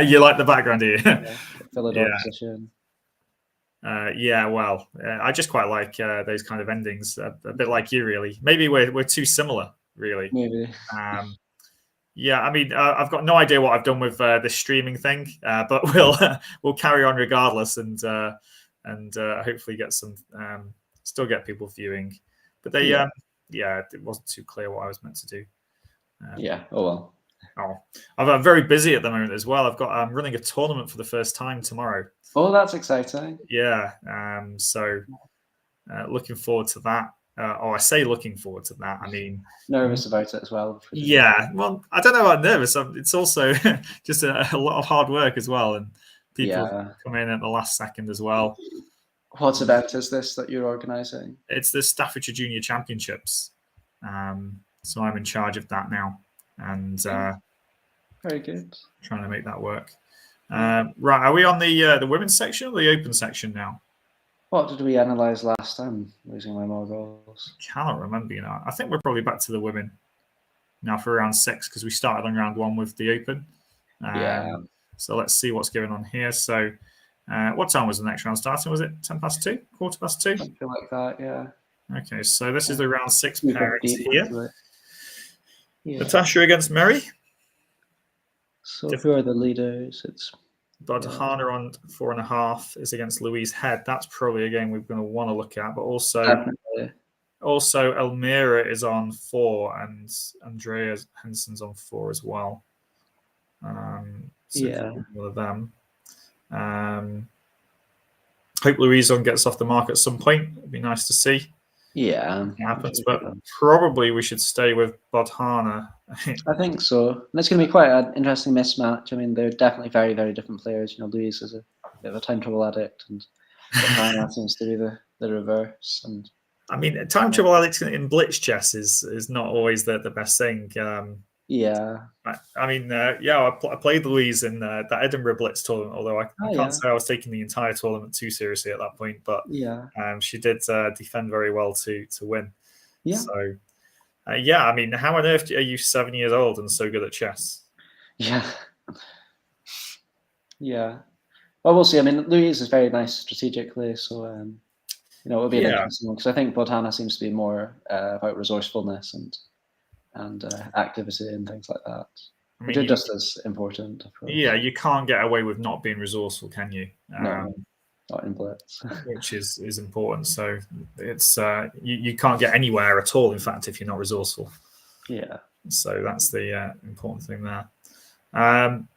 You like the background, do you? Yeah, Philadelphia position. Well, I just quite like those kind of endings. A bit like you, really. Maybe we're too similar, really. Maybe. Yeah, I mean, I've got no idea what I've done with this streaming thing, but we'll carry on regardless, and hopefully get some, still get people viewing. But it wasn't too clear what I was meant to do. Oh well. I'm very busy at the moment as well. I'm running a tournament for the first time tomorrow. Oh, that's exciting. Yeah. So looking forward to that. I say looking forward to that. I mean, nervous about it as well. Yeah. Well, I don't know about nervous. It's also just a lot of hard work as well, and people come in at the last second as well. What event is this that you're organising? It's the Staffordshire Junior Championships. So I'm in charge of that now, and very good. Trying to make that work. Right, are we on the women's section or the open section now? What did we analyse last time? Losing my marbles. I cannot remember. I think we're probably back to the women now for round 6 because we started on round 1 with the open. So let's see what's going on here. So, what time was the next round starting? Was it 10 past 2? Quarter past 2? Something like that. Yeah. Okay, so this is the round 6 pairings here. Natasha against Mary. So who are the leaders? It's Bodhana on 4.5 is against Louise Head. That's probably a game we're going to want to look at, but also Elmira is on 4 and Andrea Henson's on 4 as well. One of them. Hope Louise gets off the mark at some point. It'd be nice to see. Yeah, happens, but probably we should stay with Bodhana. I think so. And it's going to be quite an interesting mismatch. I mean, they're definitely very, very different players. Louise is a bit of a time travel addict, and Bodhana seems to be the reverse. And I mean, time travel addict in blitz chess is not always the best thing. I played Louise in that Edinburgh Blitz tournament, although I can't say I was taking the entire tournament too seriously at that point. But she did defend very well to win. Yeah. So, I mean, how on earth are you 7 years old and so good at chess? Yeah. Yeah. Well, we'll see. I mean, Louise is very nice strategically, so it'll be an interesting one because I think Bodhana seems to be more about resourcefulness and activity and things like that, which are just as important. Yeah, you can't get away with not being resourceful, can you? No, not in blitz. Which is important. So it's you can't get anywhere at all, in fact, if you're not resourceful. Yeah. So that's the important thing there.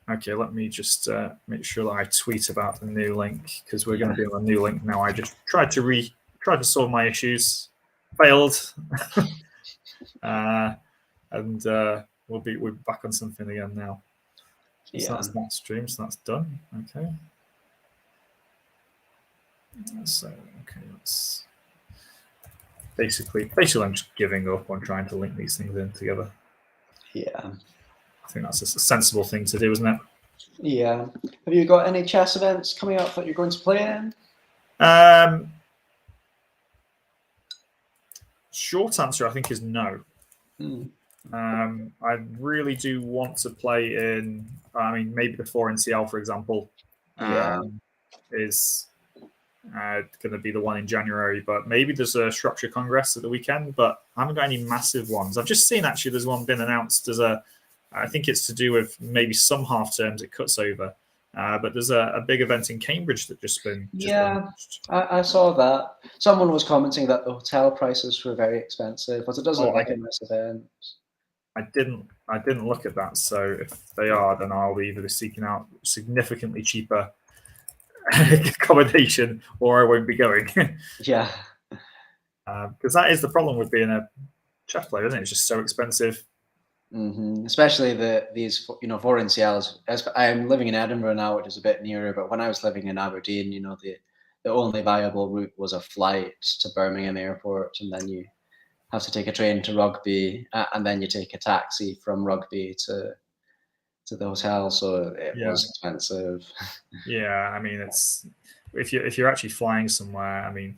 Okay, let me just make sure that I tweet about the new link because we're going to be on a new link now. I just tried to solve my issues, failed. And we're back on something again now. So that's that stream, so that's done. Okay. So let's basically I'm just giving up on trying to link these things in together. Yeah. I think that's a sensible thing to do, isn't it? Yeah. Have you got any chess events coming up that you're going to play in? Short answer, I think, is no. I really do want to play in. I mean, maybe the 4NCL, for example, is going to be the one in January. But maybe there's a Shropshire Congress at the weekend. But I haven't got any massive ones. I've just seen actually there's one been announced as I think it's to do with maybe some half terms it cuts over. But there's a big event in Cambridge that just been. I saw that. Someone was commenting that the hotel prices were very expensive, but it doesn't look like a nice event. I didn't look at that. So if they are, then I'll be either seeking out significantly cheaper accommodation or I won't be going. Yeah. Because that is the problem with being a chess player, isn't it? It's just so expensive. Mm-hmm. Especially these 4NCLs. I'm living in Edinburgh now, which is a bit nearer. But when I was living in Aberdeen, the only viable route was a flight to Birmingham Airport, and then you have to take a train to Rugby, and then you take a taxi from Rugby to the hotel. So it was expensive. Yeah, I mean, it's if you're actually flying somewhere. I mean,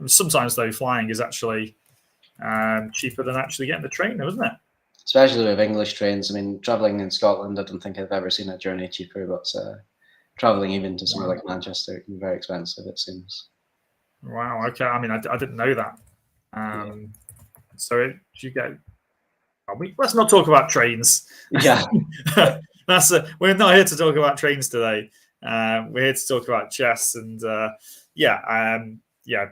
sometimes though flying is actually cheaper than actually getting the train, though, isn't it? especially with English trains. I mean, traveling in Scotland, I don't think I've ever seen a journey cheaper, but traveling even to somewhere like Manchester can be very expensive, it seems. Wow. Okay. I mean, I didn't know that. So do you get? Let's not talk about trains. Yeah. We're not here to talk about trains today. We're here to talk about chess, and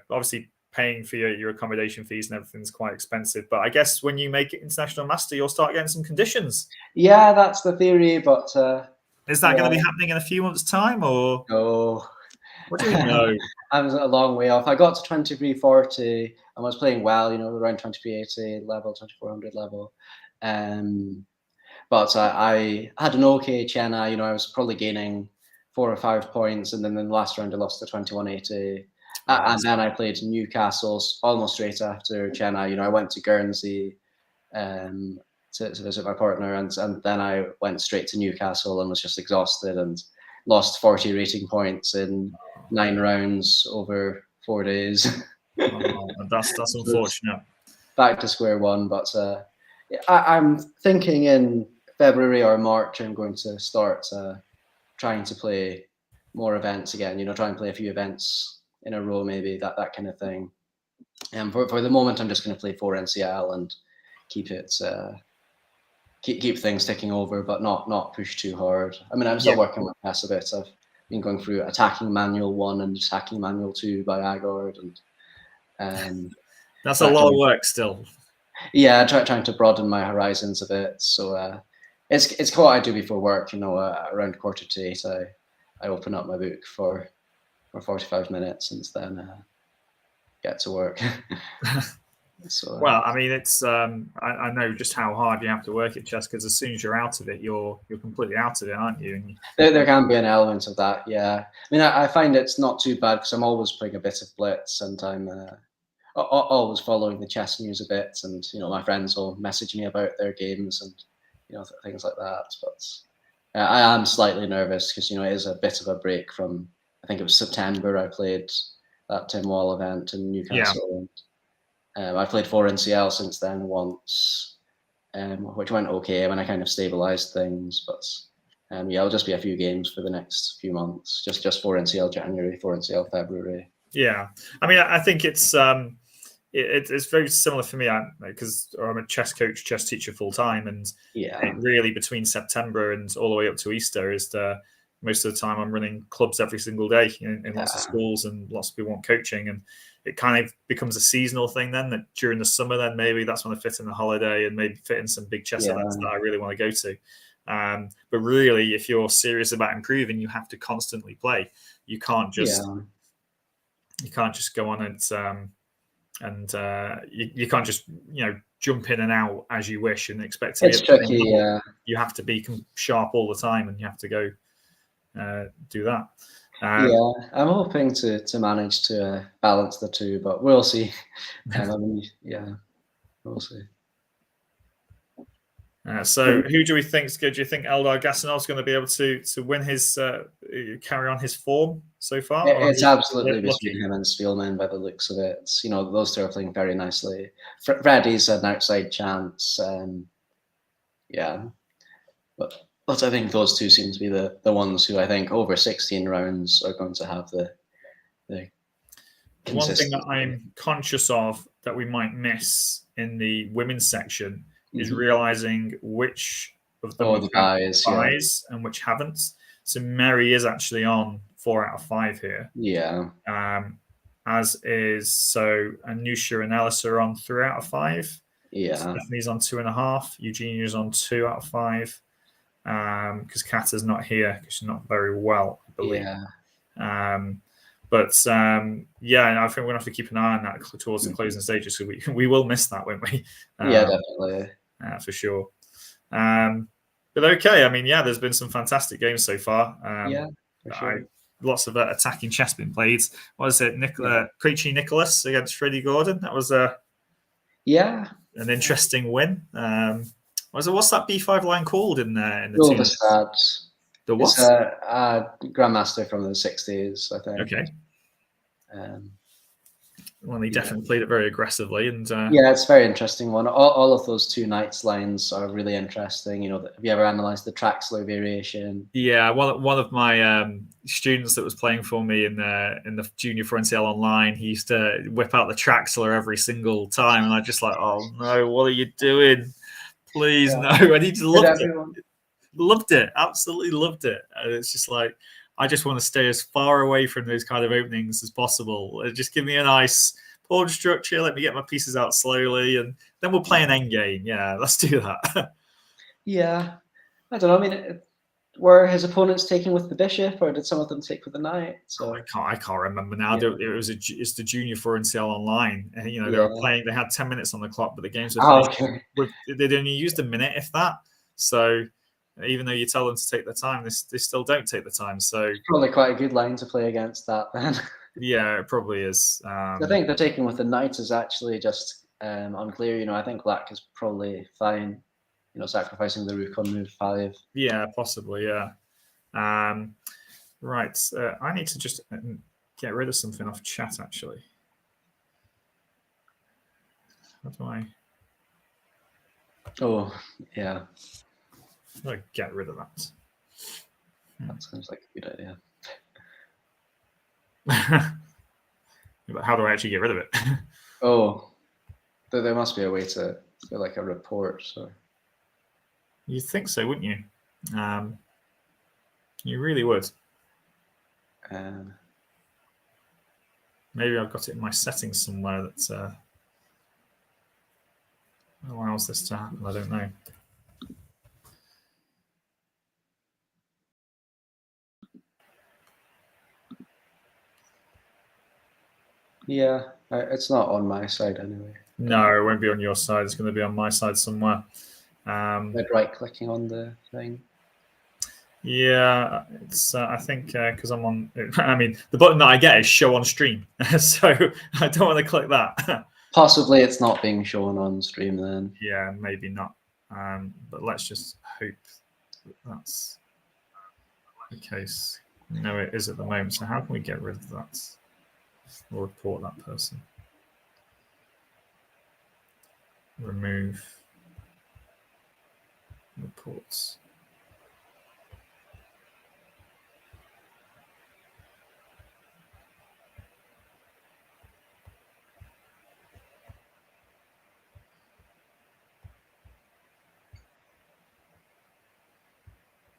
obviously paying for your accommodation fees and everything's quite expensive. But I guess when you make it international master, you'll start getting some conditions. Yeah, that's the theory, but is that going to be happening in a few months' time, or no? What do you know? I was a long way off. I got to 2340 and was playing well, around 2380 level, 2400 level. But I had an okay Chennai. I was probably gaining 4 or 5 points, and then in the last round I lost to 2180. And then I played Newcastle almost straight after Chennai. I went to Guernsey to visit my partner, and then I went straight to Newcastle and was just exhausted and lost 40 rating points in 9 rounds over 4 days. That's unfortunate. Back to square one, but I'm thinking in February or March I'm going to start trying to play more events again. Try and play a few events in a row, maybe that kind of thing. And for the moment, I'm just going to play 4 NCL and keep it keep things ticking over, but not push too hard. I mean, I'm still working with chess a bit. I've been going through Attacking Manual 1 and Attacking Manual 2 by Agard, and that's a lot of work still. Yeah, trying to broaden my horizons a bit. So it's what I do before work. Around 7:45, I open up my book for 45 minutes and then get to work. So, well, I mean, it's I know just how hard you have to work at chess, because as soon as you're out of it, you're completely out of it, aren't you? There can be an element of that, yeah. I mean, I find it's not too bad because I'm always playing a bit of Blitz, and I'm always following the chess news a bit, and my friends will message me about their games and things like that. But I am slightly nervous because it is a bit of a break from, I think it was September I played that Tim Wall event in Newcastle. And I played 4 NCL since then once, which went okay when I kind of stabilized things. But it'll just be a few games for the next few months. Just 4 NCL January, 4 NCL February. Yeah, I mean, I think it's very similar for me, because I'm a chess coach, chess teacher full time, and really between September and all the way up to Easter is most of the time I'm running clubs every single day in lots of schools, and lots of people want coaching, and it kind of becomes a seasonal thing then, that during the summer then maybe that's when I fit in a holiday and maybe fit in some big chess events that I really want to go to. But really, if you're serious about improving, you have to constantly play. You can't just go on and you can't just jump in and out as you wish and expect to. It's tricky. Yeah, you have to be sharp all the time, and you have to go do that. I'm hoping to manage to balance the two, but we'll see. We'll see. So who do we think is good? Do you think Eldar Gasanov's going to be able to win his carry on his form so far? It's absolutely between him and Spielman by the looks of it. Those two are playing very nicely. Freddie's an outside chance. But I think those two seem to be the ones who I think over 16 rounds are going to have the one thing that I'm conscious of that we might miss in the women's section is realizing which of them the guys and which haven't. So Mary is actually on 4 out of 5 here. Yeah. As is Anusha and Ellis are on 3 out of 5. Yeah. Stephanie's on 2.5. Eugenia's on 2 out of 5. Because Kata's not here because she's not very well, I believe. Yeah. I think we're gonna have to keep an eye on that towards the closing stages, so we will miss that, won't we? Definitely. For sure. But okay, I mean, there's been some fantastic games so far. For sure. Lots of attacking chess been played. What is it? Creechy Nicholas against Freddie Gordon. That was an interesting win. What's that B5 line called in the team? The what? It's a grandmaster from the 60s, I think. Okay. when they definitely played it very aggressively. And yeah, it's a very interesting one. All of those 2 knights lines are really interesting. You know, have you ever analysed the Traxler variation? yeah, one of my students that was playing for me in the junior for NCL online, he used to whip out the Traxler every single time, and I just like, oh no, what are you doing? Please no! And he just loved it, absolutely loved it. And it's just like, I just want to stay as far away from those kind of openings as possible. Just give me a nice pawn structure, let me get my pieces out slowly, and then we'll play an end game. Yeah, let's do that. Yeah, I don't know. I mean, were his opponents taking with the bishop, or did some of them take with the knight? So I can't remember now. Yeah. It's the junior for NCL online. And, you know, they Yeah. were playing. They had 10 minutes on the clock, but the games were okay. they'd only used a minute, if that. So even though you tell them to take the time, they still don't take the time. So It's probably quite a good line to play against that then. yeah, it probably is. I think the taking with the knight is actually just unclear. You know, I think black is probably fine. You know, sacrificing the rook on move 5. Yeah, possibly. Yeah. Right. I need to just get rid of something off chat, actually. How do I? Oh, yeah. How do I get rid of that? That sounds like a good idea. But how do I actually get rid of it? Oh, there must be a way to do like a report. So You'd think so, wouldn't you? You really would. Maybe I've got it in my settings somewhere that allows this to happen. I don't know. yeah, it's not on my side anyway. No, it won't be on your side. It's going to be on my side somewhere. Like right-clicking on the thing. Yeah, it's. I think because I'm on. I mean, the button that I get is show on stream, so I don't want to click that. Possibly it's not being shown on stream then. Yeah, maybe not. But let's just hope that that's the case. No, it is at the moment. So how can we get rid of that or report that person? Remove reports.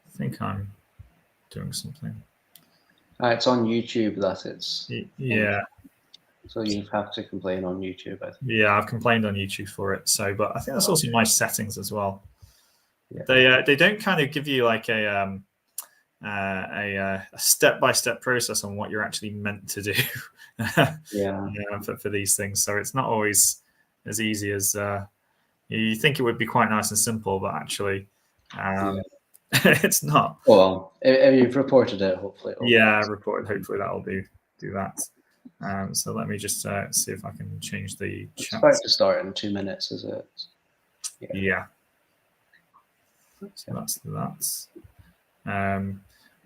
I think I'm doing something. It's on YouTube that it's. Yeah. So you have to complain on YouTube, I think. Yeah, I've complained on YouTube for it. So, but I think that's also my settings as well. Yeah. They don't kind of give you like a step-by-step process on what you're actually meant to do. Yeah. For these things, so it's not always as easy as you think it would be. Quite nice and simple, but actually, it's not. Well, if you've reported it, hopefully. Reported. Hopefully that'll do that. So let me just see if I can change the chat. It's about to start in 2 minutes, is it? Yeah. So that's that.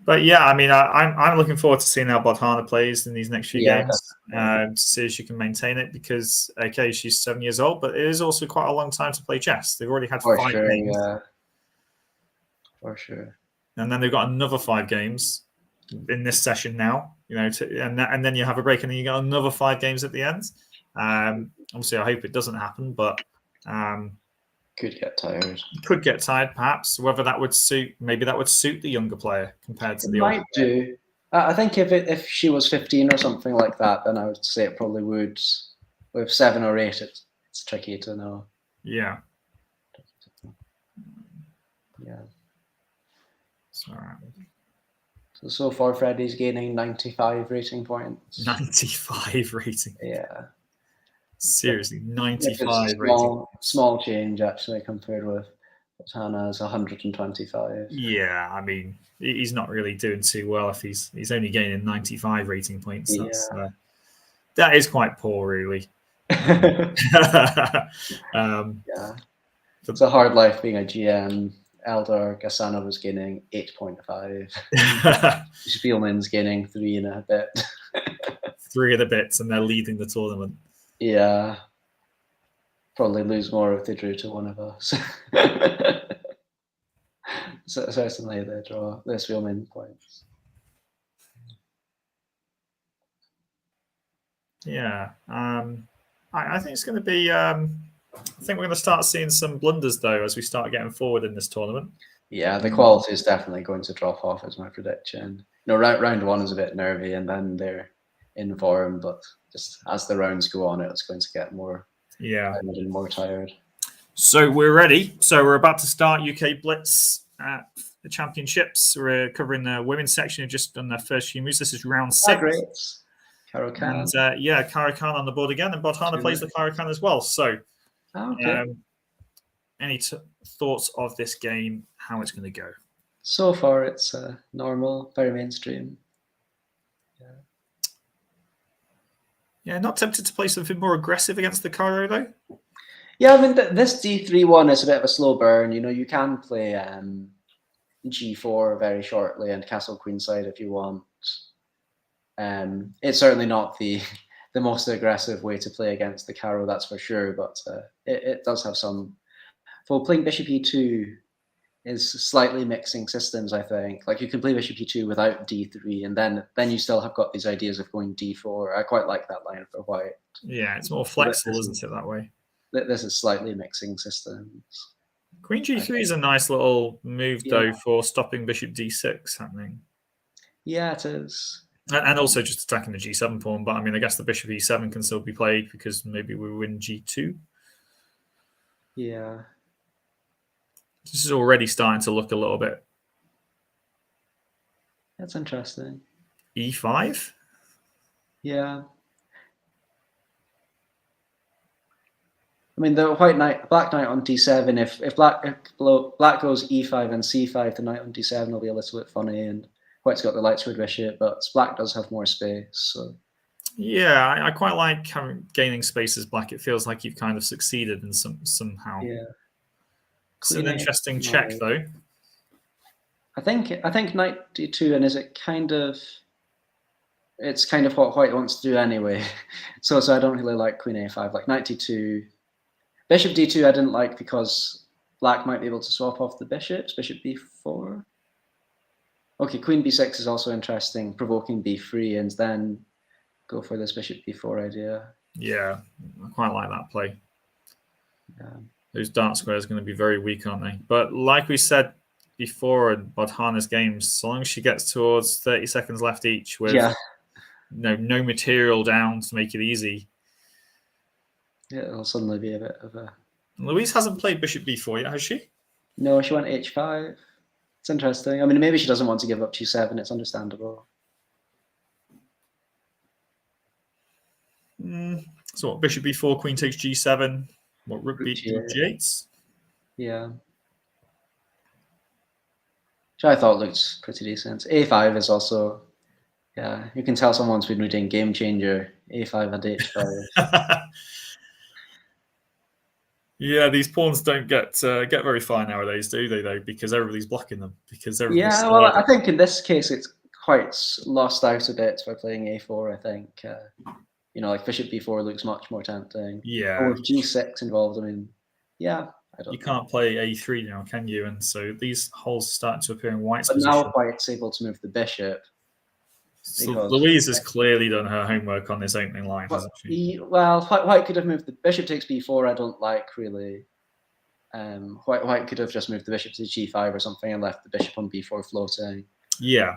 But yeah, I mean, I'm looking forward to seeing how Bodhana plays in these next few games to see if she can maintain it, because okay, she's 7 years old, but it is also quite a long time to play chess. They've already had 5 games. Yeah. For sure. And then they've got another 5 games in this session now, you know, and then you have a break, and then you got another 5 games at the end. Obviously, I hope it doesn't happen, but could get tired. Could get tired, perhaps. Whether that would suit, maybe that would suit the younger player compared to the older older player. Might do. I think if she was 15 or something like that, then I would say it probably would. With 7 or 8, it's tricky to know. Yeah. Yeah. Sorry. So far, Freddie's gaining 95 rating points. 95 rating. Yeah. Seriously, 95 rating. Small change actually compared with Hannah's 125. Yeah, I mean, he's not really doing too well if he's only gaining 95 rating points. That is quite poor, really. Yeah. It's a hard life being a GM. Eldar Gasana was gaining 8.5. Spielman's gaining 3 and a bit. 3 and a bit, and they're leading the tournament. Yeah. Probably lose more if they drew to one of us. So, certainly they draw this Wheelman points. Yeah. I think it's going to be. I think we're going to start seeing some blunders though as we start getting forward in this tournament. Yeah, the quality is definitely going to drop off, is my prediction. You know, round one is a bit nervy, and then they're in form, but just as the rounds go on, it's going to get more tired and more tired. So we're ready. So we're about to start UK Blitz at the championships. We're covering the women's section. We've just done their first few moves. This is round 6. Great. Caro-Kann. And Caro-Kann on the board again, and Bodhana plays the Caro-Kann as well. So, any thoughts of this game? How it's going to go? So far, it's normal, very mainstream. Yeah, not tempted to play something more aggressive against the Caro though. Yeah, I mean this D3 one is a bit of a slow burn. You know, you can play G4 very shortly and Castle Queenside if you want. It's certainly not the most aggressive way to play against the Caro, that's for sure. But it does have some. For playing Bishop E2 is slightly mixing systems, I think. Like you can play Bishop E2 without D3, and then you still have got these ideas of going D4. I quite like that line for white. Yeah, it's more flexible, isn't it, that way? This is slightly mixing systems. Queen G3 is a nice little move, though, for stopping Bishop D6 happening. Yeah, it is. And also just attacking the G7 pawn. But I mean, I guess the Bishop E7 can still be played because maybe we win G2. Yeah. This is already starting to look a little bit. That's interesting. E5? Yeah. I mean, the black knight on D7. If black goes E5 and C5, the knight on D7 will be a little bit funny, and white's got the light sword bishop, but black does have more space. So. Yeah, I quite like gaining space as black. It feels like you've kind of succeeded in somehow. Yeah. It's an interesting check, though. I think knight D2, and it's kind of what white wants to do anyway. So I don't really like queen A5. Like knight D2. Bishop D2 I didn't like because black might be able to swap off the bishops. Bishop B4. Okay, queen B6 is also interesting, provoking B3 and then go for this bishop B4 idea. Yeah, I quite like that play. Yeah. Those dark squares are going to be very weak, aren't they? But like we said before in Bodhana's games, so long as she gets towards 30 seconds left each with no material down to make it easy. Yeah, it'll suddenly be a bit of a... Louise hasn't played Bishop B4 yet, has she? No, she went H5. It's interesting. I mean, maybe she doesn't want to give up G7. It's understandable. So what, Bishop B4, Queen takes G7. What, Rook G8? Yeah. Which I thought looked pretty decent. A5 is also... Yeah, you can tell someone's been reading Game Changer. A5 and H5. Yeah, these pawns don't get very far nowadays, do they? Though, because everybody's blocking them. Well, I think in this case it's quite lost out a bit for playing A4. I think like Bishop B4 looks much more tempting. Yeah. Or with G6 involved, I mean, yeah. You can't play A3 now, can you? And so these holes start to appear in white's but position. Now white's able to move the bishop. So Louise has clearly done her homework on this opening line, hasn't she? White could have moved the bishop takes b4. I don't like really. White could have just moved the bishop to g5 or something and left the bishop on b4 floating. Yeah.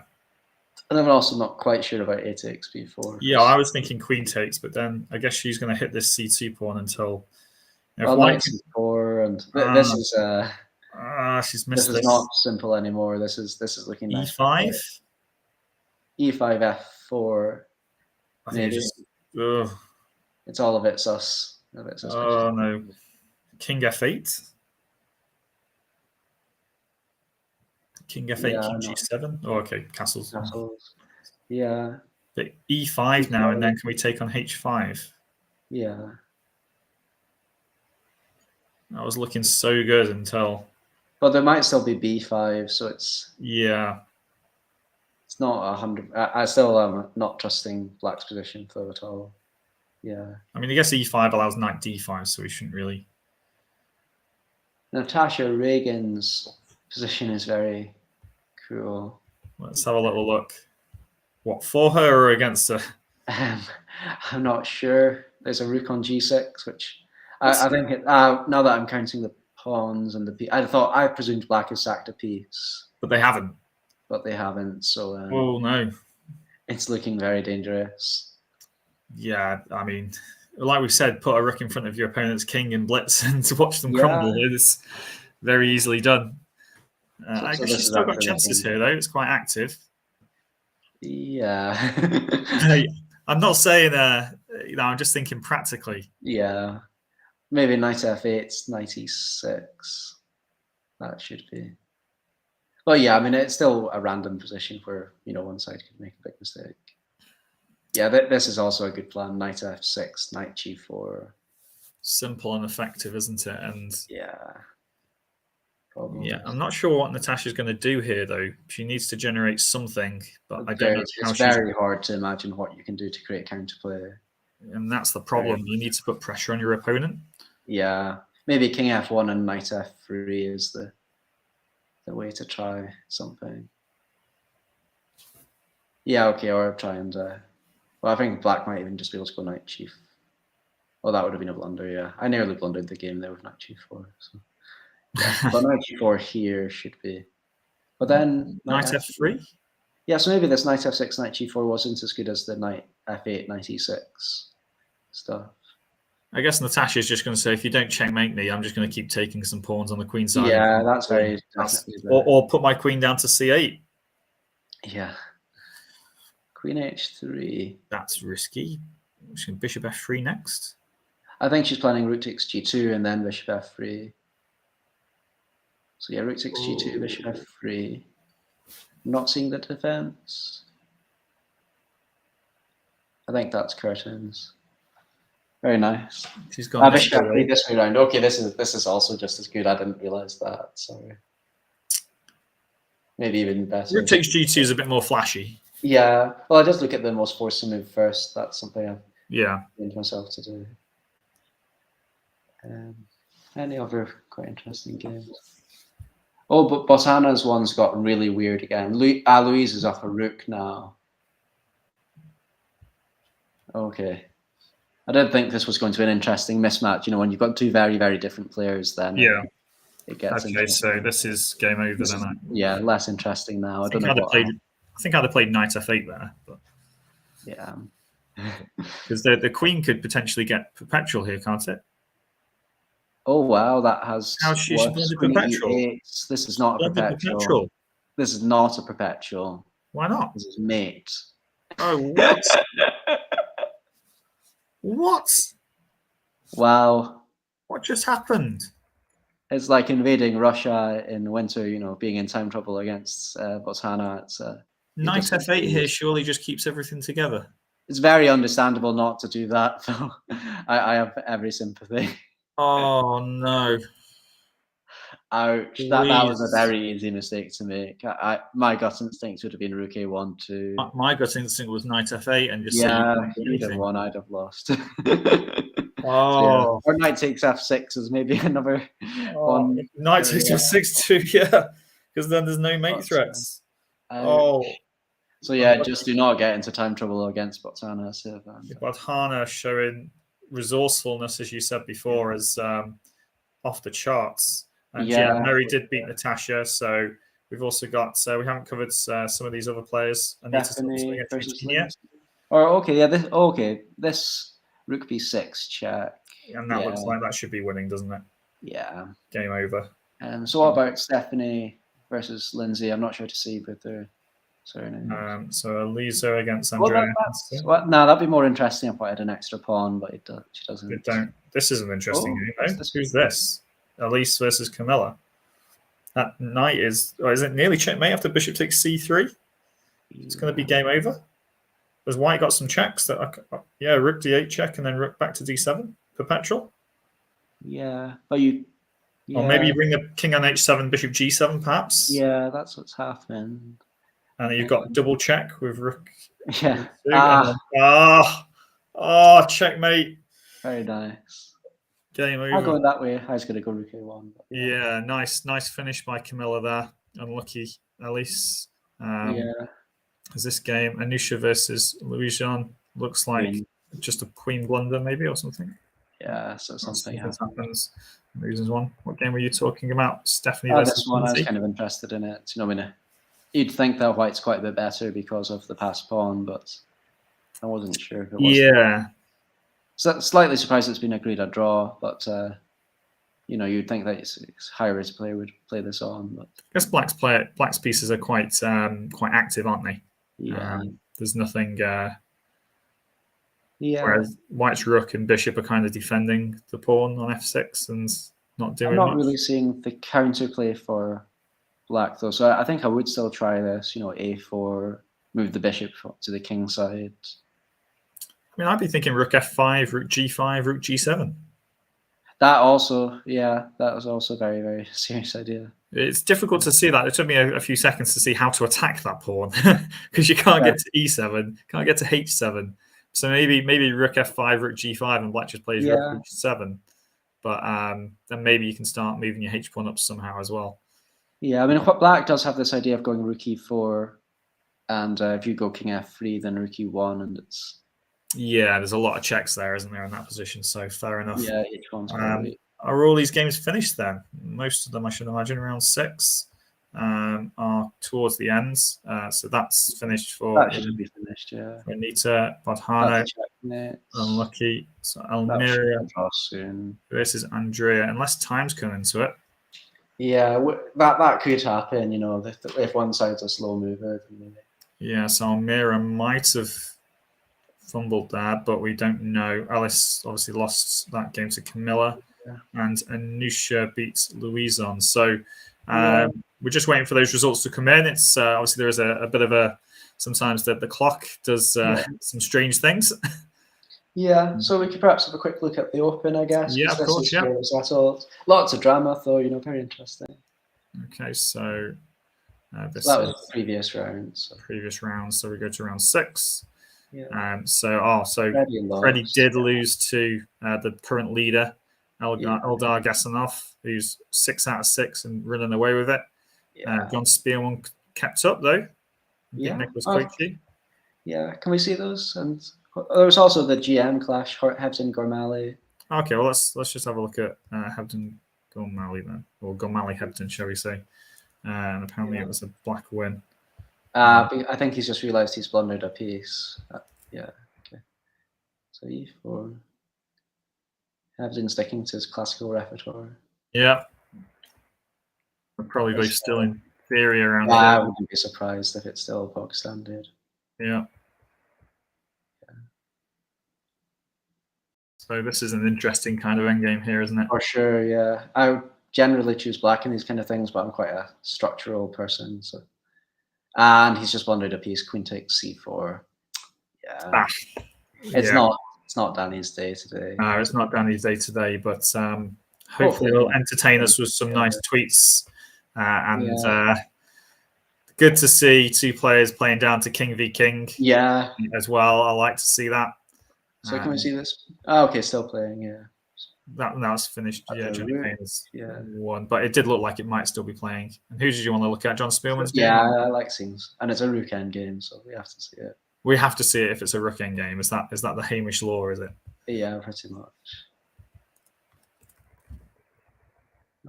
And I'm also not quite sure about a takes b4. Yeah, I was thinking queen takes, but then I guess she's going to hit this c2 pawn until. Knight c4, and this is she's missed this is not simple anymore. This is looking nice. E5. E5 F4. I think it's all a bit sus. Oh no. King F8. King F8, King G7. Oh, okay. Castles. Yeah. But E5 now, and then can we take on H5? Yeah. That was looking so good until. But there might still be B5, so it's. Yeah. It's not 100. I still am not trusting black's position though at all. Yeah. I mean, I guess e5 allows knight d5, so we shouldn't really. Natasha Reagan's position is very cool. Let's have a little look. What, for her or against her? I'm not sure. There's a rook on g6, which I think now that I'm counting the pawns and the I presumed black has sacked a piece, but they haven't. But they haven't. So oh no, it's looking very dangerous. Yeah, I mean, like we said, put a rook in front of your opponent's king in blitz and to watch them crumble is very easily done. I guess she's still got chances here, though. It's quite active. Yeah. I'm not saying, I'm just thinking practically. Yeah. Maybe knight f8, knight e6. That should be. Well, yeah, I mean, it's still a random position where, one side could make a big mistake. Yeah, this is also a good plan. Knight f6, knight g4. Simple and effective, isn't it? And yeah. Probably. Yeah, I'm not sure what Natasha's going to do here, though. She needs to generate something, but I don't know how it's very hard to imagine what you can do to create counterplay. And that's the problem. You need to put pressure on your opponent. Yeah, maybe king f1 and knight f3 is the way to try something. Yeah, okay, or try and well, I think black might even just be able to go knight g4. Well, that would have been a blunder. Yeah, I nearly blundered the game there with knight g4. So. Yeah, but knight g4 here should be. But then knight f3. Yeah, so maybe this knight f6, knight g4 wasn't as good as the knight f8, knight e6 stuff. I guess Natasha's just going to say, if you don't checkmate me, I'm just going to keep taking some pawns on the queen side. Yeah, that's very or put my queen down to c8. Yeah. Queen h3. That's risky. Bishop f3 next. I think she's planning rook takes g2 and then bishop f3. So yeah, rook takes g2, bishop f3. Not seeing the defense. I think that's curtains. Very nice. She's got bishop f3 this way around. Okay, this is also just as good. I didn't realize that. Sorry. Maybe even better. Rook takes g2 is a bit more flashy. Yeah. Well, I just look at the most forcing move first. That's something I've trained myself to do. Any other quite interesting games? Oh, but Botana's one's got really weird again. Louise is off a rook now. Okay. I didn't think this was going to be an interesting mismatch. When you've got two very, very different players, then it gets interesting. So this is game over then. Yeah, less interesting now. I don't know. I think I'd have played knight f8 there. But yeah. Because the queen could potentially get perpetual here, can't it? Oh wow, that has. How she blundered perpetual? This is not a perpetual. This is not a perpetual. Why not? This is mate. Oh what? What? Wow. What just happened? It's like invading Russia in winter. Being in time trouble against Botswana. It's knight f8 here surely just keeps everything together. It's very understandable not to do that, though. I have every sympathy. Oh no! Ouch! That was a very easy mistake to make. My gut instinct would have been rook a1 too. My gut instinct was knight f8 and just either one I'd have lost. Oh, or knight takes f6 is maybe another one. Knight takes f6 too, because then there's no mate threats. So yeah, just do not get into time trouble against Botswana. Botswana showing resourcefulness, as you said before, is off the charts. And Mary did beat Natasha, so we've also got. We haven't covered some of these other players. This rook b6 check, and that looks like that should be winning, doesn't it? Yeah. Game over. So what about Stephanie versus Lindsay? I'm not sure to see with their surname. So Elisa against Andrea. That'd be more interesting if I had an extra pawn, but she doesn't. This is an interesting game, though. Who's this? Elise versus Camilla. That knight is it nearly checkmate after bishop takes c3? It's going to be game over. Has white got some checks? Rook d8 check and then rook back to d7 perpetual. Yeah, but you. Yeah. Or maybe you bring the king on h7, bishop g7, perhaps. Yeah, that's what's happened. And then you've got double check with rook. Yeah. Oh, checkmate. Very nice. Game I'll over. go that way. I was going to go rook a1. But Yeah, nice finish by Camilla there. Unlucky, Elise. Yeah. Is this game Anusha versus Louis-Jean? Looks like Queen. just a queen blunder, maybe, or something. Yeah, so something happens. Loses one. What game were you talking about? Stephanie Oh, versus this one, I was Lindsay? kind of interested in it. You know, you'd think that white's quite a bit better because of the passed pawn, but I wasn't sure if it was. Yeah. So slightly surprised it's been agreed a draw, but you know, you'd think that higher risk player would play this on. But I guess Black's pieces are quite active, aren't they? Yeah. There's nothing. Yeah. Whereas White's rook and bishop are kind of defending the pawn on f6 and not doing I'm not much. really seeing the counterplay for Black though, so I think I would still try this. You know, a4, move the bishop to the king side. I mean, I'd be thinking rook f5, rook g5, rook g7. That also, yeah, that was also a very, very serious idea. It's difficult to see that. It took me a few seconds to see how to attack that pawn because you can't get to e7, can't get to h7. So maybe rook f5, rook g5, and Black just plays rook h7. But then maybe you can start moving your h pawn up somehow as well. Yeah, I mean, Black does have this idea of going rook e4, and if you go king f3, then rook e1, and it's... Yeah, there's a lot of checks there, isn't there, in that position? So fair enough. Yeah, each one's probably... Are all these games finished then? Most of them, I should imagine, around 6 are towards the ends. So that's finished for... That should be finished, yeah. For Anita, Badhano, unlucky. So Almeria versus Andrea, unless time's come into it. Yeah, that could happen, you know, if one side's a slow mover. Maybe. Yeah, so Almeria might have fumbled there, but we don't know. Alice obviously lost that game to Camilla, and Anusha beats Louison. So we're just waiting for those results to come in. It's obviously there is a bit of a... Sometimes the clock does some strange things. Yeah, so we could perhaps have a quick look at the Open, I guess. Yeah, of course, yeah. Lots of drama, though, you know, very interesting. Okay, so this that was the previous round. So. Previous round, so we go to round 6. Yeah. So Freddie did lose to the current leader, Eldar Gasanov, who's 6 out of 6 and running away with it. John Spearman kept up, though. Nicholas Koichi. Yeah, can we see those? And there was also the GM clash, Hebden Gormally. Okay, well let's just have a look at Hebden Gormally then, or Gormally Hebden, shall we say? And apparently it was a Black win. I think he's just realised he's blundered a piece. Yeah. Okay. So e4. Hebden sticking to his classical repertoire. Yeah. We're probably still in theory around. I wouldn't be surprised if it's still bog standard. Yeah. So this is an interesting kind of endgame here, isn't it? For sure, yeah. I generally choose Black in these kind of things, but I'm quite a structural person. So, and he's just blundered a piece. Queen takes c4. Yeah. It's not Danny's day today. No, it's not Danny's day today, but hopefully it'll entertain us with some nice tweets. Good to see 2 players playing down to King v King. Yeah. As well. I like to see that. So can we see this? Oh, okay, still playing, yeah. That's finished. Yeah, Johnny Payne's won. But it did look like it might still be playing. And who did you want to look at? John Spearman's game? Yeah, I like scenes. And it's a rook end game, so we have to see it. We have to see it if it's a rook end game. Is that the Hamish law, is it? Yeah, pretty much.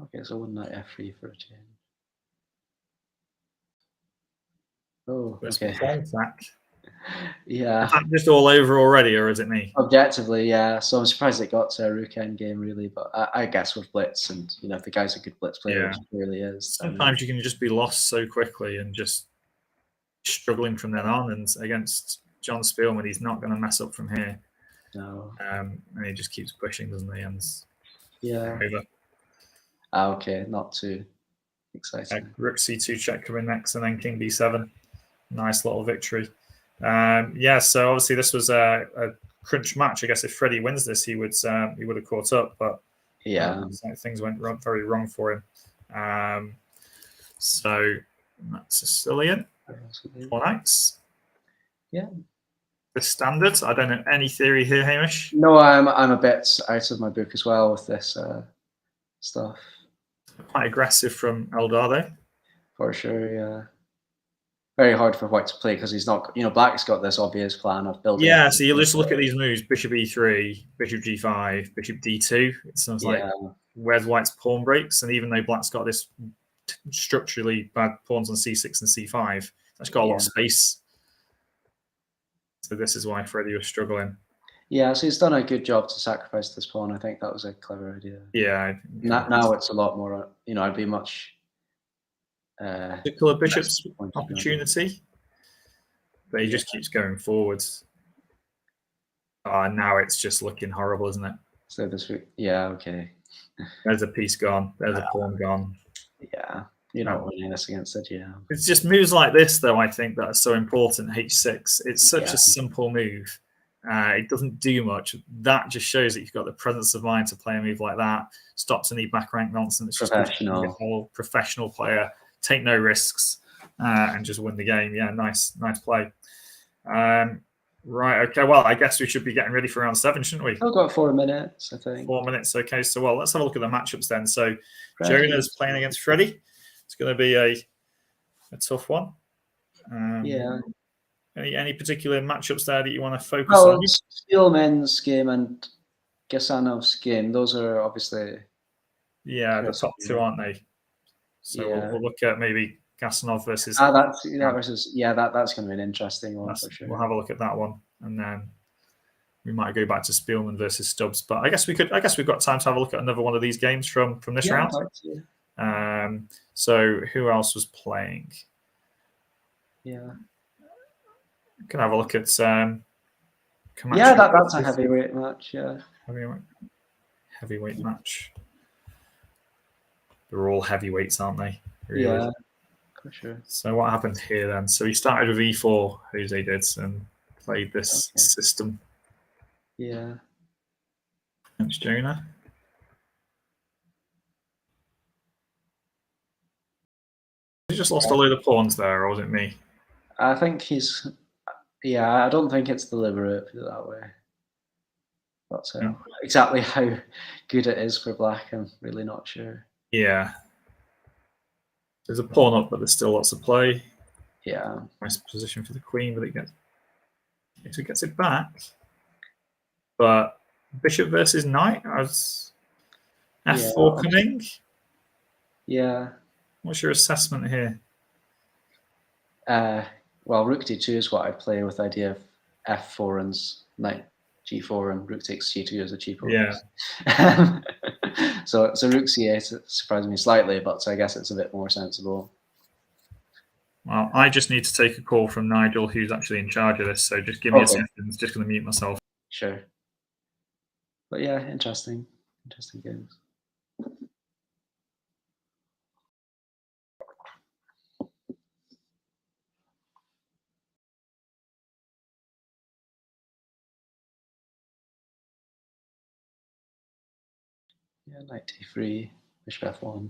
Okay, so one knight f3 for a change. Oh, okay. Yeah. Is that just all over already, or is it me? Objectively, yeah. So I'm surprised it got to a rook end game, really. But I guess with Blitz, and you know, if the guy's a good Blitz player, which he really is. Sometimes you can just be lost so quickly and just struggling from then on. And against John Spielman, he's not going to mess up from here. No. And he just keeps pushing, doesn't he? And over. Okay, not too exciting. Rook c2 check coming next, and then King b7. Nice little victory. So obviously this was a crunch match. I guess if Freddie wins this, he would have caught up, but things went very wrong for him. So that's Sicilian. 4 knights. Yeah. the standards. I don't know any theory here, Hamish. No, I'm a bit out of my book as well with this stuff. Quite aggressive from Eldado. For sure, yeah. Very hard for White to play because he's not, Black's got this obvious plan of building. Yeah, so you just look at these moves: Bishop E3, Bishop G5, Bishop D2. It sounds like where's White's pawn breaks, and even though Black's got this structurally bad pawns on C6 and C5, that's got a lot of space. So this is why Freddie was struggling. Yeah, so he's done a good job to sacrifice this pawn. I think that was a clever idea. Yeah. Now it's a lot more, I'd be much... particular bishop's opportunity, but he just keeps going forwards. Now it's just looking horrible, isn't it? So this week, yeah, okay. There's a piece gone. There's a pawn gone. Yeah, you're not winning this against it, yeah. It's just moves like this, though, I think, that are so important. H6. It's such a simple move. It doesn't do much. That just shows that you've got the presence of mind to play a move like that. Stops any back rank nonsense. Professional. Professional player. Take no risks and just win the game. Yeah, nice play. Right, okay. Well, I guess we should be getting ready for round 7, shouldn't we? I've got 4 minutes, I think. 4 minutes, okay. So, well, let's have a look at the matchups then. So, Jonah's playing against Freddie. It's going to be a tough one. Yeah. Any particular matchups there that you want to focus on? Spielman's game and Gasanov's game, those are obviously... Yeah, the top 2, aren't they? So we'll look at maybe Gasanov versus... that's going to be an interesting one for sure. We'll have a look at that one, and then we might go back to Spielman versus Stubbs. But I guess we've got time to have a look at another one of these games from this round. So who else was playing? Yeah. Can have a look at that's a heavyweight match, yeah. Heavyweight match. They're all heavyweights, aren't they? Really? Yeah, for sure. So what happened here then? So he started with E4, Jose did, and played this system. Yeah. Thanks, Jonah. He just lost a load of pawns there, or was it me? I think he's... Yeah, I don't think it's deliberate, put it that way. But exactly how good it is for Black, I'm really not sure. Yeah. There's a pawn up, but there's still lots of play. Yeah. Nice position for the queen, but it gets it back. But bishop versus knight as F4 coming. Yeah. What's your assessment here? Well, rook d2 is what I play with the idea of f4 and knight g4 and rook takes c2 as a cheaper. Yeah. So rook c8 surprised me slightly, but I guess it's a bit more sensible. Well, I just need to take a call from Nigel, who's actually in charge of this. So just give me a second. I'm just going to mute myself. Sure. But yeah, interesting games. Yeah, knight d3, bishop f1.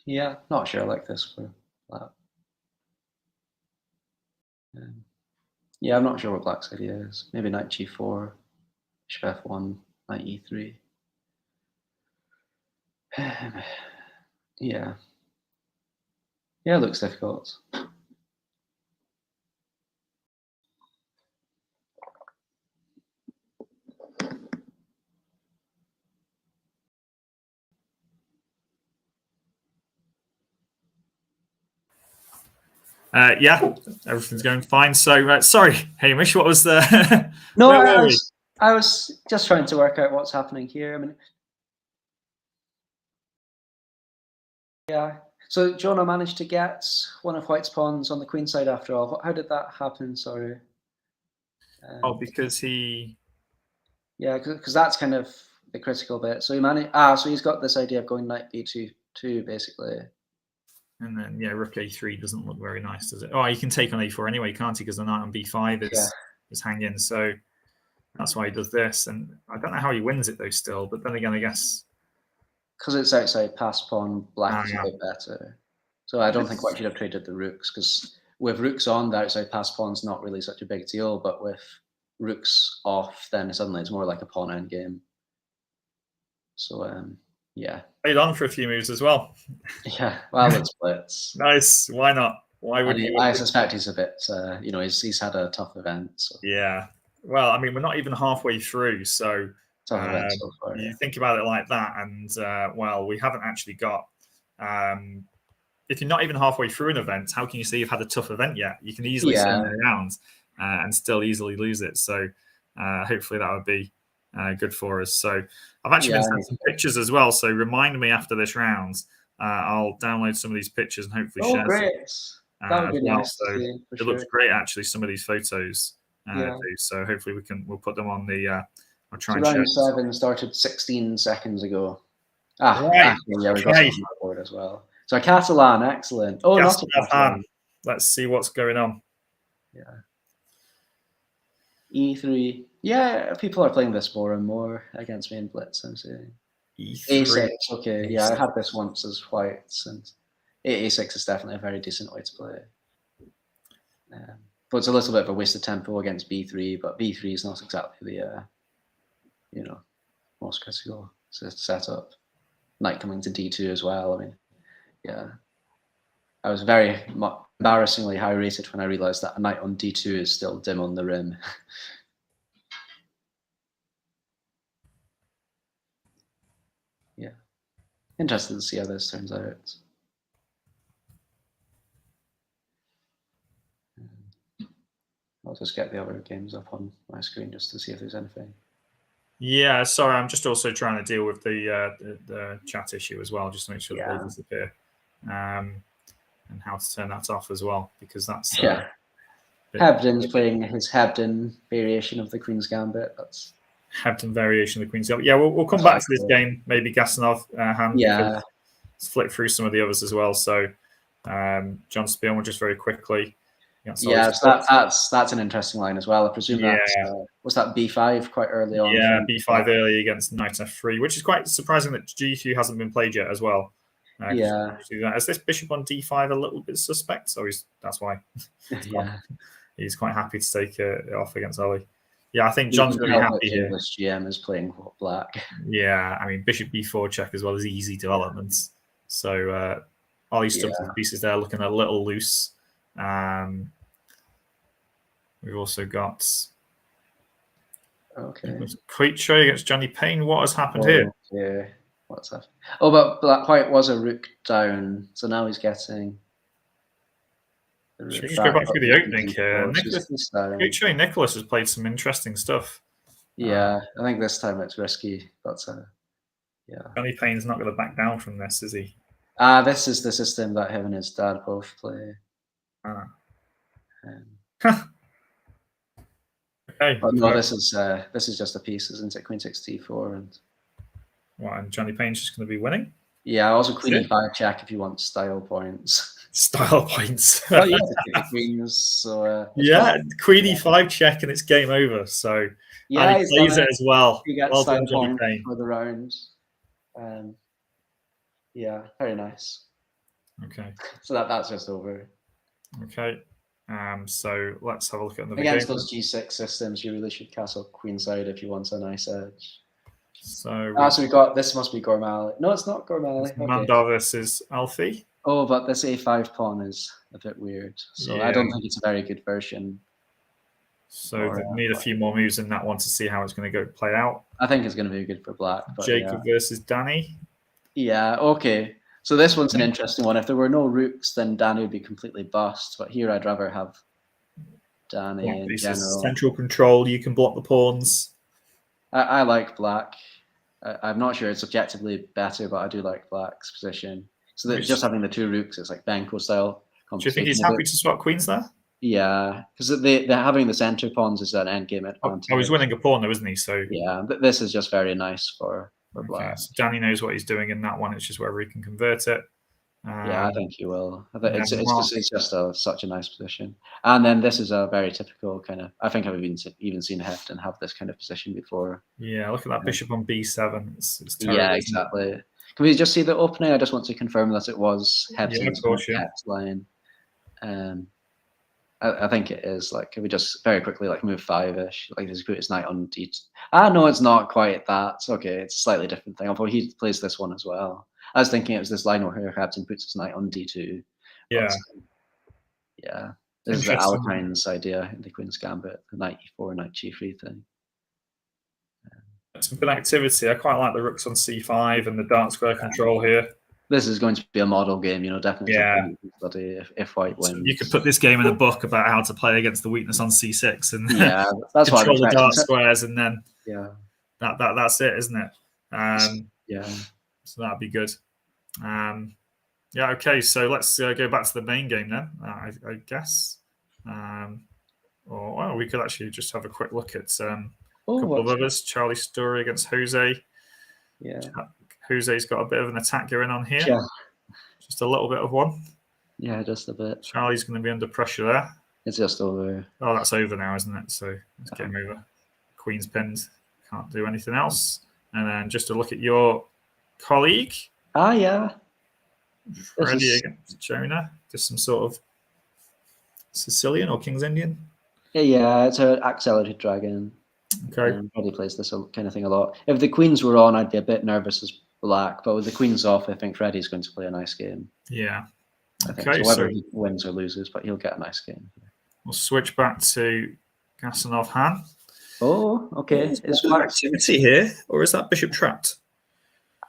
Yeah, not sure I like this for Black. Yeah, I'm not sure what Black's idea is. Maybe knight g4, bishop f1, knight e3. Yeah. Yeah, it looks difficult. Yeah, everything's going fine. So, sorry, Hamish, what was the... No, I was just trying to work out what's happening here. I mean, yeah. So Jonah managed to get one of White's pawns on the queen side after all. How did that happen? Sorry. Because he... Yeah, because that's kind of the critical bit. So he managed... so he's got this idea of going knight b2 too, basically. And then, yeah, rook a3 doesn't look very nice, does it? Oh, you can take on a4 anyway, can't he? Because the knight on b5 is hanging. So that's why he does this. And I don't know how he wins it, though, still. But then again, I guess... Because it's outside pass pawn, Black is a bit better. So I don't think White should have traded the rooks, because with rooks on, the outside pass pawn's not really such a big deal, but with rooks off, then suddenly it's more like a pawn endgame. So yeah. Played on for a few moves as well. Yeah, well, it's Blitz. Nice. Why not? Why would you? I suspect he's a bit, he's had a tough event. So. Yeah. Well, I mean, we're not even halfway through, so tough event so far. You think about it like that, and well, we haven't actually got. If you're not even halfway through an event, how can you say you've had a tough event yet? You can easily spin it around and still easily lose it. So hopefully that would be good for us. So I've actually been sent some pictures as well. So remind me after this round. I'll download some of these pictures and hopefully share some. That would be nice. So it looks great, actually. Some of these photos. So hopefully we'll put them on the. I'll try and round 7 started 16 seconds ago. Right. We got something on the board as well. So a Catalan, excellent. Oh, not a Catalan. Let's see what's going on. Yeah. E3. Yeah, people are playing this more and more against me in Blitz, I'm saying. E3. A6, okay. Yeah, I had this once as whites, and A6 is definitely a very decent way to play. But it's a little bit of a waste of tempo against B3, but B3 is not exactly the, most critical setup. Knight coming to D2 as well. I mean, yeah. I was very embarrassingly high rated when I realized that a knight on D2 is still dim on the rim. Yeah. Interested to see how this turns out. I'll just get the other games up on my screen just to see if there's anything. Yeah, sorry, I'm just also trying to deal with the chat issue as well, just to make sure that they disappear, and how to turn that off as well, because that's Hebden's playing his Hebden variation of the Queen's Gambit. That's Hebden variation of the Queen's Gambit. Yeah, we'll come back to this game. Maybe Gasanov hand. Yeah, let's flick through some of the others as well. So John Spielman, just very quickly. Yeah, so that's an interesting line as well. I presume that's was that B5 quite early on? Yeah, B5 early against Knight F3, which is quite surprising that G2 hasn't been played yet as well. Is this bishop on D5 a little bit suspect? So that's why. He's quite happy to take it off against Ollie. Yeah, I think John's really happy here. English GM is playing black. Yeah, I mean bishop B4 check as well as easy developments. So Ollie stuck to the pieces there, looking a little loose. We've also got Queetro against Johnny Payne. What has happened here? Yeah, what's that? Oh, but Black White was a rook down, so now he's getting. Should we just go back through the opening here? Queetro Nicholas has played some interesting stuff. Yeah, I think this time it's risky, but yeah. Johnny Payne's not going to back down from this, is he? This is the system that him and his dad both play. Okay. But no, this is just a piece, isn't it? Queen 6 and and Johnny Payne's just going to be winning. Yeah, also Queen E5 check if you want style points. Style points. Well, yeah, the queens. So Queen E5 check and it's game over. So yeah, he plays it as well. He gets style point for the round. Yeah, very nice. Okay. So that's just over. Okay. So let's have a look at another against game. Those G6 systems. You really should castle queenside if you want a nice edge. So we got this. Must be Gormally. No, it's not Gormally. Mandar versus Alfie. Oh, but this A5 pawn is a bit weird. So I don't think it's a very good version. So they need a few more moves in that one to see how it's going to play out. I think it's going to be good for black. But Jacob versus Danny. Yeah. Okay. So this one's an interesting one. If there were no rooks, then Danny would be completely bust. But here, I'd rather have Danny in general. Central control. You can block the pawns. I like black. I'm not sure it's objectively better, but I do like black's position. So that just having the two rooks, it's like Benko style. Do you think he's happy to swap queens there? Yeah, because they're having the center pawns is an endgame advantage. Oh, he's winning a pawn though, isn't he? So yeah, but this is just very nice for black. So Danny knows what he's doing in that one. It's just whether he can convert it. Yeah, I think he will. It's just such a nice position. And then this is a very typical kind of. I think I've even seen Hefton have this kind of position before. Yeah, look at that bishop on B7. It's terrible, yeah, exactly. Can we just see the opening? I just want to confirm that it was Hefton's line. I think it is. Like, can we just very quickly like move 5-ish? Like, does he put his knight on d? Ah, no, it's not quite that. It's okay. It's a slightly different thing. Although he plays this one as well. I was thinking it was this line where Captain puts his knight on d2. Yeah. But, yeah. This is the Alpine's idea in the Queen's Gambit, the knight e4, knight g3 thing. Some good activity. I quite like the rooks on c5 and the dark square control here. This is going to be a model game, definitely. Yeah. Study if white wins. So you could put this game in a book about how to play against the weakness on c6 and yeah, that's control the dark squares, and then that's it, isn't it? Yeah. So that'd be good. Yeah. Okay. So let's go back to the main game then. I guess. Or well, we could actually just have a quick look at a couple of others. Charlie Story against Jose. Yeah. Jose's got a bit of an attack going on here. Yeah. Just a little bit of one. Yeah, just a bit. Charlie's going to be under pressure there. It's just over. Oh, that's over now, isn't it? So it's game over. Queen's pinned. Can't do anything else. And then just to look at your colleague. Ah, yeah. Freddie against Jonah. Just some sort of Sicilian or King's Indian. Yeah, it's an accelerated dragon. Okay. Freddie plays this kind of thing a lot. If the queens were on, I'd be a bit nervous as black, but with the queens off, I think Freddie's going to play a nice game. Yeah. Okay, so whether he wins or loses, but he'll get a nice game. We'll switch back to Gasanov Han. Oh, okay. Is there activity here, or is that bishop trapped?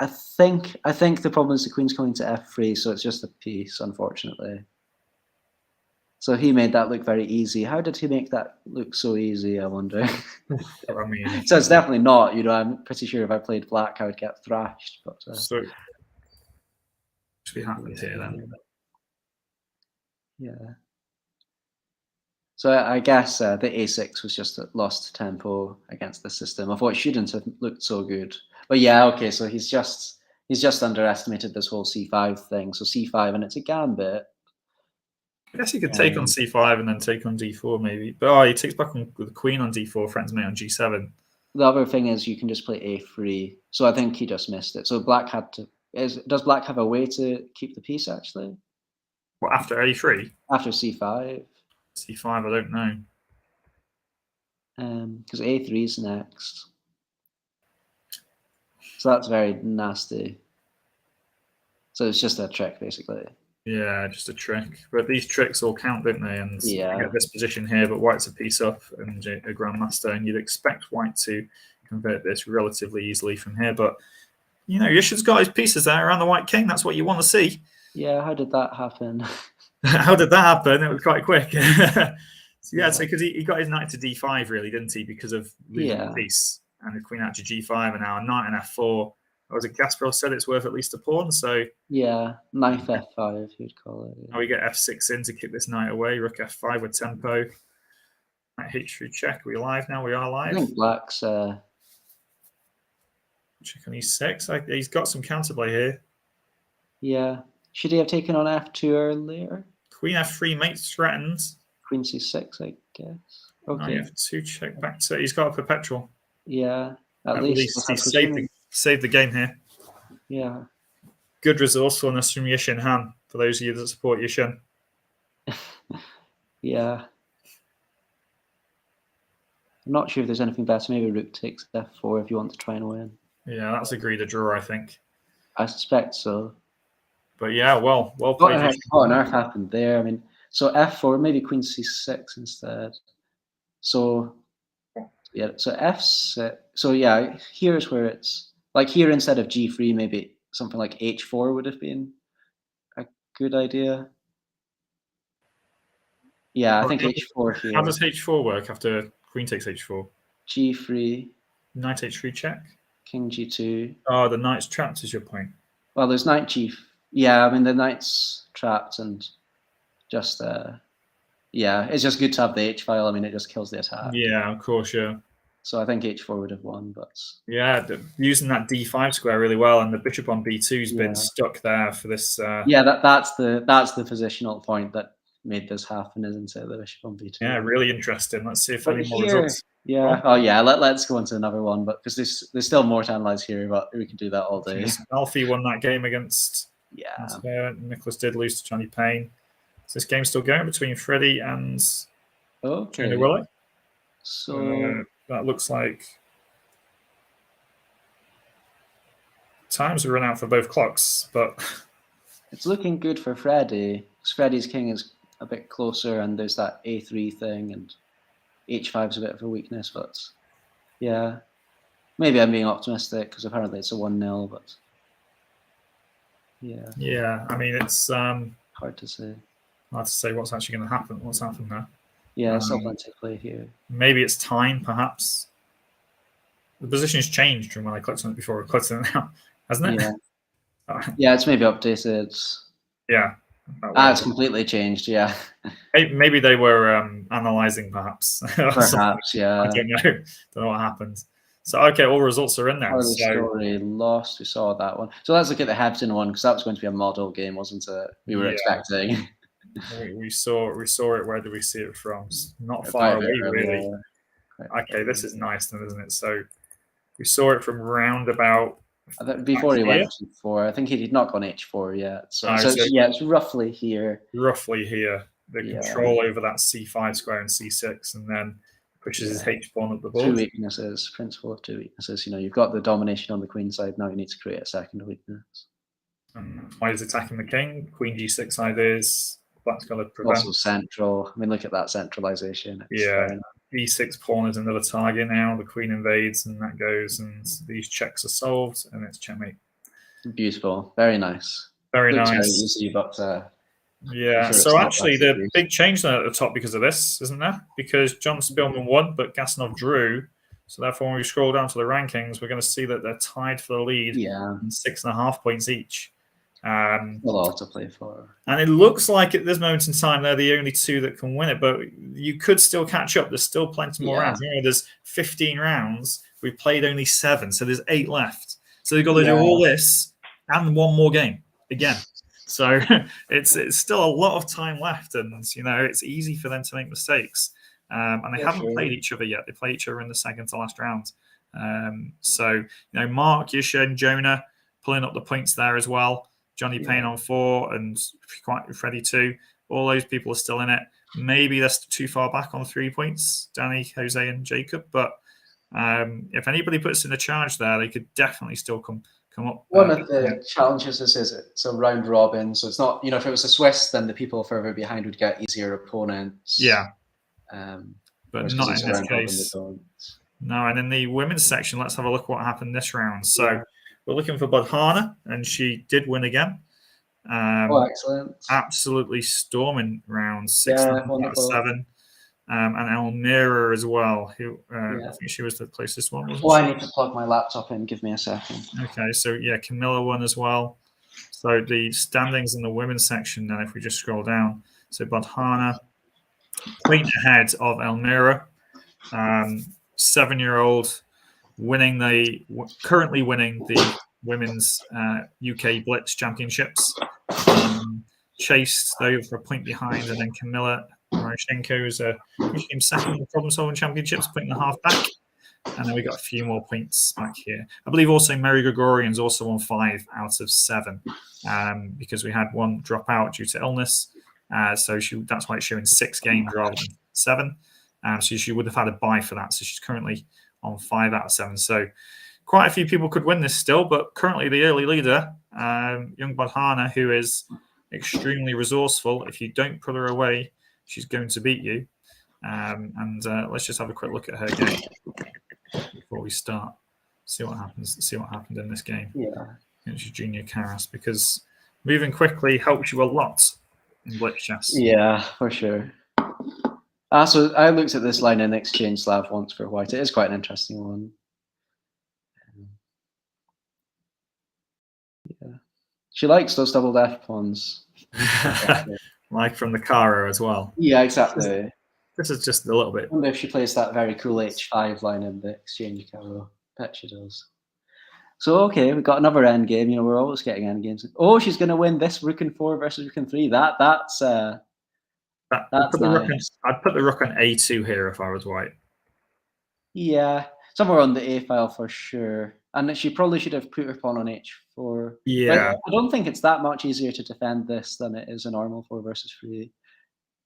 I think the problem is the queen's coming to f3, so it's just a piece, unfortunately. So he made that look very easy. How did he make that look so easy, I wonder? I mean, so it's definitely not. I'm pretty sure if I played black, I would get thrashed. But so what actually happened here then? Yeah. So I guess the a6 was just a lost tempo against the system. I thought it shouldn't have looked so good. But yeah, okay. So he's just underestimated this whole c5 thing. So c5, and it's a gambit. I guess he could take on c5 and then take on d4 maybe. But he takes back on with the queen on d4, threatens mate on g7. The other thing is you can just play a3. So I think he just missed it. So black had to. Does black have a way to keep the piece actually? Well, after a3? After c5. c5, I don't know. Because a3 is next. So that's very nasty. So it's just a trick, basically. Yeah, just a trick. But these tricks all count, don't they? And you get this position here, but white's a piece up and a grandmaster, and you'd expect white to convert this relatively easily from here. But, Yushin's got his pieces there around the white king. That's what you want to see. Yeah, how did that happen? How did that happen? It was quite quick. So because he got his knight to d5, really, didn't he? Because of losing the piece. And the queen out to g5, and now a knight and f4. Was it Gasparov said it's worth at least a pawn? So yeah, knight f5, you'd call it. Yeah. We get f6 in to kick this knight away. Rook f5 with tempo. Knight h3 check. Are we live now? We are live. I think black's check on e6. He's got some counterplay here. Yeah. Should he have taken on f2 earlier? Queen f3 mate threatened. Queen c6, I guess. Okay. Knight f2 check back to. He's got a perpetual. Yeah. At least he saved the game here. Yeah. Good resourcefulness from Yushin Han for those of you that support Yushin. Yeah. I'm not sure if there's anything better. Maybe rook takes f4 if you want to try and win. Yeah, that's agreed a draw, I think. I suspect so. But yeah, well played. What on earth happened there? I mean, so f4, maybe queen c6 instead. So yeah, so f6. So yeah, here's where it's like here instead of g3, maybe something like h4 would have been a good idea. Yeah, I think h4 here. How does h4 work after queen takes h4? g3. Knight h3 check. King g2. Oh, the knight's trapped is your point. Well, there's knight g. Yeah, I mean the knight's trapped and just yeah, it's just good to have the h file. I mean, it just kills the attack. Yeah, of course, yeah. So I think h4 would have won, but yeah, using that d5 square really well, and the bishop on b2's been stuck there for this. Yeah, that's the positional point that made this happen, isn't it? The bishop on b2. Yeah, really interesting. Let's see if any more results. Yeah. Oh yeah. Let's go on to another one, but because there's still more to analyze here, but we can do that all day. Alfie won that game against. Nicholas did lose to Johnny Payne. Is this game still going between Freddie and Okay. Willow? So that looks like times have run out for both clocks, but it's looking good for Freddie. Freddie's king is a bit closer, and there's that A3 thing, and H5 is a bit of a weakness, but yeah. Maybe I'm being optimistic because apparently it's a 1-0, but yeah. Yeah, I mean, it's hard to say. Hard to say what's actually going to happen. What's happened there? Yeah, still plenty to play here. Maybe it's time, perhaps. The position's changed from when I clicked on it before I clicked on it now, hasn't it? Yeah, yeah, it's maybe updated. Yeah. It's completely changed, yeah. Maybe they were analysing, perhaps. Perhaps, yeah. I don't know. Don't know what happened. So, okay, all results are in there. Early story lost. We saw that one. So let's look at the Hebden one, because that was going to be a model game, wasn't it? We were expecting. We saw it. Where did we see it from? Not far away, really. Okay, this is nice, then, isn't it? So we saw it from round about. Before he went to H4, I think he'd not gone H4 yet. So yeah, it's roughly here. Roughly here. The control over that C5 square and C6, and then pushes his H pawn up the board. 2 weaknesses, principle of 2 weaknesses. You've got the domination on the queen side. Now you need to create a second weakness. Why is attacking the king? Queen G6 ideas. That's going to prevent. Also central. I mean, look at that centralization. E6 pawn is another target now. The queen invades, and that goes, and these checks are solved, and it's checkmate. Beautiful. Very nice. Very Looks nice. Very easy, but yeah. sure so actually, the big change at the top because of this, isn't there? Because John Spielman won, but Gasanov drew. So therefore, when we scroll down to the rankings, we're going to see that they're tied for the lead. Yeah. 6.5 points each. A lot to play for. And it looks like at this moment in time, they're the only two that can win it. But you could still catch up. There's still plenty more rounds. There's 15 rounds. We've played only 7. So there's 8 left. So they've got to do all this and one more game again. So it's still a lot of time left. And, it's easy for them to make mistakes. And they haven't played each other yet. They play each other in the second to last round. So, Mark, Yusha, and Jonah pulling up the points there as well. Johnny Payne on 4 and Freddie 2. All those people are still in it. Maybe they're too far back on 3 points, Danny, Jose, and Jacob. But if anybody puts in a charge there, they could definitely still come up. One of the challenges is it's a round robin. So it's not, if it was a Swiss, then the people further behind would get easier opponents. Yeah. But not in this case. No, and in the women's section, let's have a look what happened this round. So we're looking for Bodhana, and she did win again. Excellent. Absolutely storming round 6 out of 7. And Elmira as well, who I think she was the closest one, wasn't she? I need to plug my laptop in. Give me a second. Okay, so Camilla won as well. So the standings in the women's section, then if we just scroll down. So Bodhana, point ahead of Elmira, 7-year-old, currently winning the women's UK Blitz championships. Chased though for a point behind, and then Camilla Maroshenko is came second in the problem-solving championships, 1.5 back. And then we got a few more points back here. I believe also Mary Gregorian's also on 5 out of 7 because we had one drop out due to illness. So that's why it's showing 6 games rather than 7. So she would have had a bye for that. So she's currently on 5 out of 7. So quite a few people could win this still, but currently the early leader, young Bodhana, who is extremely resourceful. If you don't put her away, she's going to beat you. And let's just have a quick look at her game before we start. See what happens. See what happened in this game. Against Junior Karas, because moving quickly helps you a lot in Blitz chess. Yeah, for sure. So I looked at this line in Exchange Slav once for white. It is quite an interesting one. She likes those double F pawns. Like from the Caro as well. Yeah, exactly. This is just a little bit. I wonder if she plays that very cool H5 line in the Exchange Caro. Bet she does. So, okay, we've got another end game. We're always getting end games. Oh, she's going to win this Rook and 4 versus Rook and 3. That's nice. I'd put the Rook on A2 here if I was white. Yeah, somewhere on the A file for sure. And she probably should have put her pawn on H4. Yeah. But I don't think it's that much easier to defend this than it is a normal 4 versus 3.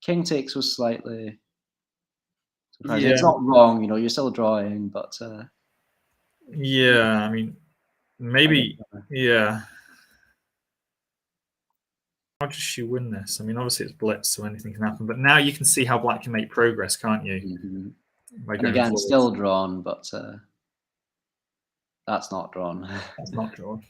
king takes was slightly surprising. It's not wrong, you're still drawing, but yeah, I mean, maybe, yeah. How does she win this? I mean, obviously it's blitz, so anything can happen. But now you can see how black can make progress, can't you? Mm-hmm. And again, forward. Still drawn, but that's not drawn. That's not drawn.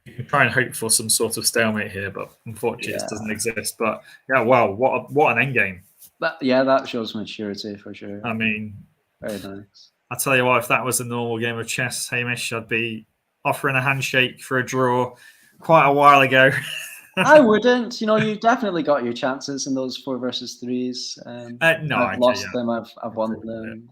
You can try and hope for some sort of stalemate here, but unfortunately it doesn't exist. But yeah, wow, what an endgame. That shows maturity for sure. I mean, very nice. I tell you what, if that was a normal game of chess, Hamish, I'd be offering a handshake for a draw quite a while ago. I wouldn't. You definitely got your chances in those 4 versus 3s. No, I've lost them. I've won them.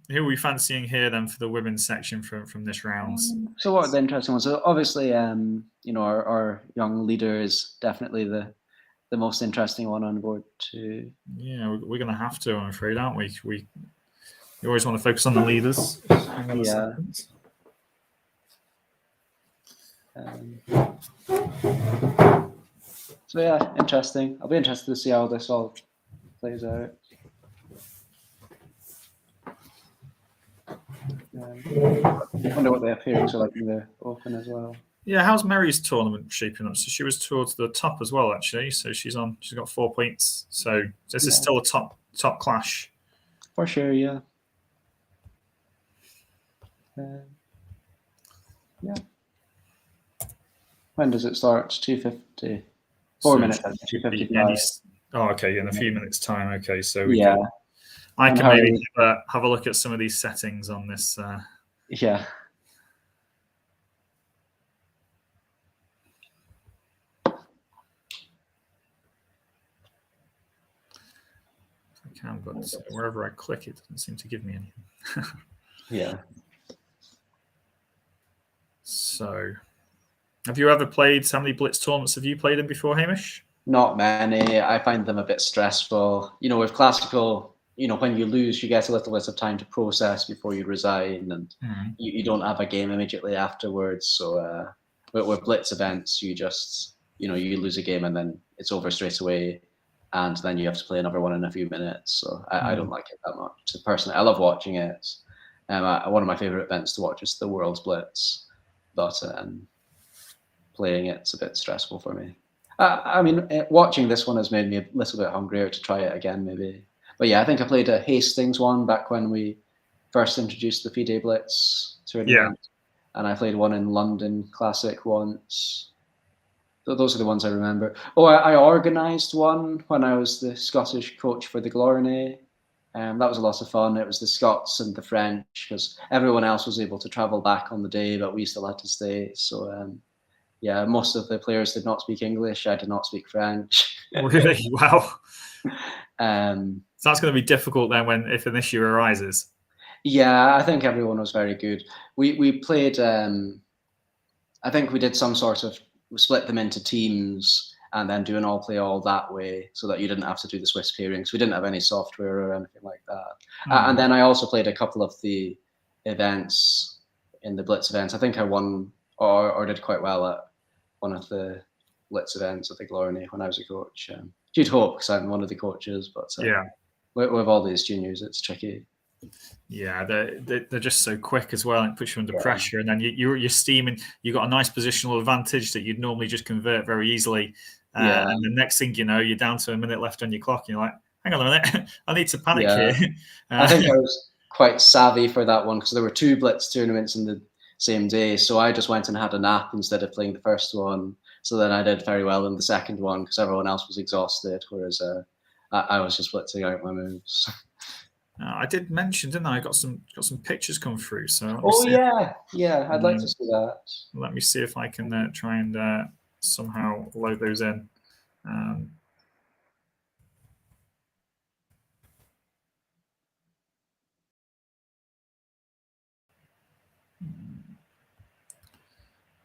Who are we fancying here then for the women's section from this round? So what are the interesting ones? So obviously, our young leader is definitely the most interesting one on board too. Yeah, we're going to have to, I'm afraid, aren't we? We always want to focus on the leaders. Yeah. So yeah, interesting. I'll be interested to see how this all plays out. I wonder what their appearance are like in the Open as well. Yeah, how's Mary's tournament shaping up? So she was towards the top as well, actually. So she's got 4 points. So this is still a top clash. For sure, yeah. Yeah. When does it start? 2:50. 4 minutes. 2:55. Oh, okay. In a few minutes' time. Okay, so I can maybe have a look at some of these settings on this. Yeah. I can, but wherever I click, it doesn't seem to give me anything. Yeah. So, have you ever played? How many Blitz tournaments have you played in before, Hamish? Not many. I find them a bit stressful. With classical, when you lose, you get a little bit of time to process before you resign, and you don't have a game immediately afterwards. So, with Blitz events, you just, you lose a game and then it's over straight away, and then you have to play another one in a few minutes. So I don't like it that much. So personally, I love watching it. One of my favorite events to watch is the World's Blitz, but playing it's a bit stressful for me. I mean, watching this one has made me a little bit hungrier to try it again, maybe. But yeah, I think I played a Hastings one back when we first introduced the FIDE Blitz tournament. Yeah. And I played one in London Classic once. So those are the ones I remember. Oh, I organised one when I was the Scottish coach for the Glorney. That was a lot of fun. It was the Scots and the French, because everyone else was able to travel back on the day, but we still had to stay. So yeah, most of the players did not speak English. I did not speak French. Really? Wow. So that's going to be difficult then if an issue arises. Yeah, I think everyone was very good. We played, I think we did some sort of, we split them into teams and then do an all play all that way, so that you didn't have to do the Swiss pairings. We didn't have any software or anything like that. And then I also played a couple of the events in the Blitz events. I think I won or did quite well at one of the Blitz events at the Glorney when I was a coach. You'd hope, because I'm one of the coaches, but with all these juniors, it's tricky. Yeah, they're just so quick as well. It puts you under pressure, and then you're steaming. You've got a nice positional advantage that you'd normally just convert very easily. And the next thing you know, you're down to a minute left on your clock, and you're like, hang on a minute, I need to panic here. I think I was quite savvy for that one, because there were 2 Blitz tournaments in the same day. So I just went and had a nap instead of playing the first one. So then I did very well in the second one, because everyone else was exhausted, whereas I was just blitzing out my moves. I did mention, didn't I? I got some pictures come through. So I'd like to see that. Let me see if I can try and somehow load those in.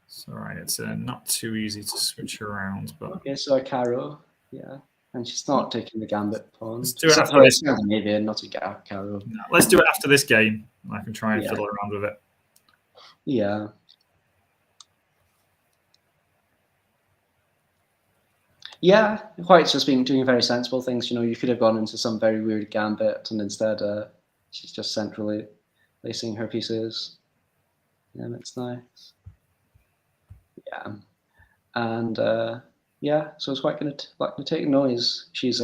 So right, it's not too easy to switch around, but okay. So a Caro, and she's not taking the Gambit pawn. Let's do it after this. Maybe not a Caro. No, let's do it after this game. I can try and fiddle around with it. Yeah. Yeah, White's just been doing very sensible things. You could have gone into some very weird gambit, and instead she's just centrally placing her pieces. And it's nice. Yeah. And yeah, so it's White going to take noise. She's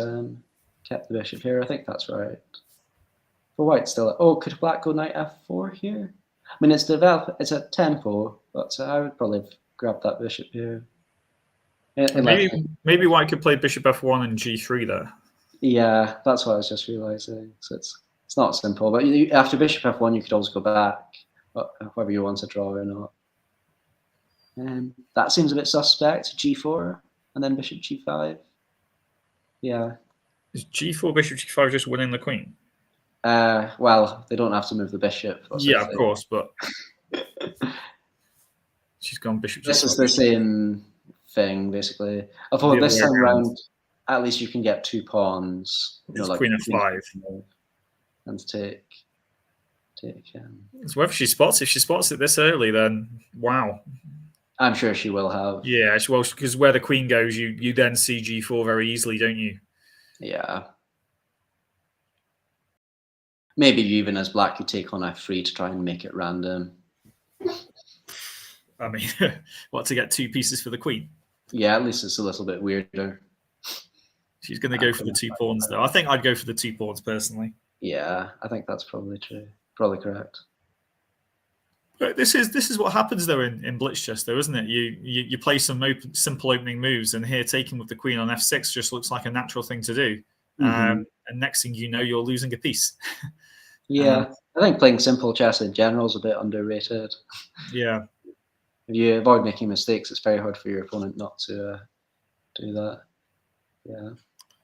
kept the bishop here. I think that's right. For White still. Oh, could Black go knight f4 here? I mean, it's a tempo, but I would probably have grabbed that bishop here. Maybe White could play bishop f1 and g3 there. Yeah, that's what I was just realizing. So it's not simple, but after bishop f1, you could always go back, whether you want to draw or not. That seems a bit suspect. G4 and then bishop g5. Yeah. Is g4 bishop g5 just winning the queen? Well, they don't have to move the bishop. Yeah, of course, but she's gone bishop. This is the same thing, basically. Although this time around, at least you can get 2 pawns. Like queen f5, and take. So whether she spots, if she spots it this early, then wow. I'm sure she will have. Yeah, well, because where the queen goes, you then see g4 very easily, don't you? Yeah. Maybe even as Black could take on f3 to try and make it random. I mean, what, to get 2 pieces for the queen? Yeah, at least it's a little bit weirder. She's going to go for the 2 pawns, though. I think I'd go for the 2 pawns personally. Yeah, I think that's probably true. Probably correct. But this is what happens though in blitz chess, though, isn't it? You play some simple opening moves, and here taking with the queen on f6 just looks like a natural thing to do. And next thing you know, you're losing a piece. Yeah, I think playing simple chess in general is a bit underrated. Yeah. If you avoid making mistakes, it's very hard for your opponent not to do that. Yeah.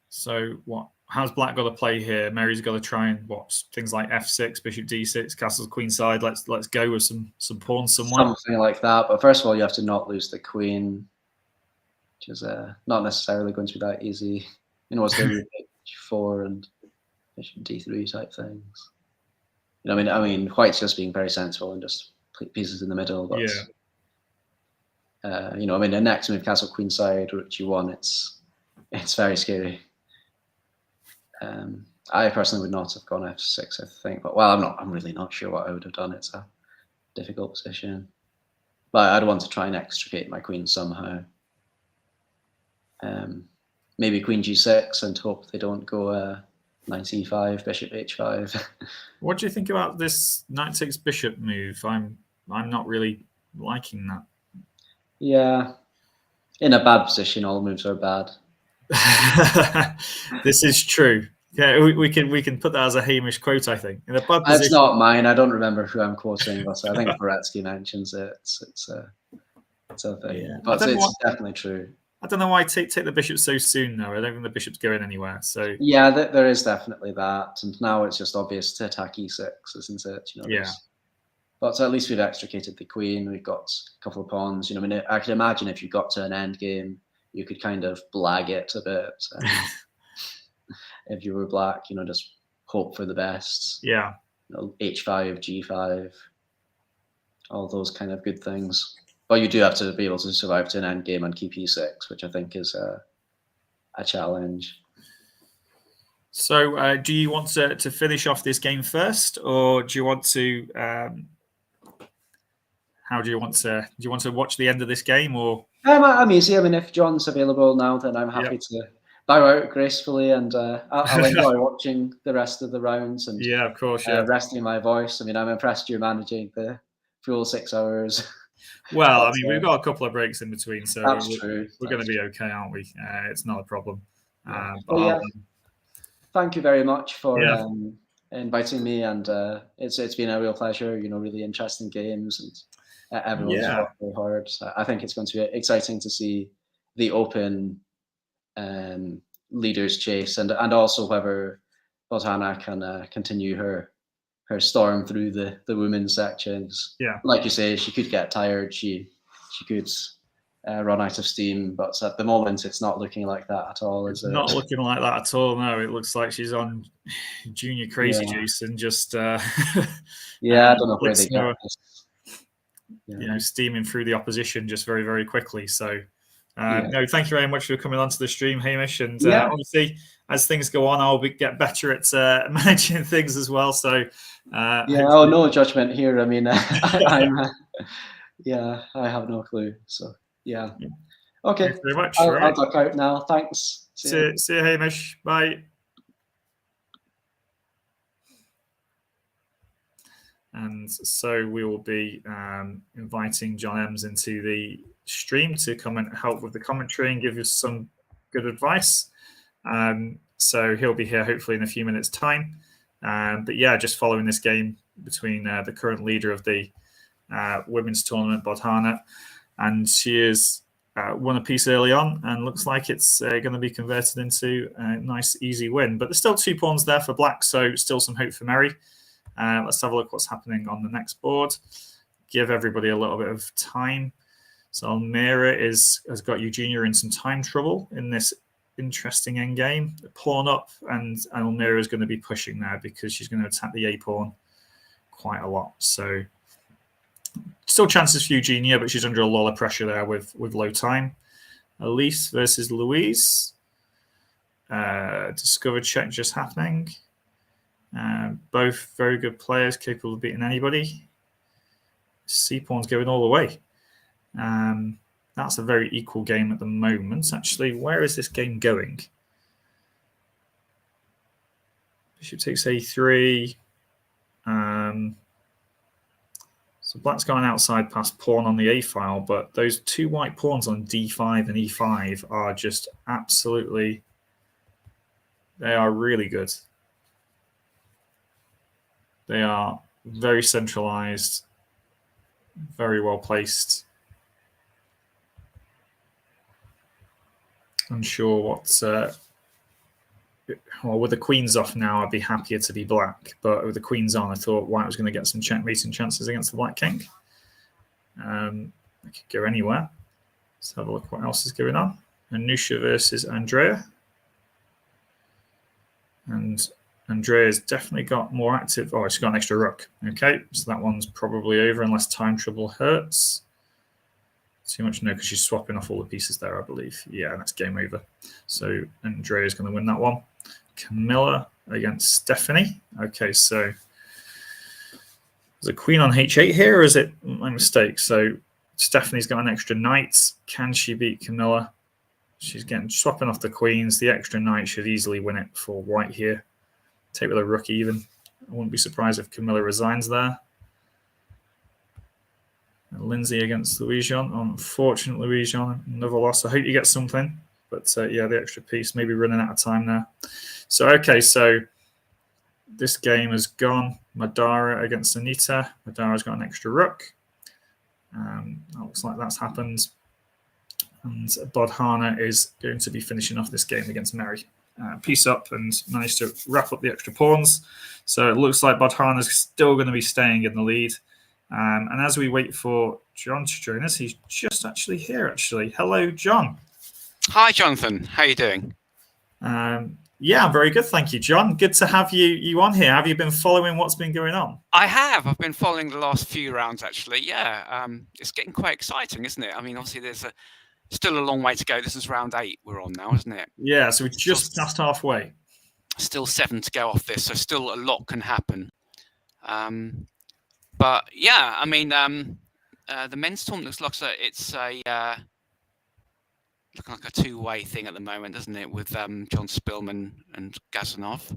So what? How's Black got to play here? Mary's got to try and things like f6, bishop d6, castles queenside. Let's go with some pawns somewhere. Something like that. But first of all, you have to not lose the queen, which is not necessarily going to be that easy. It's the h4 and bishop d3 type things. I mean, White's just being very sensible and just pieces in the middle. But the next move, castle queenside, rook g1, it's very scary. I personally would not have gone f6, I think. But I'm really not sure what I would have done. It's a difficult position. But I'd want to try and extricate my queen somehow. Maybe queen g6 and hope they don't go knight e5, bishop h5. What do you think about this knight takes bishop move? I'm not really liking that. Yeah, in a bad position, all moves are bad. This is true. Yeah, we can put that as a Hamish quote. I think in a bad position. It's not mine. I don't remember who I'm quoting, but I think Boretsky mentions it. It's a thing. Yeah. But it's definitely true. I don't know why take the bishop so soon, though. I don't think the bishop's going anywhere. So yeah, there is definitely that, and now it's just obvious to attack e6, isn't it? Yeah. But at least we've extricated the queen. We've got a couple of pawns. I could imagine if you got to an end game, you could kind of blag it a bit. If you were Black, just hope for the best. Yeah. H5, G5, all those kind of good things. But you do have to be able to survive to an end game and keep e6, which I think is a challenge. So do you want to finish off this game first, or do you want to how do you want to watch the end of this game, or I'm easy. I mean, if John's available now, then I'm happy to bow out gracefully, and I'll enjoy watching the rest of the rounds and of course, resting my voice. I mean, I'm impressed you're managing the full 6 hours. Well, I mean, we've got a couple of breaks in between, so we're going to be okay, aren't we? It's not a problem. Thank you very much for inviting me, and it's been a real pleasure. Really interesting games, and everyone's worked very hard. I think it's going to be exciting to see the open leaders chase, and also whether Botana can continue her storm through the women's sections. Yeah, like you say, she could get tired. She could run out of steam, but at the moment, it's not looking like that at all. Is it? Not looking like that at all. No, it looks like she's on junior crazy juice and just I don't know where they get steaming through the opposition just very, very quickly. So No, thank you very much for coming onto the stream, Hamish. And obviously, as things go on, I'll get better at managing things as well. So, no judgment here. I mean, I'm, I have no clue. So, okay. Thanks very much. I'll duck out now. Thanks. See you, Hamish. Bye. And so we will be inviting John Ems into the stream to come and help with the commentary and give you some good advice. So he'll be here hopefully in a few minutes' time. But just following this game between the current leader of the women's tournament, Bodhana, and she is won a piece early on and looks like it's going to be converted into a nice, easy win. But there's still 2 pawns there for black, so still some hope for Mary. Let's have a look what's happening on the next board. Give everybody a little bit of time. So Almira has got Eugenia in some time trouble in this interesting endgame. Pawn up, and Almira is going to be pushing there because she's going to attack the A pawn quite a lot. So still chances for Eugenia, but she's under a lot of pressure there with low time. Elise versus Louise. Discovered check just happening. Both very good players, capable of beating anybody. C-pawn's going all the way. That's a very equal game at the moment. Actually, where is this game going? Bishop takes A3. So black's gone outside past pawn on the A file, but those 2 white pawns on D5 and E5 are just absolutely... They are really good. They are very centralized, very well placed. Unsure what... well, with the queens off now, I'd be happier to be black. But with the queens on, I thought white was going to get some checkmating chances against the black king. I could go anywhere. Let's have a look what else is going on. Anusha versus Andrea. And Andrea's definitely got more active. Oh, she's got an extra rook. Okay, so that one's probably over unless time trouble hurts. Too much no, because she's swapping off all the pieces there, I believe. Yeah, that's game over. So Andrea's going to win that one. Camilla against Stephanie. Okay, so there's a queen on H8 here, or is it my mistake? So Stephanie's got an extra knight. Can she beat Camilla? She's swapping off the queens. The extra knight should easily win it for white here. Take with a rook even. I wouldn't be surprised if Camilla resigns there. And Lindsay against Louis-Jean. Unfortunate Louis-Jean, another loss. I hope you get something. But the extra piece, maybe running out of time there. So, okay, so this game has gone. Madara against Anita. Madara's got an extra rook. That looks like that's happened. And Bodhana is going to be finishing off this game against Mary. Piece up and managed to wrap up the extra pawns. So it looks like Bodhana's still going to be staying in the lead. And as we wait for John to join us, he's just actually here, actually. Hello, John. Hi, Jonathan. How are you doing? Yeah, I'm very good. Thank you, John. Good to have you on here. Have you been following what's been going on? I have. I've been following the last few rounds, actually. Yeah, it's getting quite exciting, isn't it? I mean, obviously, there's still a long way to go. This is round 8 we're on now, isn't it? Yeah, so we're just past halfway. Still 7 to go off this, so still a lot can happen. But yeah, I mean, the men's tournament looks like it's looking like a two-way thing at the moment, doesn't it? With John Spillman and Gazanov.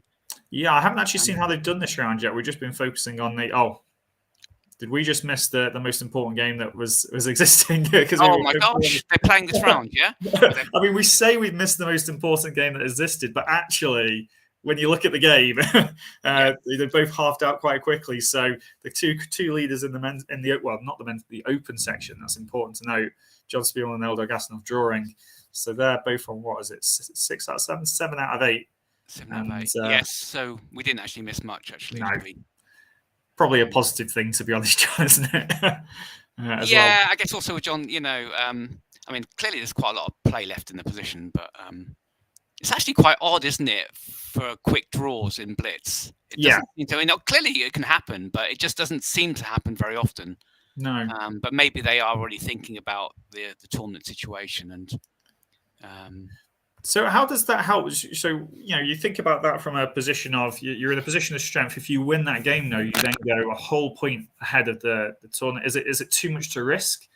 Yeah, I haven't actually seen how they've done this round yet. We've just been focusing on the. Oh, did we just miss the most important game that was existing? Oh my gosh, they're playing this round, yeah? I mean, we say we've missed the most important game that existed, but actually, when you look at the game, they both halved out quite quickly. So the two leaders in the men's, the open section. That's important to note. John Spielman and Eldar Gasanov drawing. So they're both on, what is it, 6 out of 7? 7 out of 8. 7 out of 8. Yes. So we didn't actually miss much, actually. No. Probably a positive thing, to be honest, John, isn't it? Yeah, I guess also with John, I mean, clearly there's quite a lot of play left in the position, but it's actually quite odd, isn't it, for quick draws in Blitz? Clearly it can happen, but it just doesn't seem to happen very often. No. But maybe they are already thinking about the tournament situation. And so how does that help? So, you think about that from a position of you're in a position of strength. If you win that game, though, you then go a whole point ahead of the tournament. Is it too much to risk?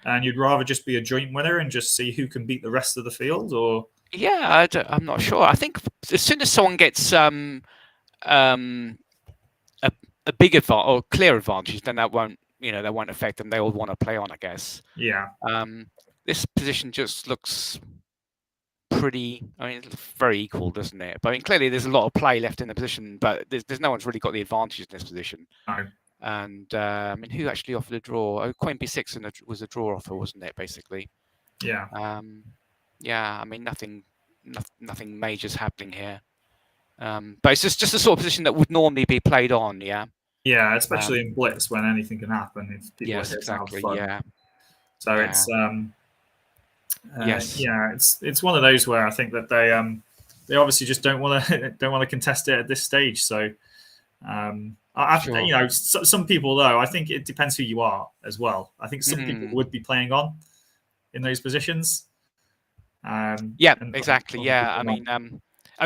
And you'd rather just be a joint winner and just see who can beat the rest of the field, or? Yeah, I'm not sure. I think as soon as someone gets a big advantage or clear advantage, then that won't affect them. They all want to play on, I guess. Yeah. This position just looks pretty. I mean, it's very equal, doesn't it? But I mean, clearly there's a lot of play left in the position, but there's no one's really got the advantage in this position. No. And I mean, who actually offered a draw? Oh, Queen B6 was a draw offer, wasn't it? Basically. Yeah. Yeah. I mean, nothing major's happening here. But it's just a sort of position that would normally be played on. Yeah. Yeah, especially in Blitz when anything can happen if people yes, exactly. Yeah. So yeah. it's yes. Yeah, it's one of those where I think that they obviously just don't want to contest it at this stage. So Sure. some people, though, I think it depends who you are as well. I think some people would be playing on in those positions. Yeah, exactly. Yeah, I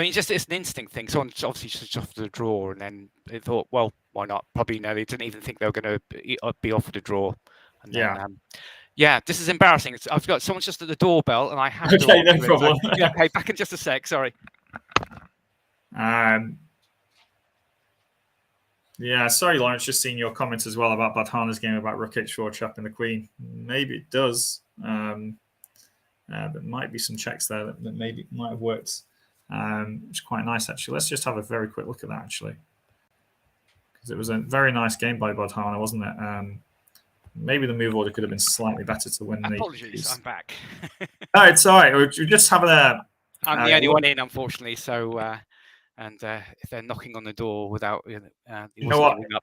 mean, just it's an instinct thing. Someone obviously just offered a draw, and then they thought, well, why not? Probably they didn't even think they were going to be offered a draw. And then, yeah, this is embarrassing. I've got someone's just at the doorbell, and I have to. Okay, no problem. Okay, back in just a sec. Sorry. Yeah, sorry, Lawrence. Just seeing your comments as well about Badhana's game about Rook H4 trapping the queen. Maybe it does. There might be some checks there that maybe might have worked. Which is quite nice, actually. Let's just have a very quick look at that, actually, because it was a very nice game by Badhana, wasn't it? Maybe the move order could have been slightly better to win. Apologies, I'm back. No, it's all right. We're just having a. I'm the only one in, unfortunately. So, if they're knocking on the door without, you know what? Up.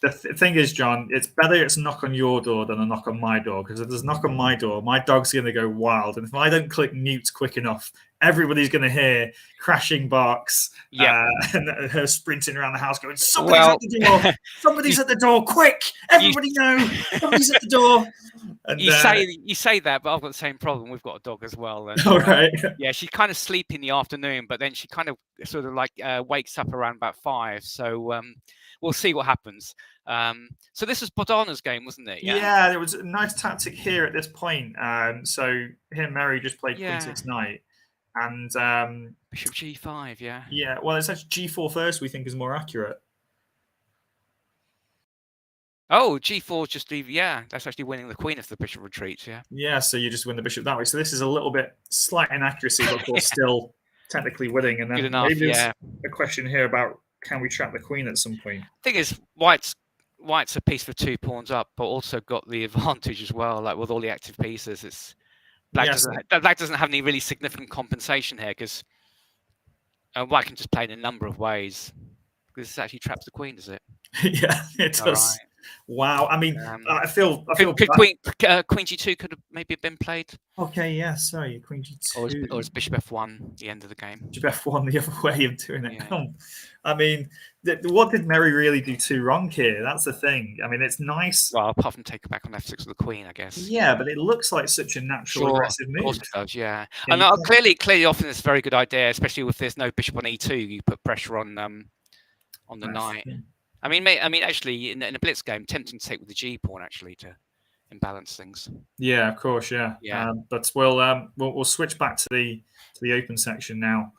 The thing is, John, it's better it's a knock on your door than a knock on my door, because if there's a knock on my door, my dog's going to go wild. And if I don't click mute quick enough, everybody's going to hear crashing barks and her sprinting around the house going, somebody's at the door. Somebody's at the door. Quick. Everybody know. Somebody's at the door. And, you say that, but I've got the same problem. We've got a dog as well. And, all right. Yeah, she kind of sleeps in the afternoon, but then she kind of sort of like wakes up around about 5. So we'll see what happens. So this was Badhana's game, wasn't it? Yeah, there was a nice tactic here at this point. So here Mary just played Queen 6 Knight. And Bishop G5, yeah. Yeah, well, it's actually G4 first, we think is more accurate. Oh, G4 just that's actually winning the queen if the bishop retreats, yeah. Yeah, so you just win the bishop that way. So this is a little bit slight inaccuracy, but of course still technically winning. And then good enough, maybe there's a question here about can we trap the queen at some point? Thing is, White's a piece for 2 pawns up, but also got the advantage as well. Like with all the active pieces, it's Black doesn't have any really significant compensation here because White can just play in a number of ways. This actually traps the queen, does it? Yeah, it does. Right. Wow. I mean, I feel Queen G2 could have maybe been played. Okay, yeah, sorry, Queen G2. Or is Bishop F1 the end of the game? Bishop F1 the other way of doing it. Yeah. I mean, what did Mary really do too wrong here? That's the thing. I mean, it's nice. Well, apart from take it back on F6 with the queen, I guess. Yeah, but it looks like such a natural aggressive move. Of course it does, yeah. And clearly often it's a very good idea, especially if there's no bishop on E2, you put pressure on the knight. I mean, actually, in a blitz game, tempting to take with the G pawn actually to imbalance things. Yeah, of course, yeah. But we'll switch back to the open section now.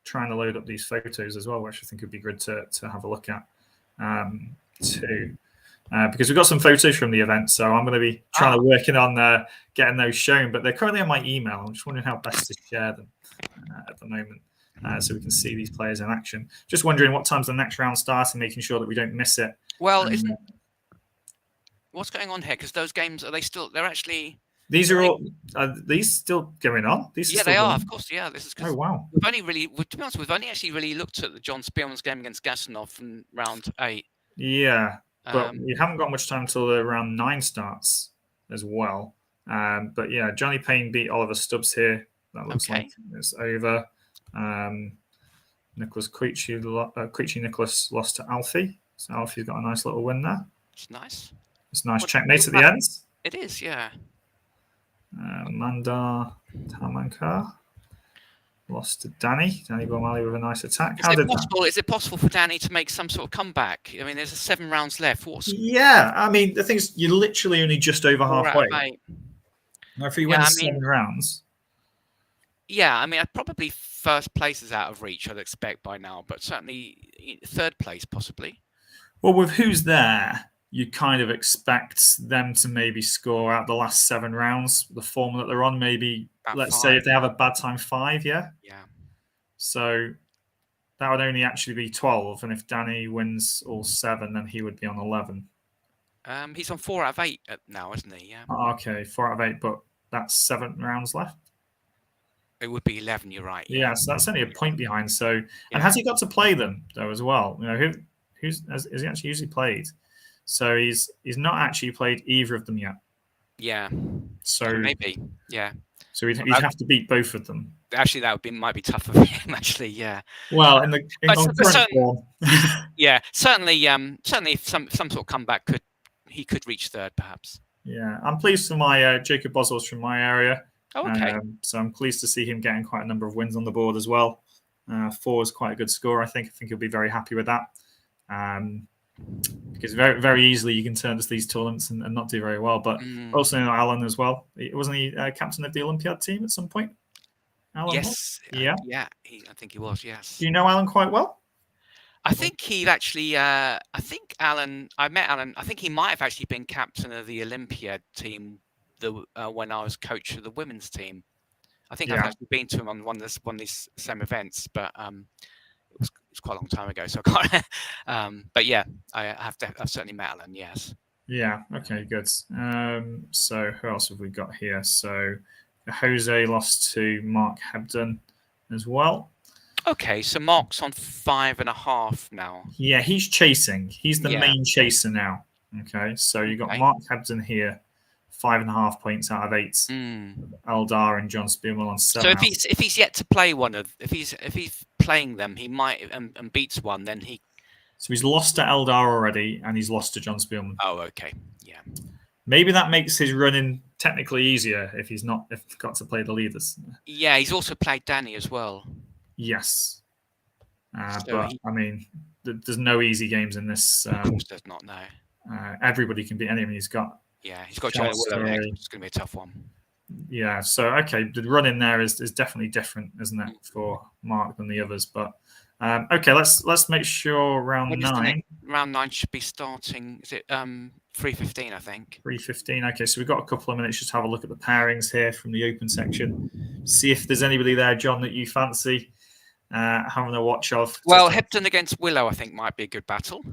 Trying to load up these photos as well, which I think would be good to have a look at too, because we've got some photos from the event. So I'm going to be trying to working on getting those shown, but they're currently on my email. I'm just wondering how best to share them at the moment. So we can see these players in action. Just wondering what time's the next round starts and making sure that we don't miss it. Well, what's going on here? Because those games, they're actually... These are all, these still going on? They are, of course, yeah. This is oh, wow. To be honest, we've only actually really looked at the John Spearman's game against Gasanov from round 8. Yeah, but we haven't got much time until the round 9 starts as well. But yeah, Johnny Payne beat Oliver Stubbs here. That looks like it's over. Nicholas Quici Nicholas lost to Alfie, so Alfie's got a nice little win there. It's nice. It's a nice checkmate at the end. It is, yeah. Mandar Tamanka lost to Danny. Danny Gormali with a nice attack. Is it possible for Danny to make some sort of comeback? I mean, there's 7 rounds left. Yeah, I mean, the thing is, you're literally only just over halfway. Now, if he wins 7 rounds. Yeah, I mean, probably first place is out of reach, I'd expect by now, but certainly 3rd place, possibly. Well, with who's there, you kind of expect them to maybe score out the last 7 rounds, the form that they're on, maybe, let's say if they have a bad time, 5, yeah? Yeah. So that would only actually be 12, and if Danny wins all 7, then he would be on 11. He's on 4 out of 8 now, isn't he? Yeah. Okay, 4 out of 8, but that's 7 rounds left. It would be 11. You're right. Yeah, so that's only a point behind. So, and has he got to play them though as well? You know, has he actually usually played? So he's not actually played either of them yet. Yeah. So maybe. Yeah. So he'd have to beat both of them. Actually, that might be tougher for him. Actually, yeah. Well, in current form. Yeah, certainly some sort of comeback he could reach 3rd, perhaps. Yeah, I'm pleased for my Jacob Boswell's from my area. Oh, okay. So I'm pleased to see him getting quite a number of wins on the board as well. 4 is quite a good score, I think. I think he'll be very happy with that. Because very, very easily you can turn to these tournaments and not do very well. But also Alan as well. Wasn't he captain of the Olympiad team at some point? Alan yes. Yeah. I think he was, yes. Do you know Alan quite well? I think he'd actually, I met Alan, I think he might have actually been captain of the Olympiad team when I was coach of the women's team. I think I've actually been to him on one of these same events, but it was quite a long time ago, so I can't. But yeah, I've certainly met Alan. Yes. Yeah. Okay. Good. So who else have we got here? So Jose lost to Mark Hebden as well. Okay, so Mark's on 5.5 now. Yeah, he's chasing. He's the main chaser now. Okay, so you got Mark Hebden here. 5.5 points out of 8. Eldar and John Spearman on 7. So if he's yet to play if he's playing them, he might and beats one, then he. So he's lost to Eldar already, and he's lost to John Spearman. Oh, okay, yeah. Maybe that makes his running technically easier if he's got to play the leaders. Yeah, he's also played Danny as well. Yes, but I mean, there's no easy games in this. Of course, there's not. No. Everybody can beat anyone. He's got. Yeah, he's got Joe Willow next, which is going to be a tough one. Yeah, so okay, the run in there is definitely different, isn't it, for Mark than the others? But okay, let's make sure round 9. Round 9 should be starting. Is it 3:15? I think 3:15. Okay, so we've got a couple of minutes just to have a look at the pairings here from the open section. See if there's anybody there, John, that you fancy having a watch of. Well, Hebden against Willow, I think, might be a good battle.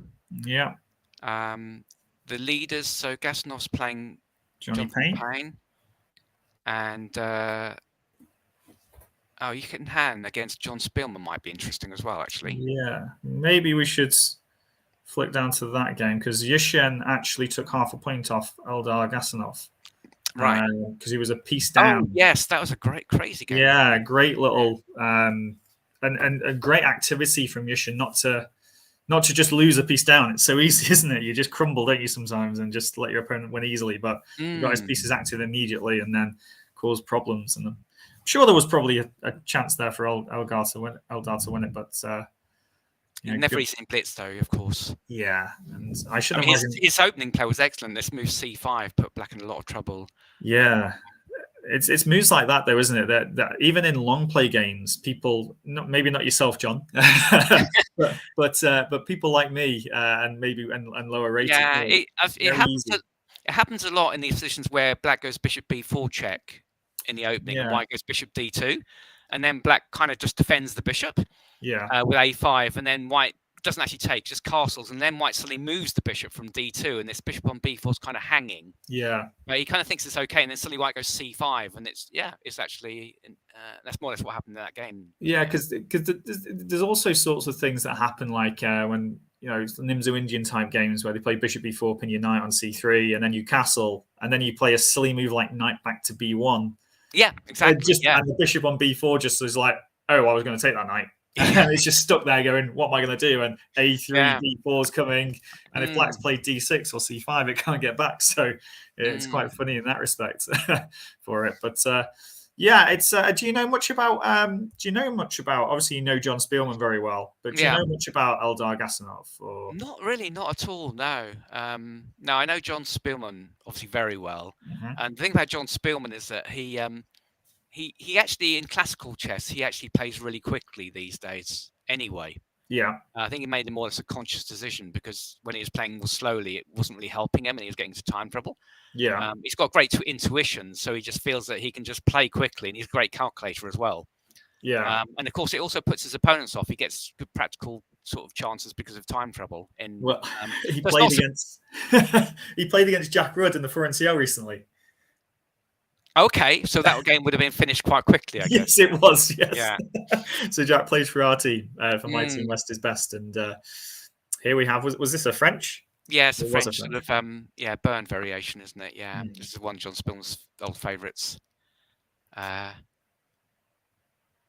Yeah. The leaders, so Gastinov's playing Johnny Payne. And Yikan Han against John Spielman might be interesting as well, actually. Yeah, maybe we should flick down to that game because Yushen actually took half a point off Eldar Gasinov. Right. Because he was a piece down. Oh, yes, that was a crazy game. Yeah, great little and a great activity from Yushen not to just lose a piece down. It's so easy, isn't it? You just crumble, don't you, sometimes, and just let your opponent win easily. But you got his pieces active immediately and then cause problems. And I'm sure there was probably a chance there for Eldar to win it, but you've never really seen Blitz, though, of course. Yeah, and I should imagine his opening play was excellent. This move C5 put Black in a lot of trouble. Yeah. It's moves like that, though, isn't it? That even in long play games, people, maybe not yourself, John, but people like me and maybe and lower rated. Yeah, it happens a lot in these positions where Black goes Bishop B4 check in the opening, and White goes Bishop D2, and then Black kind of just defends the Bishop. Yeah. With A5, and then White doesn't actually take, just castles, and then White suddenly moves the bishop from D2, and this bishop on B4 is kind of hanging. Yeah. But he kind of thinks it's okay, and then suddenly White goes C5, and it's actually that's more or less what happened in that game. Yeah, because there's also sorts of things that happen, like when Nimzo Indian type games where they play bishop B4, pin your knight on C3, and then you castle, and then you play a silly move like knight back to B1. Yeah, exactly. And the bishop on B4 just is like, oh, I was going to take that knight. And it's just stuck there going, what am I going to do? And A3, D4 is coming. And if black's played D6 or C5, it can't get back. So it's quite funny in that respect for it. But yeah, it's. Do you know much about? Obviously, you know John Spielman very well, but do you know much about Eldar Gasanov? Or not really, not at all. No, no. I know John Spielman obviously very well, and the thing about John Spielman is that he actually in classical chess he actually plays really quickly these days. Anyway, yeah, I think he made a more or less a conscious decision because when he was playing more slowly, it wasn't really helping him, and he was getting into time trouble. Yeah, he's got great intuition, so he just feels that he can just play quickly, and he's a great calculator as well. Yeah, and of course, it also puts his opponents off. He gets good practical sort of chances because of time trouble. He played against he played against Jack Rudd in the Forencial recently. Okay, so that game would have been finished quite quickly, I guess. Yes, it was. Yes. Yeah. So Jack plays for our team, for my team, West is Best, and here we have. Was this a French? Yeah, it's a French sort of Bern variation, isn't it? Yeah, this is one of John Spielman's old favourites.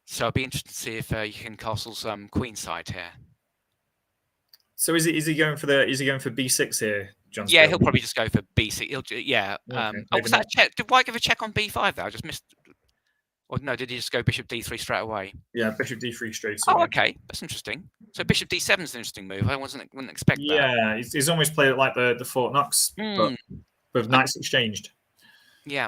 So I'll be interested to see if you can castle some queenside here. So is he going for B6 here, John? Yeah, Spielman? he'll probably just go for B6. Okay, was that a check? Did White give a check on B5 there? I just missed. Or no, did he just go Bishop D3 straight away? Yeah, Bishop D3 straight away. Oh, okay, that's interesting. So Bishop D7 is an interesting move. I wouldn't expect that. Yeah, he's almost played it like the Fort Knox, but with knights exchanged. Yeah.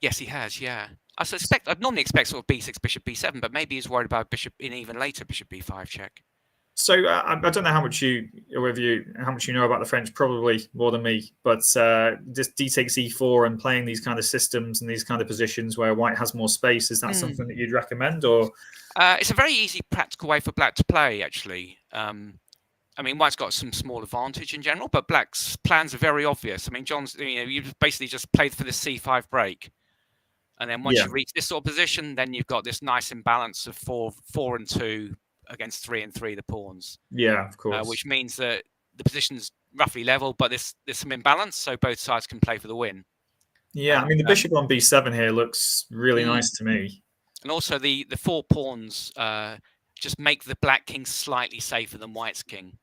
Yes, he has. Yeah. I'd normally expect sort of B6, Bishop B7, but maybe he's worried about Bishop in even later Bishop B5 check. So I don't know how much you know about the French, probably more than me, but just D takes E4 and playing these kind of systems and these kind of positions where White has more space, is that something that you'd recommend? Or it's a very easy, practical way for Black to play, actually. I mean, White's got some small advantage in general, but Black's plans are very obvious. I mean, you basically just played for this C5 break. And then once you reach this sort of position, then you've got this nice imbalance of 4 and 2 against 3 and 3, the pawns. Yeah, of course. Which means that the position's roughly level, but there's some imbalance, so both sides can play for the win. Yeah, I mean, the bishop on B7 here looks really nice to me. And also the 4 pawns just make the black king slightly safer than White's king.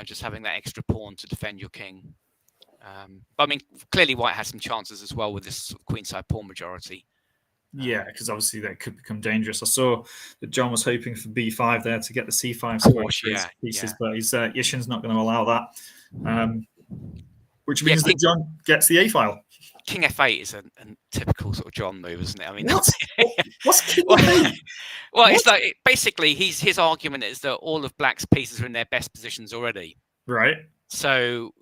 Just having that extra pawn to defend your king. But I mean, clearly White has some chances as well with this sort of queenside pawn majority. Yeah, because obviously that could become dangerous. I saw that John was hoping for B5 there to get the C5 square pieces, but Yishin's not going to allow that, which means that John gets the A file. King F8 is a typical sort of John move, isn't it? I mean, what's King F8? Well, it's like basically his argument is that all of Black's pieces are in their best positions already. Right. So,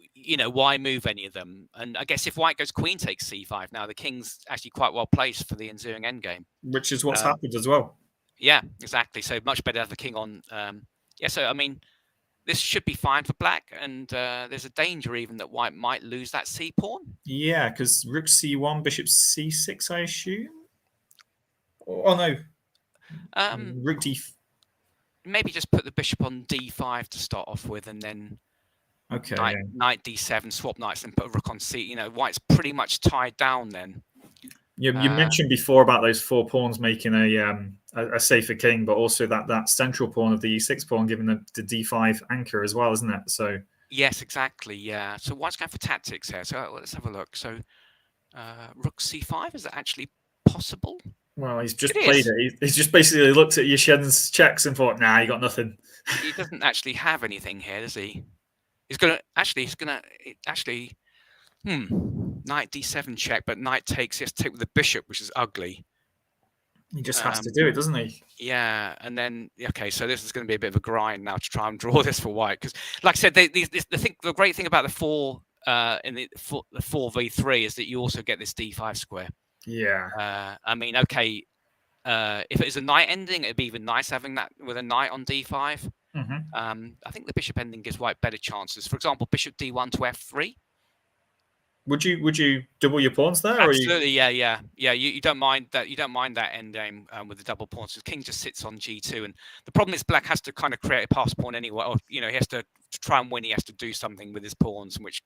why move any of them? And I guess if White goes queen takes C5 now, the king's actually quite well placed for the ensuing endgame. Which is what's happened as well. Yeah, exactly. So much better to have the king on. So, I mean, this should be fine for Black. And there's a danger even that White might lose that C pawn. Yeah, because rook C1, bishop C6, I assume? Oh, no. Rook D... Maybe just put the bishop on D5 to start off with, and then knight D7, swap knights, and put a rook on C. White's pretty much tied down then. You mentioned before about those 4 pawns making a safer king, but also that central pawn of the E6 pawn giving the D5 anchor as well, isn't it? So yes, exactly. Yeah. So White's going for tactics here. So let's have a look. So rook C5, is that actually possible? Well, he's just played it. He's just basically looked at Yishin's checks and thought, nah, you got nothing. He doesn't actually have anything here, does he? Knight D7 check, but knight takes, he has to take with the bishop, which is ugly. He just has to do it, doesn't he? Yeah, and then, okay, so this is going to be a bit of a grind now to try and draw this for White. Because, like I said, the great thing about the 4 in the 4v3 is that you also get this D5 square. Yeah. I mean, okay, if it is a knight ending, it'd be even nice having that with a knight on D5. I think the bishop ending gives White better chances. For example, bishop D1 to F3. Would you double your pawns there? Absolutely, yeah. You don't mind that. You don't mind that endgame with the double pawns. The king just sits on G2, and the problem is Black has to kind of create a pass pawn anyway, or he has to to try and win, he has to do something with his pawns, in which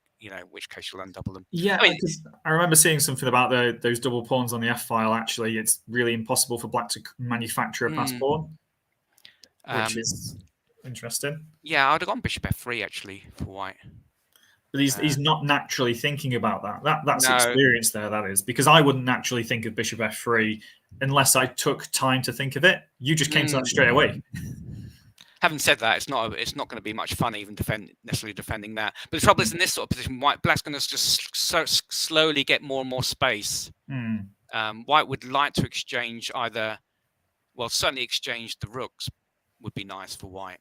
case you'll undouble them. Yeah, I mean, I remember seeing something about those double pawns on the F file. Actually, it's really impossible for black to manufacture a pass pawn, which is interesting. Yeah, I'd have gone bishop f3 actually for white. But he's not naturally thinking about that. That's No. experience there, that is. Because I wouldn't naturally think of bishop f3 unless I took time to think of it. You just came to that straight away. Having said that, it's not going to be much fun even necessarily defending that. But the trouble is, in this sort of position, black's going to just slowly get more and more space. White would like to exchange either, well, certainly exchange the rooks would be nice for white.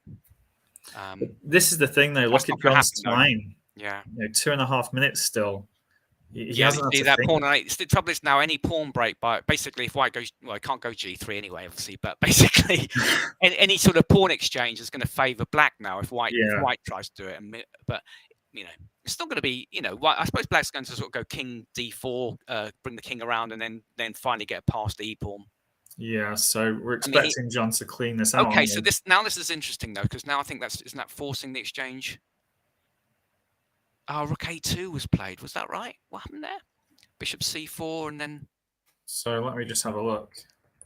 This is the thing, though. Look at John's time. Yeah, 2.5 minutes still. He hasn't see that pawn. The trouble is now any pawn break, but basically if white goes, well, it can't go g3 anyway, obviously. But basically, any sort of pawn exchange is going to favour black now if white tries to do it. But it's still going to be I suppose black's going to sort of go king d4, bring the king around, and then finally get past the e pawn. Yeah, so we're expecting John to clean this out. Okay, so this is interesting though, because now I think isn't that forcing the exchange? Oh, rook a2 was played. Was that right? What happened there? Bishop c4 and then. So let me just have a look.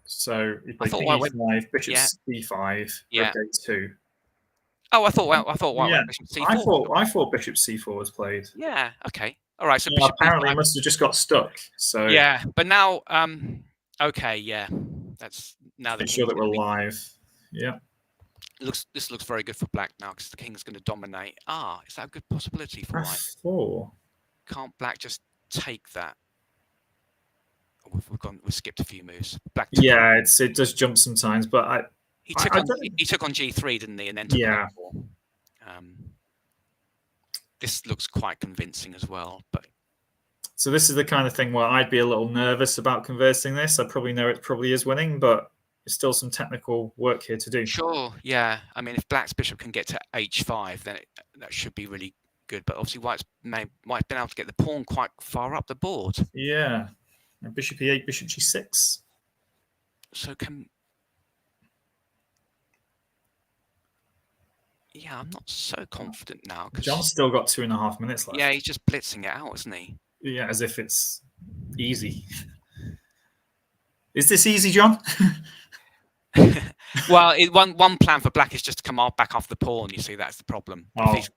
So he played king e5, bishop c5, rook a2. Oh, I thought white went bishop c4. I thought bishop c4 was played. Yeah. Okay. All right. So apparently he must have just got stuck. So yeah, but now okay, yeah, that's now. Make sure that we're live. Yeah. This looks very good for black now because the king's going to dominate. Is that a good possibility for white? F4. Can't black just take that? We've skipped a few moves. Black. Yeah, it does jump sometimes, but he took on g3, didn't he? And then took f4. This looks quite convincing as well, but. So this is the kind of thing where I'd be a little nervous about conversing this. I probably know it probably is winning, but there's still some technical work here to do. Sure, yeah. I mean, if black's bishop can get to h5, then that should be really good. But obviously, white's been able to get the pawn quite far up the board. Yeah. And bishop e8, bishop g6. So yeah, I'm not so confident now. John's still got 2.5 minutes left. Yeah, he's just blitzing it out, isn't he? Yeah, as if it's easy. Is this easy, John? Well, one plan for black is just to come back off the pawn. You see, that's the problem.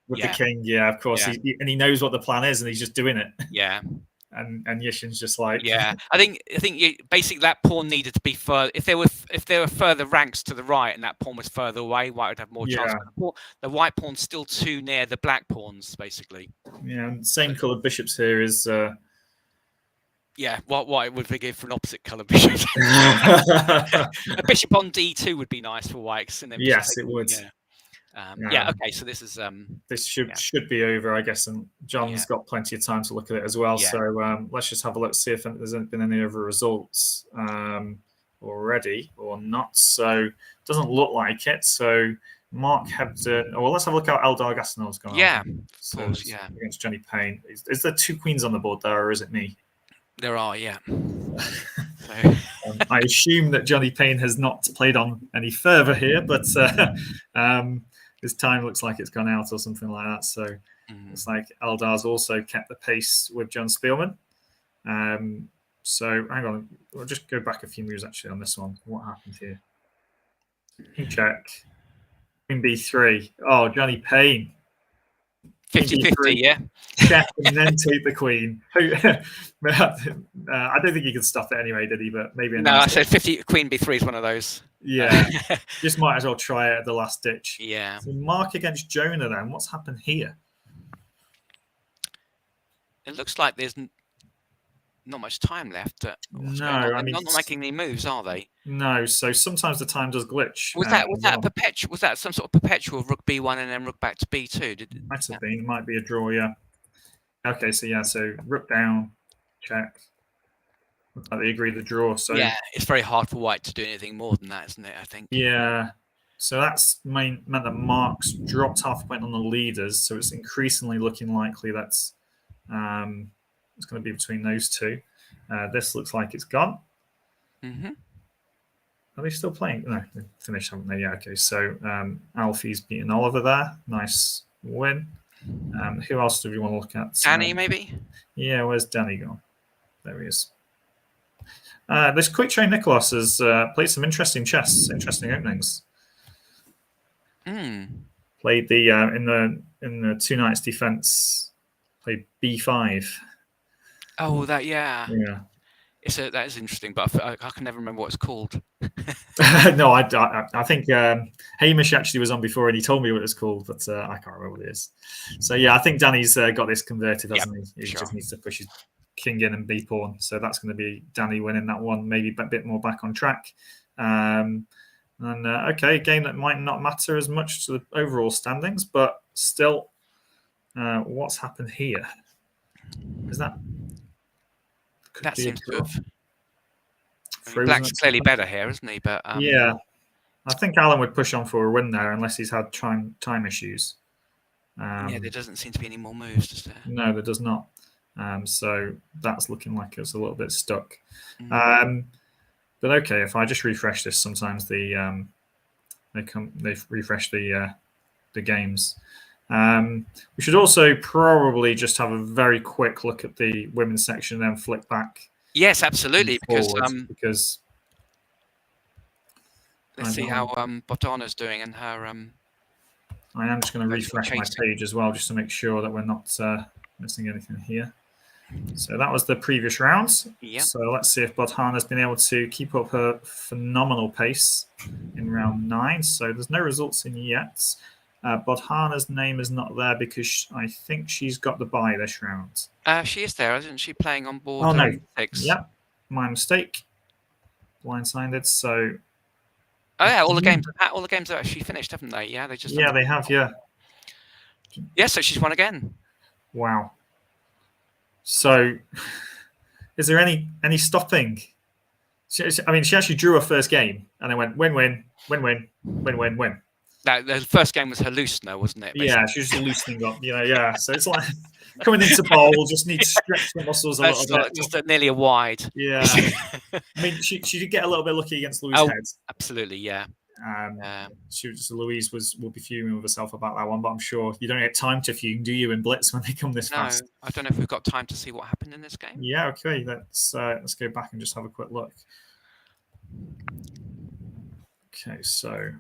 With the king, yeah, of course. Yeah. And he knows what the plan is, and he's just doing it. Yeah. And Yishin's just like, yeah. I think basically that pawn needed to be further. If there were further ranks to the right, and that pawn was further away, white would have more chance. The white pawn's still too near the black pawns, basically. Yeah, and same coloured bishops here is. Yeah, what would they give for an opposite colour bishop? A bishop on d2 would be nice for white. And then yes, it would. Yeah. Okay. So this is this should be over, I guess, and John's got plenty of time to look at it as well. Yeah. So let's just have a look, see if there's been any other results already or not. So it doesn't look like it. So Mark Hebden. Well, let's have a look how Eldar Gastineau's gone. Yeah, so against Johnny Payne. Is there two queens on the board there, or is it me? There are, yeah. I assume that Johnny Payne has not played on any further here, but his time looks like it's gone out or something like that. So it's like Eldar's also kept the pace with John Spielman. So hang on, we'll just go back a few moves actually on this one. What happened here? King check. Queen b3. Oh, Johnny Payne. 50-50, yeah. Check and then take the queen. I don't think he could stop it anyway, did he? But maybe. No, I said 50. Queen b3 is one of those. Yeah, just might as well try it at the last ditch. Yeah. So Mark against Jonah. Then what's happened here? It looks like there's not much time left. No, I mean, not making any moves, are they? No. So sometimes the time does glitch. Was that a perpetual? Was that some sort of perpetual rook b1 and then rook back to b2? Might have been. It might be a draw. Yeah. Okay. So yeah. So rook down, check. Looks like they agree the draw. So yeah, it's very hard for white to do anything more than that, isn't it? I think. Yeah. So that's meant that Mark's dropped half a point on the leaders. So it's increasingly looking likely that's it's going to be between those two. This looks like it's gone. Mm-hmm. Are they still playing? No, they finished, haven't they? Yeah, okay. So Alfie's beaten Oliver there. Nice win. Who else do we want to look at? Danny, maybe? Yeah, where's Danny gone? There he is. This Quick Train Nicholas has played some interesting chess, interesting openings. Played the in the 2 knights defense. Played b5. Oh, that yeah. That is interesting, but I can never remember what it's called. No, I think Hamish actually was on before and he told me what it's called, but I can't remember what it is. So yeah, I think Danny's got this converted, hasn't he? He just needs to push his king in and b pawn. So that's going to be Danny winning that one, maybe a bit more back on track. Okay, a game that might not matter as much to the overall standings, but still, what's happened here? Is that seems to have. Black's clearly better here, isn't he? But yeah, I think Alan would push on for a win there unless he's had time issues. Yeah, there doesn't seem to be any more moves, does there? No, there does not. So that's looking like it's a little bit stuck. But okay, if I just refresh this, sometimes they refresh the games. We should also probably just have a very quick look at the women's section and then flick back. Yes, absolutely, because let's see how Botana's doing and her. I am just going to refresh my page as well, just to make sure that we're not missing anything here. So that was the previous rounds. Yep. So let's see if Bodhana's been able to keep up her phenomenal pace in round 9. So there's no results in yet. Bodhana's name is not there because I think she's got the bye this round. She is there, isn't she? Playing on board. Oh no, 6. Yep, my mistake. Blindsided. So. Oh yeah, all the games are actually finished, haven't they? Yeah, they just. Yeah, they have. Yeah. Yeah, so she's won again. Wow. So, is there any stopping? She actually drew her first game and then went win, win, win, win, win, win, win. The first game was her loosener, wasn't it? Basically? Yeah, she was just loosening up. Yeah. So it's like coming into bowl, just need to stretch the muscles a little bit. Just nearly a wide. Yeah. I mean, she did get a little bit lucky against Louise Head. Absolutely, yeah. Louise will be fuming with herself about that one, but I'm sure you don't get time to fume, do you, in Blitz when they come this fast? I don't know if we've got time to see what happened in this game. Yeah, okay. Let's go back and just have a quick look. Okay, so.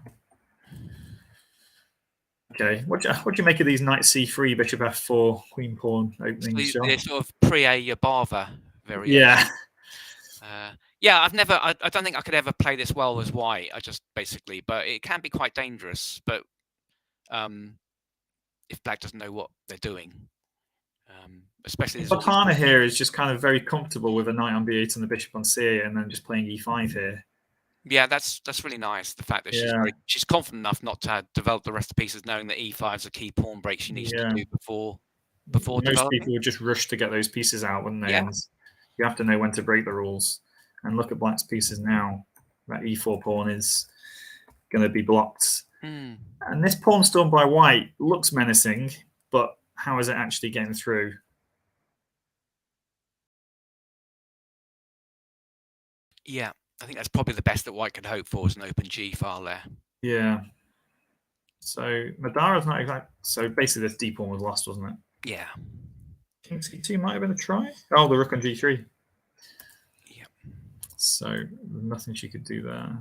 Okay, what do you make of these knight c3, bishop f4, queen pawn openings? They're sort of pre-Yabava variation. Yeah. Yeah, I don't think I could ever play this well as white. But it can be quite dangerous. But if black doesn't know what they're doing, especially Botana here is just kind of very comfortable with a knight on b8 and the bishop on c8, and then just playing e5 here. Yeah, that's really nice. The fact that she's confident enough not to develop the rest of the pieces, knowing that e5 is a key pawn break she needs to do before Most developing. people would just rush to get those pieces out, wouldn't they? Yeah. And you have to know when to break the rules. And look at black's pieces now. That e4 pawn is going to be blocked. And this pawn storm by white looks menacing, but how is it actually getting through? Yeah, I think that's probably the best that white could hope for is an open G file there. Yeah. So Madara's not exactly. So basically, this d pawn was lost, wasn't it? Yeah. King c2 might have been a try. Oh, the rook on g3. Yeah. So there's nothing she could do there.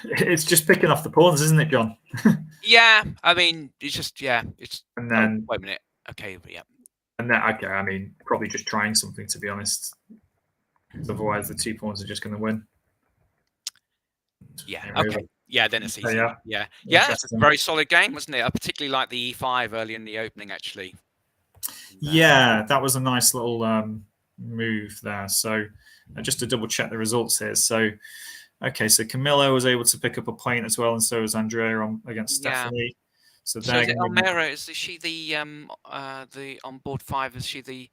It's just picking off the pawns, isn't it, John? Yeah, I mean, it's just it's. And then wait a minute. Okay, yeah. And then I mean, probably just trying something, to be honest. Because otherwise, the 2 pawns are just going to win. Yeah. Okay. Yeah. Then it's easy. Yeah. It's a very solid game, wasn't it? I particularly like the e5 early in the opening, actually. Yeah, that was a nice little move there. So just to double check the results here. So. Okay, so Camilla was able to pick up a point as well, and so was Andrea against Stephanie. So is it Almera? Is she the on board 5? Is she the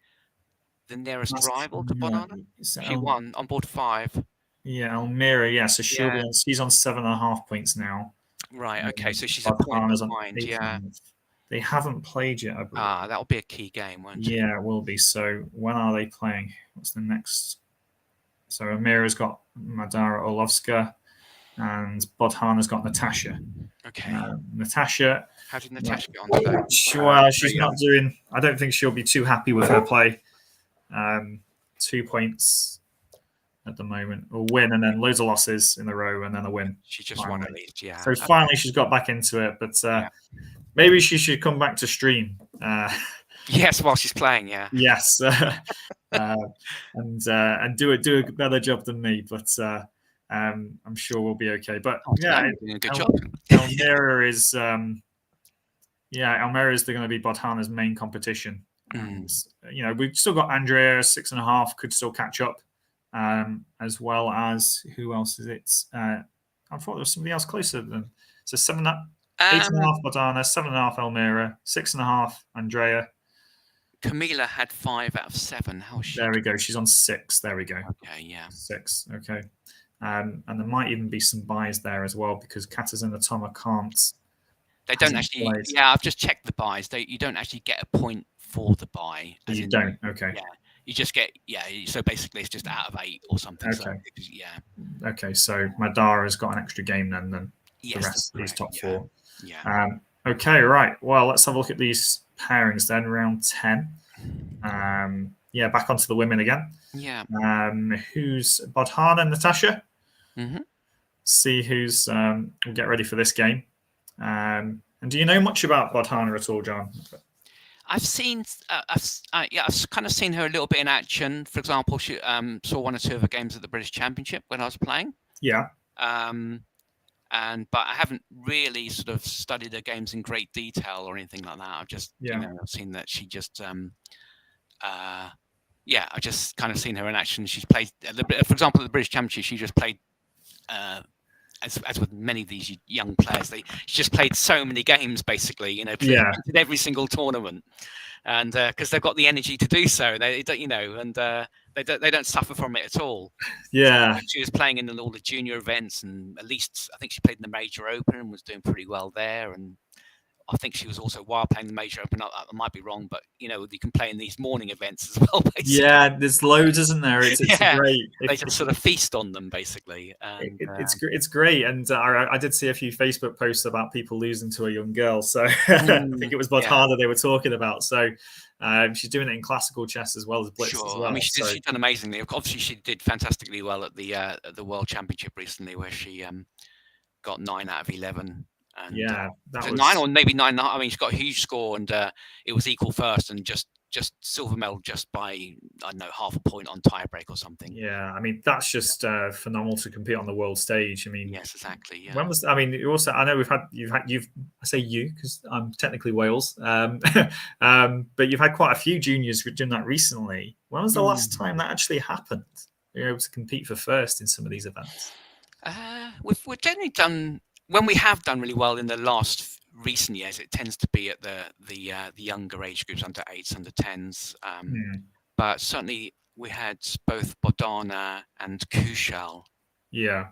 nearest rival to Banana? She won on board 5. Yeah, Almera. Yeah, so she's on 7.5 points now. Right. Okay, so she's a point behind. Yeah. They haven't played yet, I believe. That'll be a key game, won't it? Yeah, it will be. So when are they playing? What's the next? So Amira's got Madara Orlovska, and Bodhana's got Natasha. Okay. Natasha. How did Natasha get on today? Well, she's not doing. I don't think she'll be too happy with her play. 2 points at the moment, a win, and then loads of losses in a row, and then a win. She just won at least, yeah. So finally, she's got back into it, but maybe she should come back to stream. Yes, while she's playing, yeah. Yes, and do a better job than me, but I'm sure we'll be okay. But doing a good job. Elmira is Elmira is going to be Bodhana's main competition. And, we've still got Andrea 6.5 could still catch up, as well as who else is it? I thought there was somebody else closer than 8.5 Bodhana, 7.5 Elmira, 6.5 Andrea. Camila had 5 out of 7. How is she? There we go. She's on 6. There we go. Okay, yeah. 6. Okay. And there might even be some buys there as well because Katarzyna Toma can't. They don't actually. Played. Yeah, I've just checked the buys. You don't actually get a point for the buy. You don't. Okay. Yeah, you just get. Yeah, so basically it's just out of 8 or something. Okay. So, yeah. Okay, so Madara's got an extra game then than the rest of these top 4. Yeah. Okay, right. Well, let's have a look at these pairings then. Round 10. Back onto the women again. Yeah. Who's Bodhana and Natasha? Mm-hmm. See who's. We'll get ready for this game. And do you know much about Bodhana at all, John? I've seen, I've kind of seen her a little bit in action. For example, she saw 1 or 2 of her games at the British Championship when I was playing. Yeah. But I haven't really sort of studied her games in great detail or anything like that. I've just, I've seen that she just, I've just kind of seen her in action. She's played, for example, at the British Championship, she just played. As with many of these young players, she just played so many games, basically, in every single tournament, and because they've got the energy to do so, they don't, and they don't suffer from it at all. Yeah, she was playing in all the junior events, and at least I think she played in the Major Open and was doing pretty well there. And I think she was also while playing the Major Open. I might be wrong, but you can play in these morning events as well. Basically. Yeah, there's loads, isn't there? It's great. They just sort of feast on them, basically. And, it's great, and I did see a few Facebook posts about people losing to a young girl. So I think it was Bodhana they were talking about. So she's doing it in classical chess as well as Blitz as well. I mean, she's done amazingly. Obviously, she did fantastically well at the World Championship recently, where she got 9 out of 11. And, that was 9 or maybe 9.5. I mean, she got a huge score, and it was equal first, and just silver medal just by I don't know half a point on tiebreak or something. Yeah, I mean that's just phenomenal to compete on the world stage. I mean, yes, exactly. Yeah. When was? I mean, you also I know you've. I say you because I'm technically Wales, but you've had quite a few juniors doing that recently. When was the last time that actually happened? You're able to compete for first in some of these events. We've generally done. When we have done really well in the last recent years, it tends to be at the younger age groups, under 8s, under 10s. But certainly we had both Bodhana and Kushal. Yeah.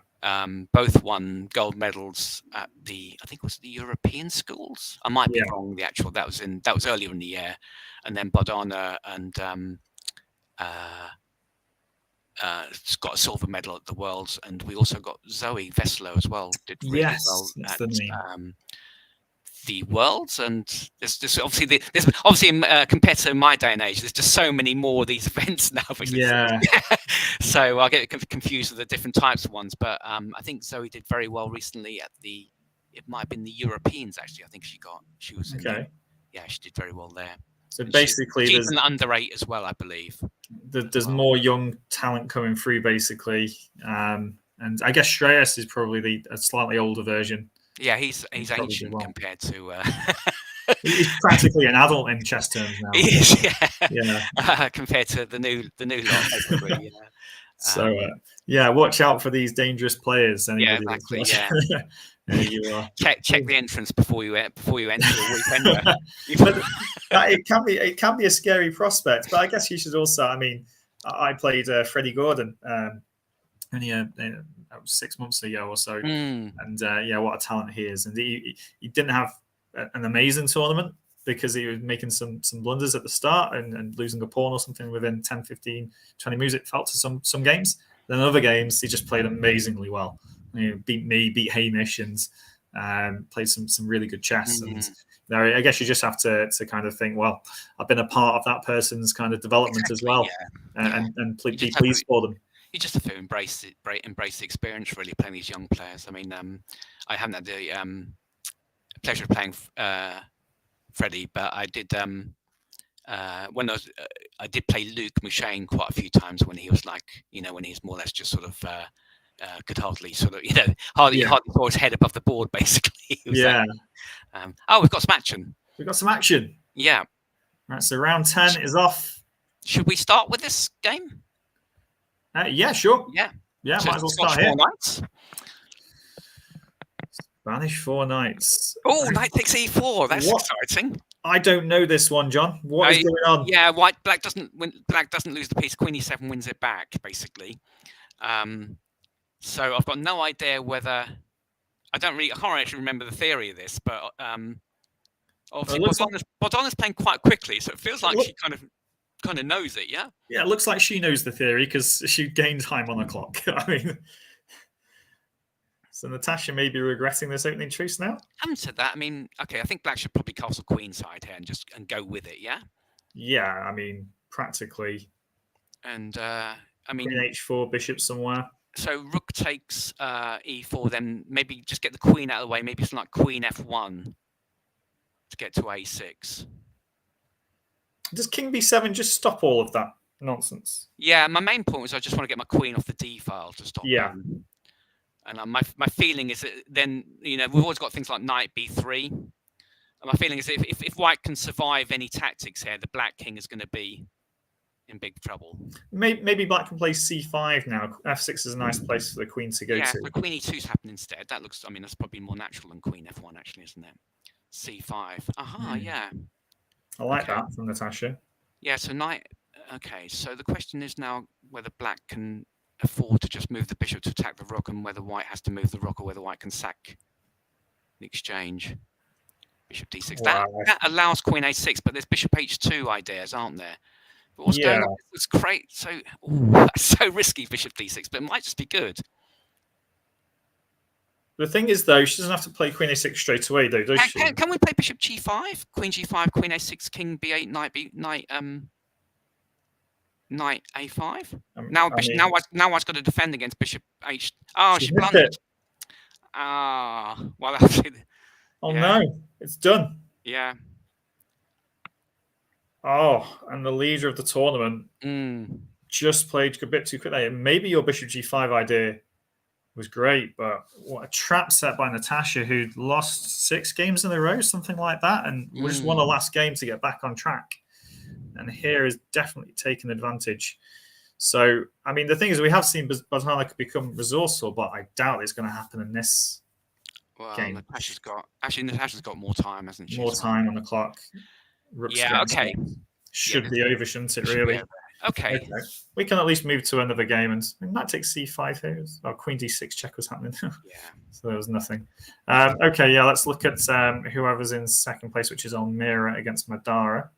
Both won gold medals at I think it was the European schools. I might be wrong. That was earlier in the year, and then Bodhana and got a silver medal at the Worlds, and we also got Zoe Veslo as well. Did really well at the Worlds, and there's obviously compared to my day and age, there's just so many more of these events now. Yeah. So I get confused with the different types of ones, but I think Zoe did very well recently at it might have been the Europeans actually. I think she was okay. She did very well there. So basically, she's an under 8 as well, I believe. There's more young talent coming through, basically, and I guess Shreyas is probably a slightly older version. Yeah, he's ancient compared to. He's practically an adult in chess terms now. He is, compared to the new lot, basically. So watch out for these dangerous players. Exactly. Yeah. There you are. Check the entrance before you enter a weekend. It can be a scary prospect, but I guess you should also. I mean, I played Freddie Gordon only 6 months ago or so, and what a talent he is! And he didn't have an amazing tournament, because he was making some blunders at the start and losing a pawn or something within 10, 15, 20 moves, it felt to some games. Then other games, he just played amazingly well. Beat me, beat Hamish, and played some really good chess. And I guess you just have to kind of think, well, I've been a part of that person's kind of development as well, and be pleased for them. You just have to embrace the experience, really, playing these young players. I mean, I haven't had the pleasure of playing Freddie, but I did when I did play Luke Mushane quite a few times when he was like, when he's more or less just sort of could hardly sort of, hardly saw his head above the board, basically. We've got some action. We've got some action. Yeah. Right, so round 10 is off. Should we start with this game? Yeah, sure. Yeah. Yeah, might as well start here. 4 knights. Spanish 4 knights. Oh, knight takes e4. That's exciting. I don't know this one, John. What is going on? Yeah, black doesn't win. Black doesn't lose the piece. Queen e7 wins it back, basically. So I've got no idea whether I can't actually remember the theory of this, but obviously Bogdana's playing quite quickly, so it feels like she kind of knows it. Yeah. Yeah, it looks like she knows the theory because she gained time on the clock. I mean. So Natasha may be regretting this opening truce now. I haven't said that. I mean, okay, I think Black should probably castle queen side here and go with it. Yeah. Yeah, I mean, practically. And I mean, queen h4, bishop somewhere. So rook takes e4, then maybe just get the queen out of the way. Maybe something like queen f1 to get to a6. Does king b7 just stop all of that nonsense? Yeah, my main point was I just want to get my queen off the d file to stop. Yeah. And my feeling is that then, we've always got things like knight b3. And my feeling is if white can survive any tactics here, the black king is going to be in big trouble. Maybe black can play c5 now. f6 is a nice place for the queen to go to. Yeah, so queen e2's happened instead. That looks, that's probably more natural than queen f1, actually, isn't it? c5. Yeah. I like that from Natasha. Yeah, so knight. Okay, so the question is now whether black can afford to just move the bishop to attack the rook, and whether white has to move the rook, or whether white can sack the exchange. Bishop d6. Wow. That allows queen a6, but there's bishop h2 ideas, aren't there? But what's going on? It's great. So that's so risky, bishop d6, but it might just be good. The thing is, though, she doesn't have to play queen a6 straight away, though, does she? Can we play bishop g5, queen g5, queen a6, king b8, knight a5. Now I've got to defend against bishop h. Oh, she blundered. Well, that's it. Oh no, it's done. Yeah. Oh, and the leader of the tournament just played a bit too quickly. Maybe your bishop g5 idea was great, but what a trap set by Natasha, who'd lost 6 games in a row, something like that, and just won the last game to get back on track. And here is definitely taking advantage. So, I mean, the thing is, we have seen Bogdana become resourceful, but I doubt it's going to happen in this game. Natasha's got more time, hasn't she? More time on the clock. Rook's okay. Should be over, shouldn't it, really? Okay. We can at least move to another game, and that takes c5 here. Queen d6 check was happening. So there was nothing. Okay, yeah, let's look at whoever's in second place, which is Almira against Madara.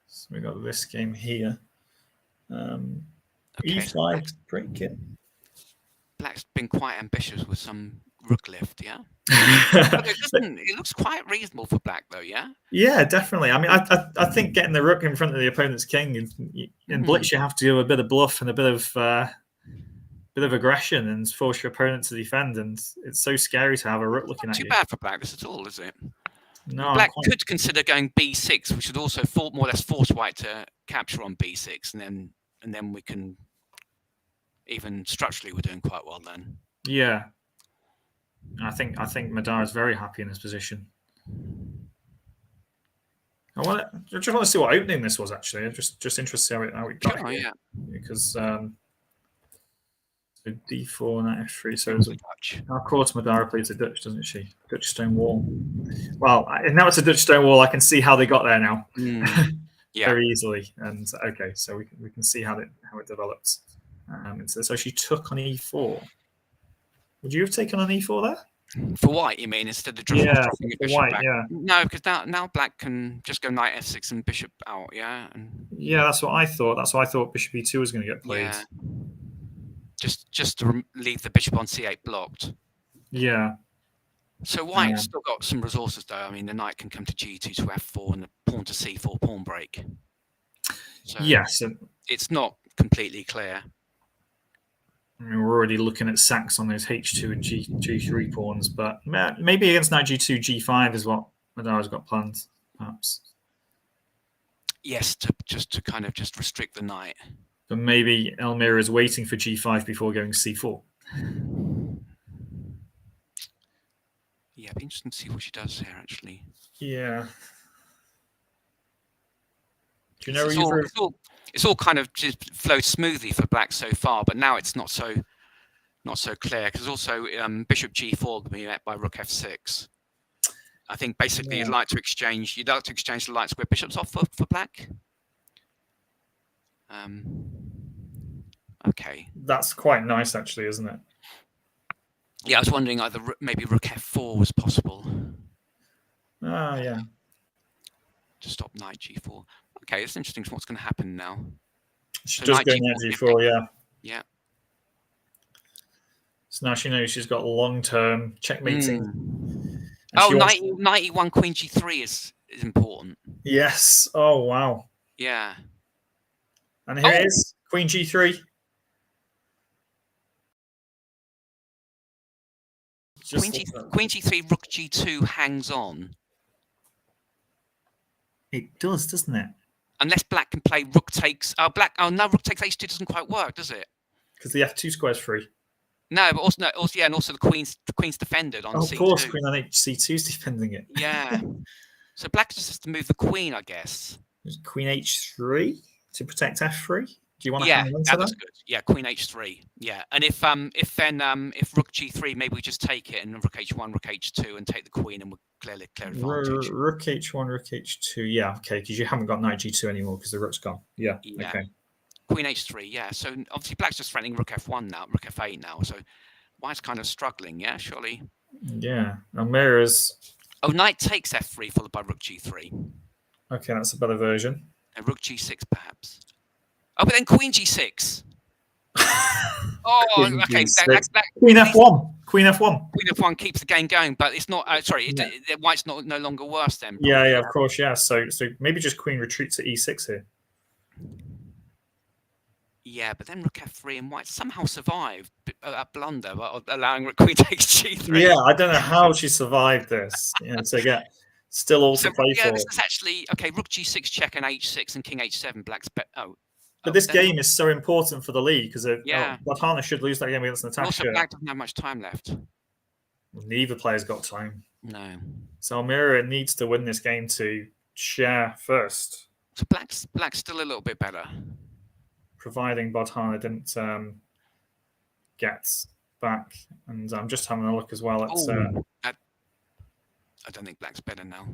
So we got this game here. E5 break it. Black's been quite ambitious with some rook lift, yeah. But it looks quite reasonable for black, though, yeah. Yeah, definitely. I mean, I think getting the rook in front of the opponent's king in blitz, you have to do a bit of bluff and a bit of aggression and force your opponent to defend. And it's so scary to have a rook looking at you. Not too bad for black this at all, is it? No, black could consider going b6, which would also more or less force white to capture on b6, and then we can even structurally we're doing quite well then. Yeah, I think Madara is very happy in this position. I just want to see what opening this was actually. I'm just interested to see how it got here. Yeah, because so d4 and f3. So of course Madara plays a Dutch, doesn't she? Dutch stone wall. Well, now it's a Dutch stone wall. I can see how they got there now. Very easily. And okay, so we can see how it developed. So she took on e4. Would you have taken on e4 there? For white, you mean, instead of just dropping a bishop white, back? yeah. No, because now black can just go knight f6 and bishop out, yeah? Yeah, that's what I thought. That's why I thought bishop e2 was going to get played. Yeah. Just to leave the bishop on c8 blocked. Yeah. So white's still got some resources, though. I mean, the knight can come to g2 to f4 and the pawn to c4 pawn break. So yes. It's not completely clear. I mean, we're already looking at sacks on those h2 and g3 pawns, but maybe against knight g2, g5 is what Madara's got planned, perhaps. Yes, to kind of just restrict the knight. But maybe Elmira is waiting for g5 before going c4. Yeah, it'd be interesting to see what she does here, actually. Yeah. Do you know it's all kind of just flowed smoothly for black so far, but now it's not so clear because also bishop g4 will be met by rook f6. I think basically you'd like to exchange the light square bishops off for black. Okay. That's quite nice, actually, isn't it? Yeah, I was wondering either maybe rook f4 was possible. Yeah. To stop knight g4. Okay, it's interesting what's going to happen now. She does go knight g4, yeah. Yeah. So now she knows she's got long-term checkmating. Knight e1, queen g3 is important. Yes. Oh, wow. Yeah. And here it is, queen g3. Queen g3, rook g2 hangs on. It does, doesn't it? Unless black can play rook takes. Rook takes h2 doesn't quite work, does it? Because the f2 square is free. No, but also the queen's defended on c2. Of course, queen on c2 is defending it. Yeah. So black just has to move the queen, I guess. Queen h3 to protect f3. Do you want to hang on to that? That's good. Yeah, queen h3. Yeah, and if rook g3, maybe we just take it and rook h1, rook h2, and take the queen, and we'll clear advantage. Rook h1, rook h2. Yeah, okay, because you haven't got knight g2 anymore because the rook's gone. Yeah. Okay. Queen h3. Yeah. So obviously black's just threatening rook f1 now, rook f8 now. So white's kind of struggling. Yeah, surely. Yeah. Elmira's. Knight takes f3 followed by rook g3. Okay, that's a better version. And rook g6 perhaps. But then queen g6. Queen okay. Queen f1. Queen f1. Queen f1 keeps the game going, but it's not. White's no longer worse then. Probably. Yeah, of course, yeah. So maybe just queen retreats at e6 here. Yeah, but then rook f3 and white somehow survived a blunder, allowing rook queen takes g3. Yeah, I don't know how she survived this. To get still all to play for. This is actually rook g6 check and h6 and king h7. Black's But this game is so important for the lead because Bothana should lose that game against Natasha. Also, Black doesn't have much time left. Neither player's got time. No. So Elmira needs to win this game to share first. So Black's still a little bit better. Providing Bothana didn't get back. And I'm just having a look as well. I don't think Black's better now.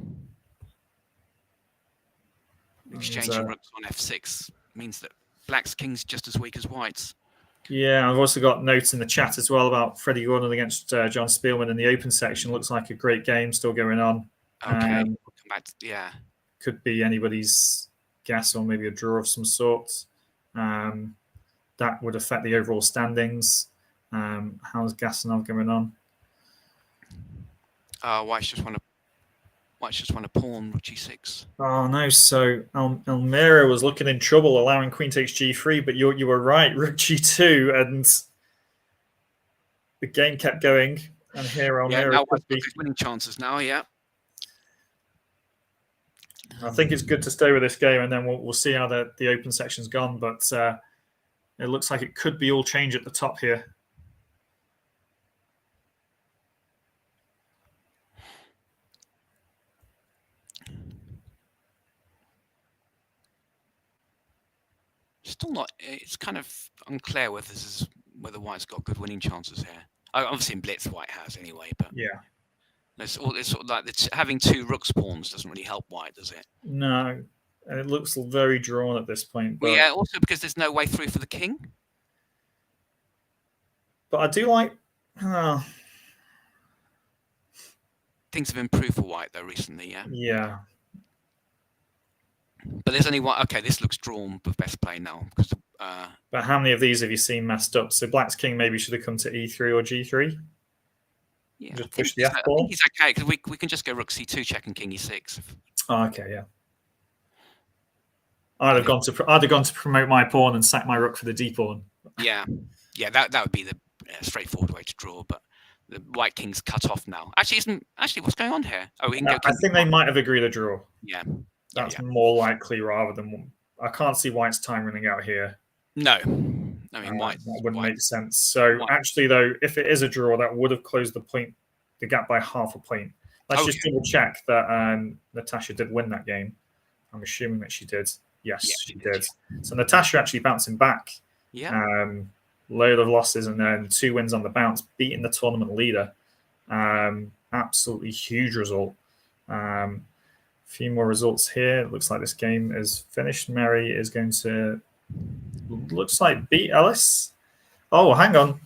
Exchanging rooks on f6 means that Black's king's just as weak as White's. Yeah, I've also got notes in the chat as well about Freddie Gordon against John Spielman in the open section. Looks like a great game still going on. Okay, we'll come back to, could be anybody's guess or maybe a draw of some sort. That would affect the overall standings. How's Gasanov going on? White's just want to pawn rook g6. Oh no! So Elmira was looking in trouble, allowing queen takes g3, but you were right, rook g2, and the game kept going. And here Elmira could be winning chances now. Yeah, I think it's good to stay with this game, and then we'll see how the open section's gone. But it looks like it could be all change at the top here. Still not. It's kind of unclear whether White's got good winning chances here. Obviously, in Blitz, White has anyway. But yeah, it's sort of like having two rook spawns doesn't really help White, does it? No, and it looks very drawn at this point. But, also because there's no way through for the king. But I do like. things have improved for white though recently. Yeah. Yeah. But there's only one. Okay, this looks drawn with best play now because. But how many of these have you seen messed up? So black's king maybe should have come to e3 or g3. Yeah, just push the I f-ball. think he's okay because we can just go rook c2 check and king e6. Oh, okay, yeah. I'd have gone to promote my pawn and sack my rook for the d pawn. Yeah, that would be the straightforward way to draw. But the white king's cut off now. Actually, what's going on here? Oh, we can go. I think they might have agreed a draw. Yeah, that's more likely rather than. I can't see white's time running out here. No, I mean white that wouldn't make sense. So actually, though, if it is a draw, that would have closed the gap by half a point. Let's just double check that Natasha did win that game. I'm assuming that she did. Yes, she did. So Natasha actually bouncing back. Yeah. Load of losses and then 2 wins on the bounce, beating the tournament leader. Absolutely huge result. A few more results here. It looks like this game is finished. Mary is going to, looks like, beat Ellis. Oh, hang on.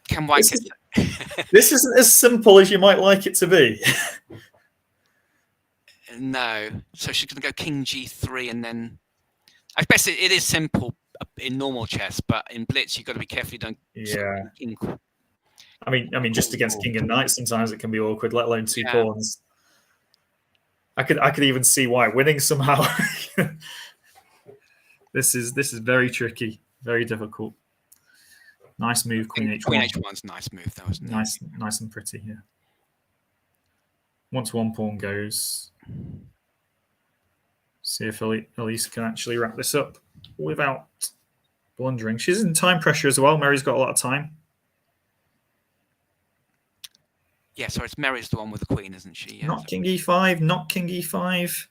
Can white this isn't as simple as you might like it to be. No. So she's going to go king g3 and then... I guess it is simple in normal chess, but in blitz you've got to be careful you don't... Yeah. I mean, just against king and knight, sometimes it can be awkward, let alone 2 pawns. I could even see white winning somehow. This is very tricky, very difficult. Nice move, queen h1. Queen h1's a nice move, though, isn't it? Nice and pretty here. Once 1 pawn goes, see if Elise can actually wrap this up without blundering. She's in time pressure as well. Mary's got a lot of time. Yeah, so it's Mary's the one with the queen, isn't she? Yeah. Not king e5, not king e5.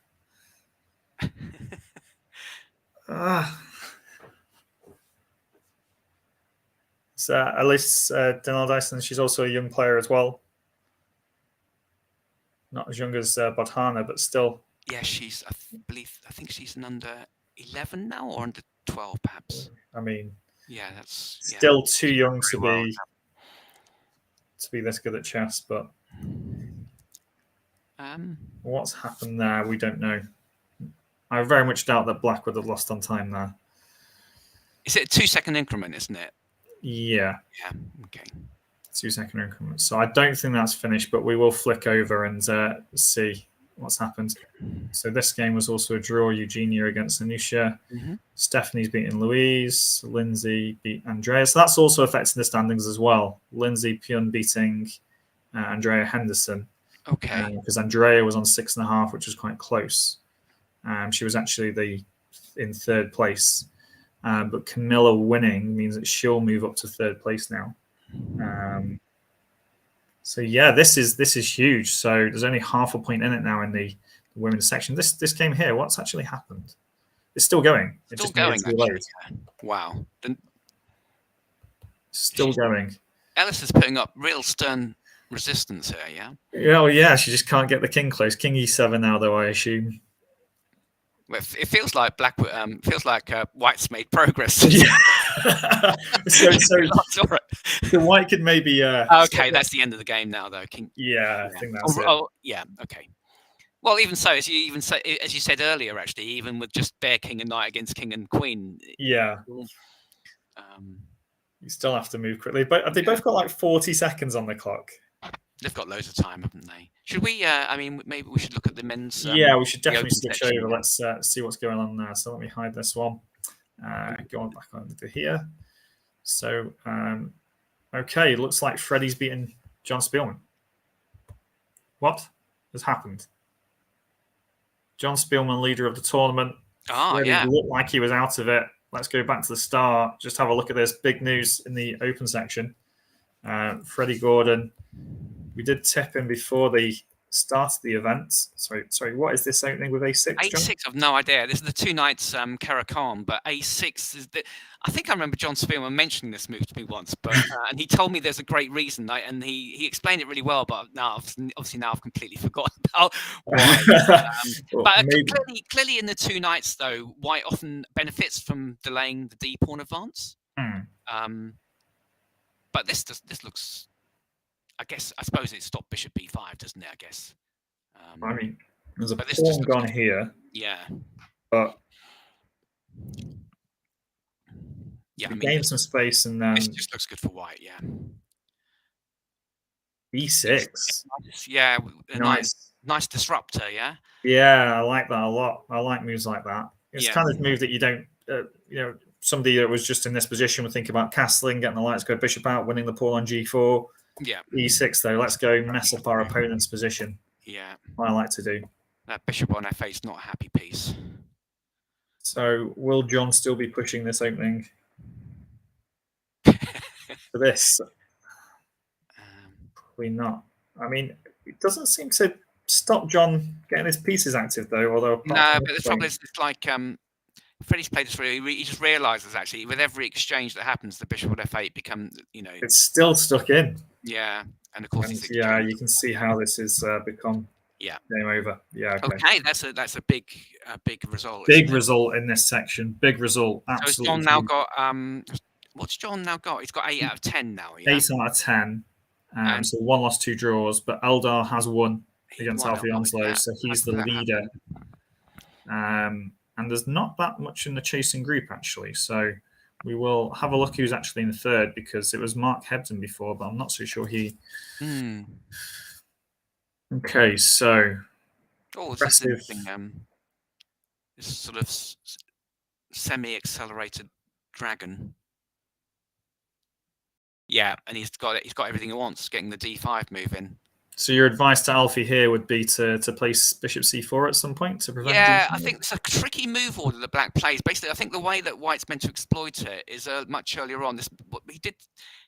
It's Alice Denal Dyson. She's also a young player as well. Not as young as Bodhana, but still. Yeah, she's. I think she's an under 11 now, or under 12, perhaps. I mean, yeah, that's still too young to be this good at chess. But what's happened there, we don't know. I very much doubt that Black would have lost on time there. Is it a 2-second increment, isn't it? Yeah. Yeah. Okay. 2-second increment. So I don't think that's finished, but we will flick over and see what's happened. So this game was also a draw. Eugenia against Anusha. Stephanie's beating Louise. Lindsay beat Andrea. So that's also affecting the standings as well. Lindsay Pyun beating Andrea Henderson. Okay. Because Andrea was on 6.5, which was quite close. She was actually in 3rd place. But Camilla winning means that she'll move up to 3rd place now. So yeah, this is huge. So there's only half a point in it now in the women's section. This game here, what's actually happened? It's still going. It's still going. Yeah. Wow. Still going. Ellis is putting up real stern resistance here. Yeah. Oh yeah, she just can't get the king close. King e7 now, though, I assume. Well, it feels like White's made progress. so White could maybe. Okay, that's the end of the game now, though. I think that's it. Oh, yeah. Okay. Well, even so, as you said earlier, actually, even with just bare king and knight against king and queen. Yeah. You still have to move quickly, but have they both got like 40 seconds on the clock? They've got loads of time, haven't they? Should we? I mean, maybe we should look at the men's. Yeah, we should definitely switch over. Let's see what's going on there. So let me hide this one. Go on back onto here. So, okay, looks like Freddie's beaten John Spielman. What has happened? John Spielman, leader of the tournament. Freddie looked like he was out of it. Let's go back to the start. Just have a look at this. Big news in the open section. Freddie Gordon. We did tip him before the start of the event. Sorry. What is this opening with A6? A6, I've no idea. This is the 2 knights Karakhan, but A6 is the. I think I remember John Spielman mentioning this move to me once, but and he told me there's a great reason, and he explained it really well. But now, I've completely forgotten about why. But clearly, in the 2 knights, though, White often benefits from delaying the D pawn advance. But this looks. I suppose it stopped bishop b5, doesn't it? I guess. I mean, there's a but this pawn just looks gone good. here. Yeah. But yeah, we gain some space, and then this just looks good for white. Yeah. e6. Yeah, nice disruptor. Yeah. Yeah, I like that a lot. I like moves like that. It's kind of move that you don't, somebody that was just in this position would think about castling, getting the lights go bishop out, winning the pawn on g4. Yeah. e6 though. Let's go mess up our opponent's position. Yeah. What I like to do. That bishop on f8 is not a happy piece. So will John still be pushing this opening for this? Probably not. I mean, it doesn't seem to stop John getting his pieces active though. Although no, but the trouble is, it's like Freddie's played this really. He just realizes actually with every exchange that happens, the bishop on f8 becomes, it's still stuck in. Yeah, and of course, yeah, you can see how this has become. Yeah. Game over. Yeah. Okay. That's a big result. Big result in this section. Big result. Absolutely. So John now got what's John now got? He's got 8 out of 10 now. Yeah? 8 out of 10. So 1 loss, 2 draws. But Eldar has won against Alfie Onslow, so he's the leader. And there's not that much in the chasing group actually. So we will have a look who's actually in third, because it was Mark Hebden before, but I'm not so sure he. Okay, so this is interesting. This sort of semi-accelerated dragon. Yeah, and he's got everything he wants, getting the d5 move in. So your advice to Alfie here would be to place bishop c4 at some point to prevent. Yeah, I think it's a tricky move order that Black plays. Basically, I think the way that White's meant to exploit it is much earlier on. This he did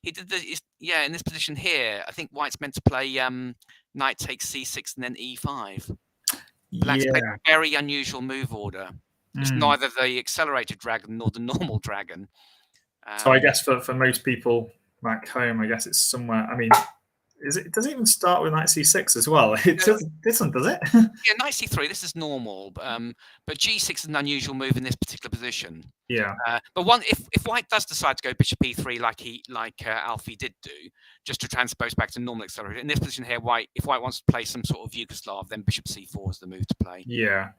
in this position here. I think White's meant to play knight takes c6 and then e5. Black's played a very unusual move order. It's neither the accelerated dragon nor the normal dragon. So I guess for most people back home, I guess it's somewhere. I mean, does it even start with knight c6 as well? It doesn't, does it? Yeah, knight c3. This is normal, but g6 is an unusual move in this particular position. Yeah. But if White does decide to go bishop e3 like Alfie did do, just to transpose back to normal accelerated, in this position here, if White wants to play some sort of Yugoslav, then bishop c4 is the move to play. Yeah.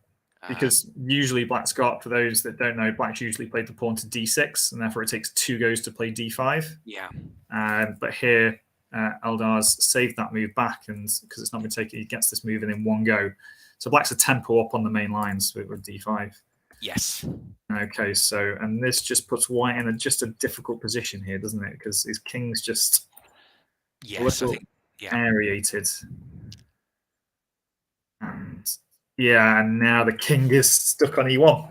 Because usually Black's got, for those that don't know, Black's usually played the pawn to d6, and therefore it takes 2 goes to play d5. Yeah. But here, Eldar's saved that move back, and because it's not been taken, he gets this move in 1 go. So Black's a tempo up on the main lines with d5. Yes. Okay, so, and this just puts White in just a difficult position here, doesn't it? Because his king's just a little aerated. And now the king is stuck on e1.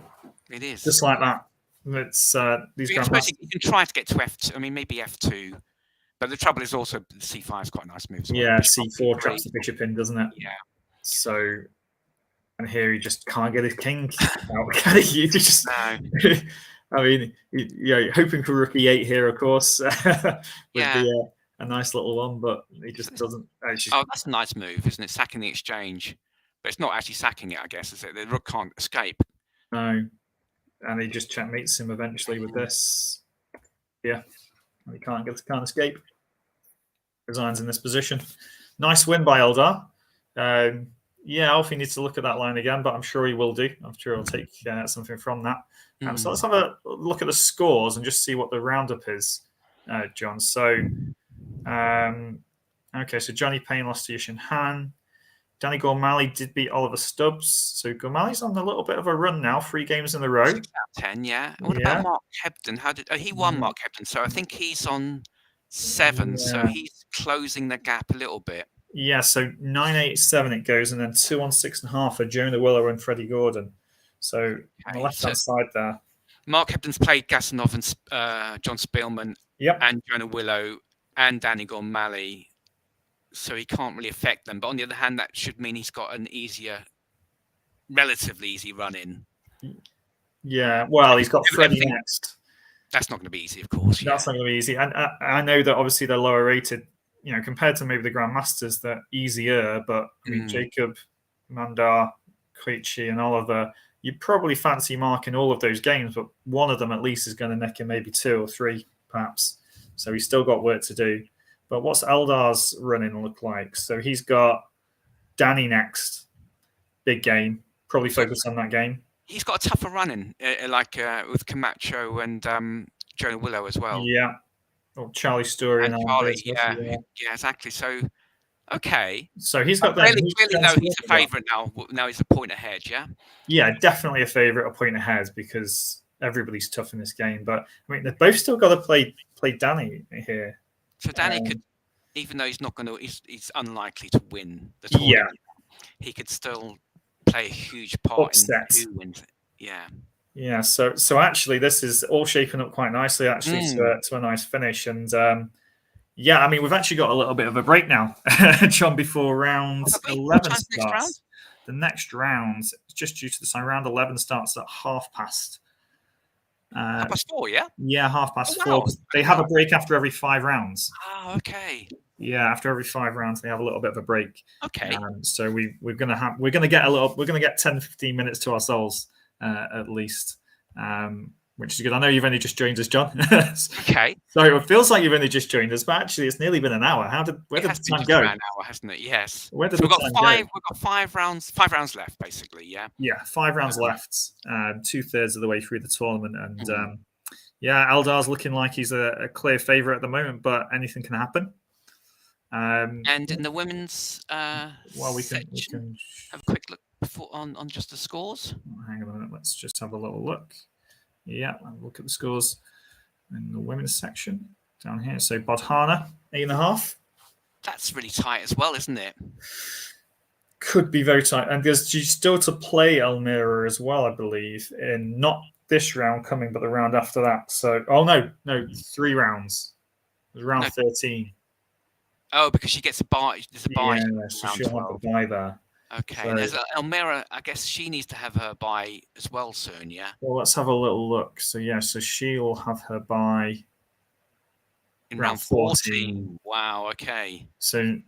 It is. Just like that. It's these guys. You can try to get to f2. I mean, maybe f2. But the trouble is also c5 is quite a nice move. So yeah, c4 traps the bishop in, doesn't it? Yeah. So, and here he just can't get his king out, can he? Just, no. I mean, hoping for rook e8 here, of course, would be a nice little one, but he just doesn't. Oh, that's a nice move, isn't it? Sacking the exchange. But it's not actually sacking it, I guess, is it? The rook can't escape. No. And he just checkmates him eventually with this. Yeah. And he can't escape. Resigns in this position. Nice win by Eldar. Alfie needs to look at that line again, but I'm sure he will do. I'm sure he'll take something from that. So let's have a look at the scores and just see what the roundup is, John. So, so Johnny Payne lost to Yushin Han. Danny Gormley did beat Oliver Stubbs. So Gormley's on a little bit of a run now, 3 games in a row. 6 out of 10, yeah. What about Mark Hebden? He won Mark Hebden, so I think he's on 7. So he's closing the gap a little bit. Yeah, so 9-8-7 it goes, and then 2 on 6.5 for Jonah Willow and Freddie Gordon. So on the left-hand side there. Mark Hebden's played Gasanov and John Spielman and Jonah Willow and Danny Gormley. So he can't really affect them. But on the other hand, that should mean he's got an relatively easy run in. Yeah, well, he's got Freddie next. That's not going to be easy, of course. That's not going to be easy. And I know that obviously they're lower rated, compared to maybe the Grandmasters, they're easier. But I mean, Jacob, Mandar, Koichi, and Oliver, you'd probably fancy Mark in all of those games, but one of them at least is going to neck him maybe 2 or 3, perhaps. So he's still got work to do. But what's Eldar's running look like? So he's got Danny next, big game. Probably focus on that game. He's got a tougher running, with Camacho and Jonah Willow as well. Yeah. Oh, Charlie Story and Charlie. Yeah, exactly. So, okay. So he's got clearly though, he's a favourite now. Now he's a point ahead. Yeah. Yeah, definitely a favourite, a point ahead, because everybody's tough in this game. But I mean, they've both still got to play Danny here. So Danny could, even though he's not going to, he's unlikely to win the tournament. Yeah. He could still play a huge part in who wins. Yeah. Yeah. So actually, this is all shaping up quite nicely. Actually, to a nice finish. And yeah, I mean, we've actually got a little bit of a break now, John, before round 11 starts. The next round, just due to the time, round 11 starts at 4:30. 4:30, yeah? Yeah, 4:30. They have a break after every 5 rounds. Oh, okay. Yeah, after every 5 rounds, they have a little bit of a break. Okay. So we're gonna get 10-15 minutes to ourselves at least, which is good. I know you've only just joined us, John. Okay. So it feels like you've only just joined us, but actually, it's nearly been an hour. Where did the time go? An hour, hasn't it? Yes. Where did the time go? We've got 5 rounds. 5 rounds left, basically. Yeah. Yeah, 5 rounds left. 2/3 of the way through the tournament, and yeah, Eldar's looking like he's a clear favourite at the moment, but anything can happen. And in the women's we can have a quick look on just the scores. Hang on a minute. Let's just have a little look. Yeah, look at the scores in the women's section down here. So Bodhana, 8.5. That's really tight as well, isn't it? Could be very tight. And there's still to play Elmira as well, I believe, in not this round coming, but the round after that. So, no, 3 rounds. It was round 13. Oh, because she gets a buy. There's a buy. Yeah, so she'll have a buy there. Okay, so, there's Elmira. I guess she needs to have her buy as well soon, yeah? Well, let's have a little look. So, yeah, so she'll have her buy in round 14. Wow, okay. So,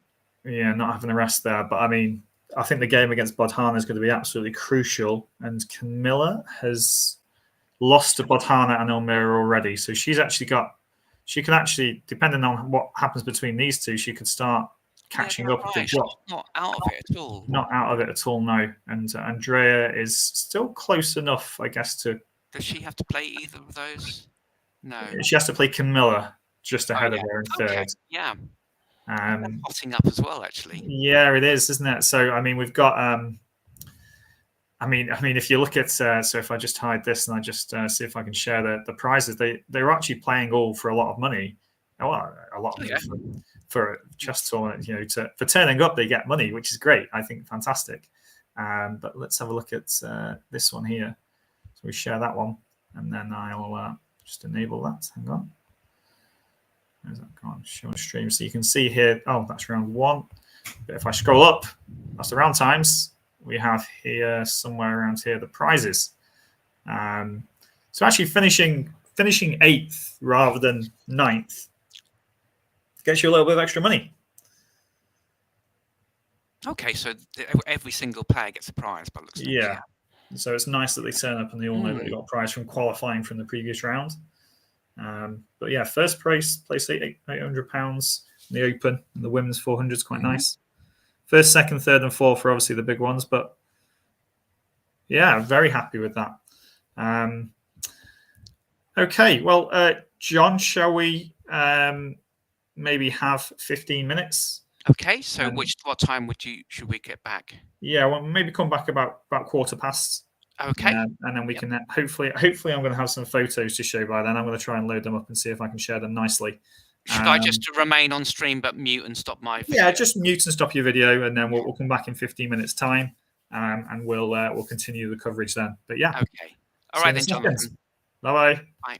yeah, not having a rest there. But, I mean, I think the game against Bodhana is going to be absolutely crucial. And Camilla has lost to Bodhana and Elmira already. So, she can actually, depending on what happens between these two, she could start catching up with the drop. Not out of it at all. Not out of it at all, no. And Andrea is still close enough, I guess, to... Does she have to play either of those? No. She has to play Camilla just ahead of her in third. Yeah. Hotting up as well, actually. Yeah, it is, isn't it? So, I mean, we've got... I mean, if you look at... so if I just hide this and I just see if I can share the prizes, they were actually playing all for a lot of money. Well, a lot of money for a chess tournament, for turning up, they get money, which is great. I think fantastic. But let's have a look at this one here. So we share that one, and then I'll just enable that. Hang on. Where's that gone? Show stream. So you can see here, that's round 1. But if I scroll up, that's the round times. We have here, somewhere around here, the prizes. So actually finishing 8th rather than 9th gets you a little bit of extra money. Okay, so every single player gets a prize, but looks like So it's nice that they turn up and they all know that they got a prize from qualifying from the previous round. But yeah, first place £800 in the Open, and the women's 400 is quite nice. First, second, third, and fourth are obviously the big ones, but yeah, very happy with that. Okay, well, John, shall we maybe have 15 minutes? Okay, so what time should we get back? Yeah, well, maybe come back about 1:15. Okay. And then we can hopefully I'm going to have some photos to show by then. I'm going to try and load them up and see if I can share them nicely. Should I just remain on stream but mute and stop my video? Yeah, just mute and stop your video, and then we'll come back in 15 minutes time, and we'll continue the coverage then. But yeah. Okay. All right then, Jonathan. Bye-bye. Bye.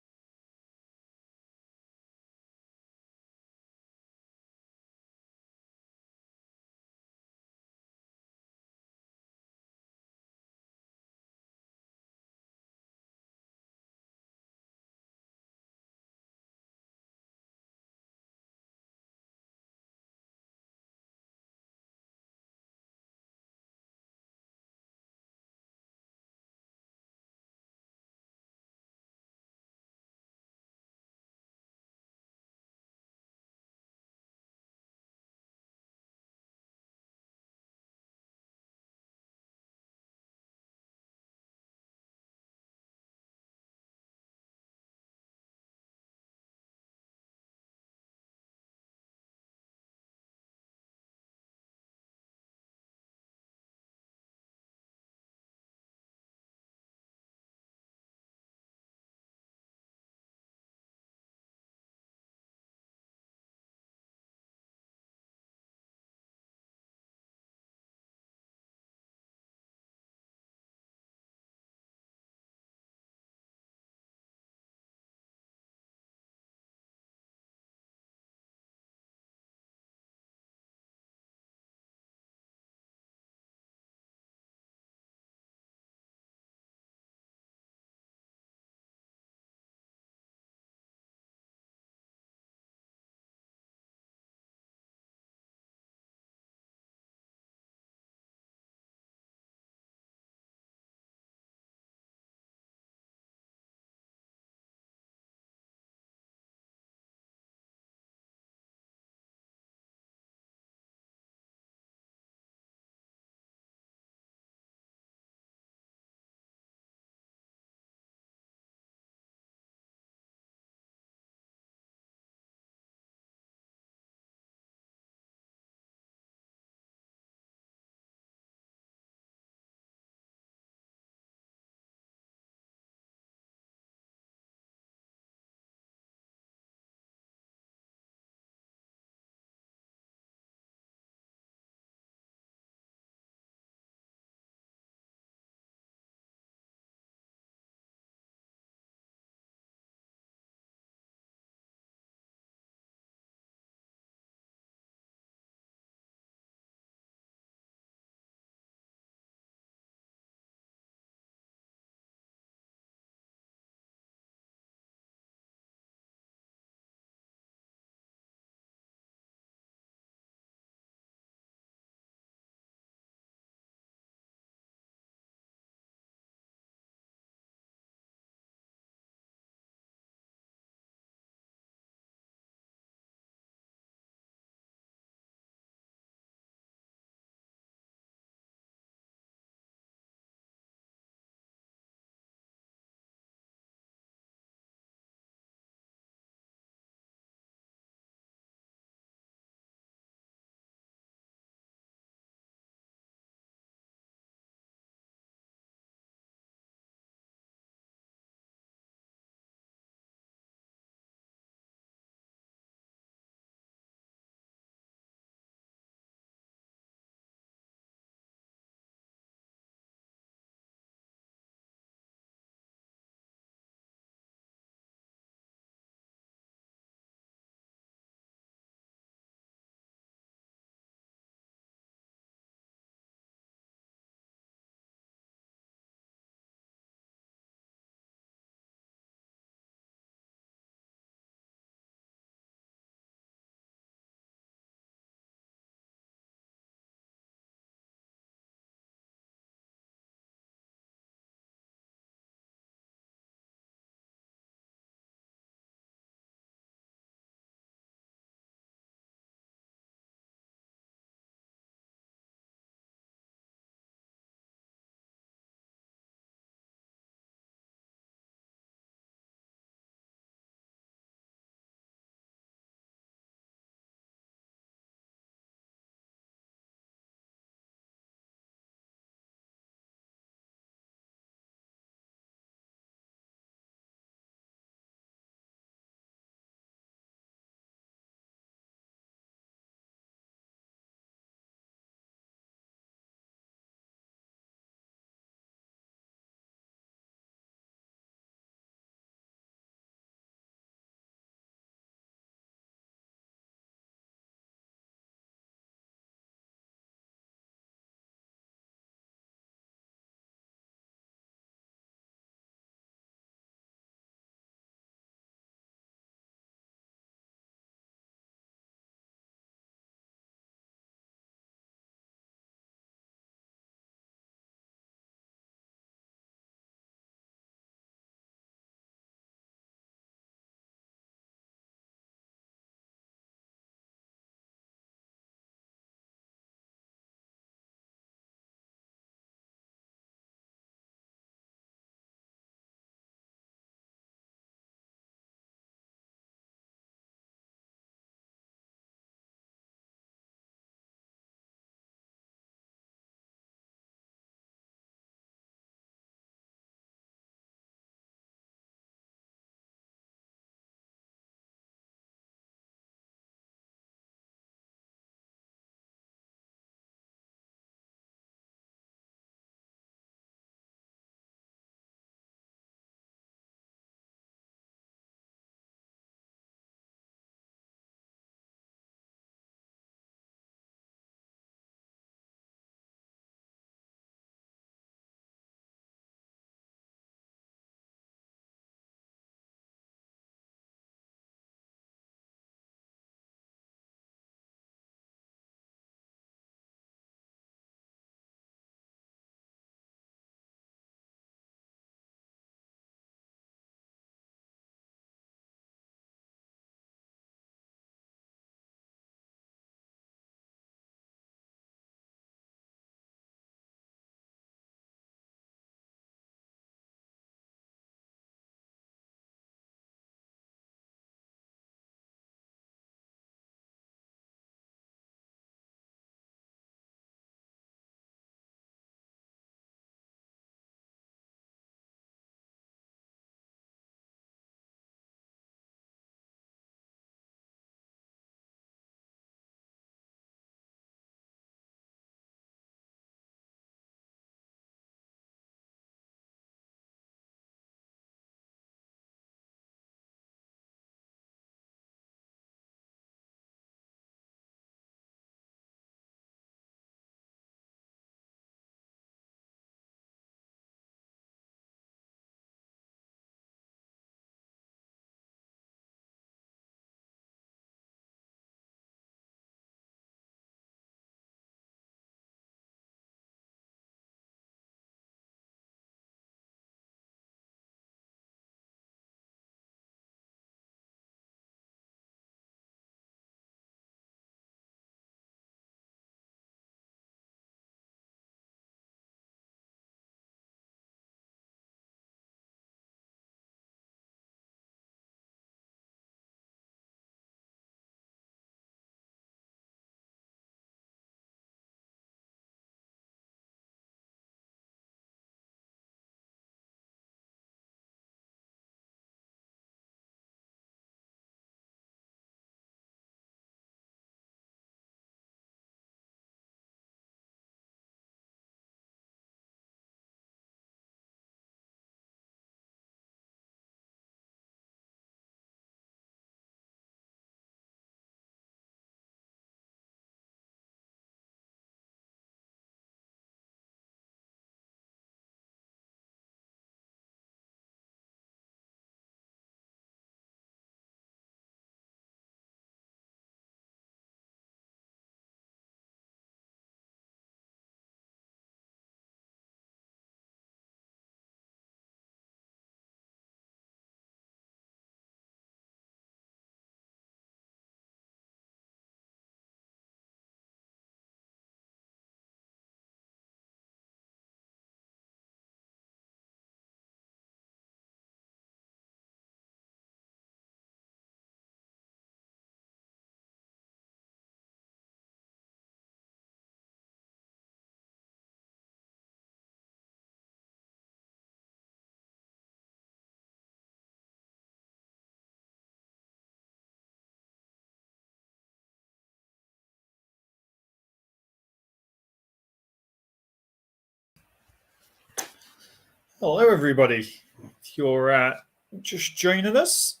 Hello, everybody. If you're just joining us,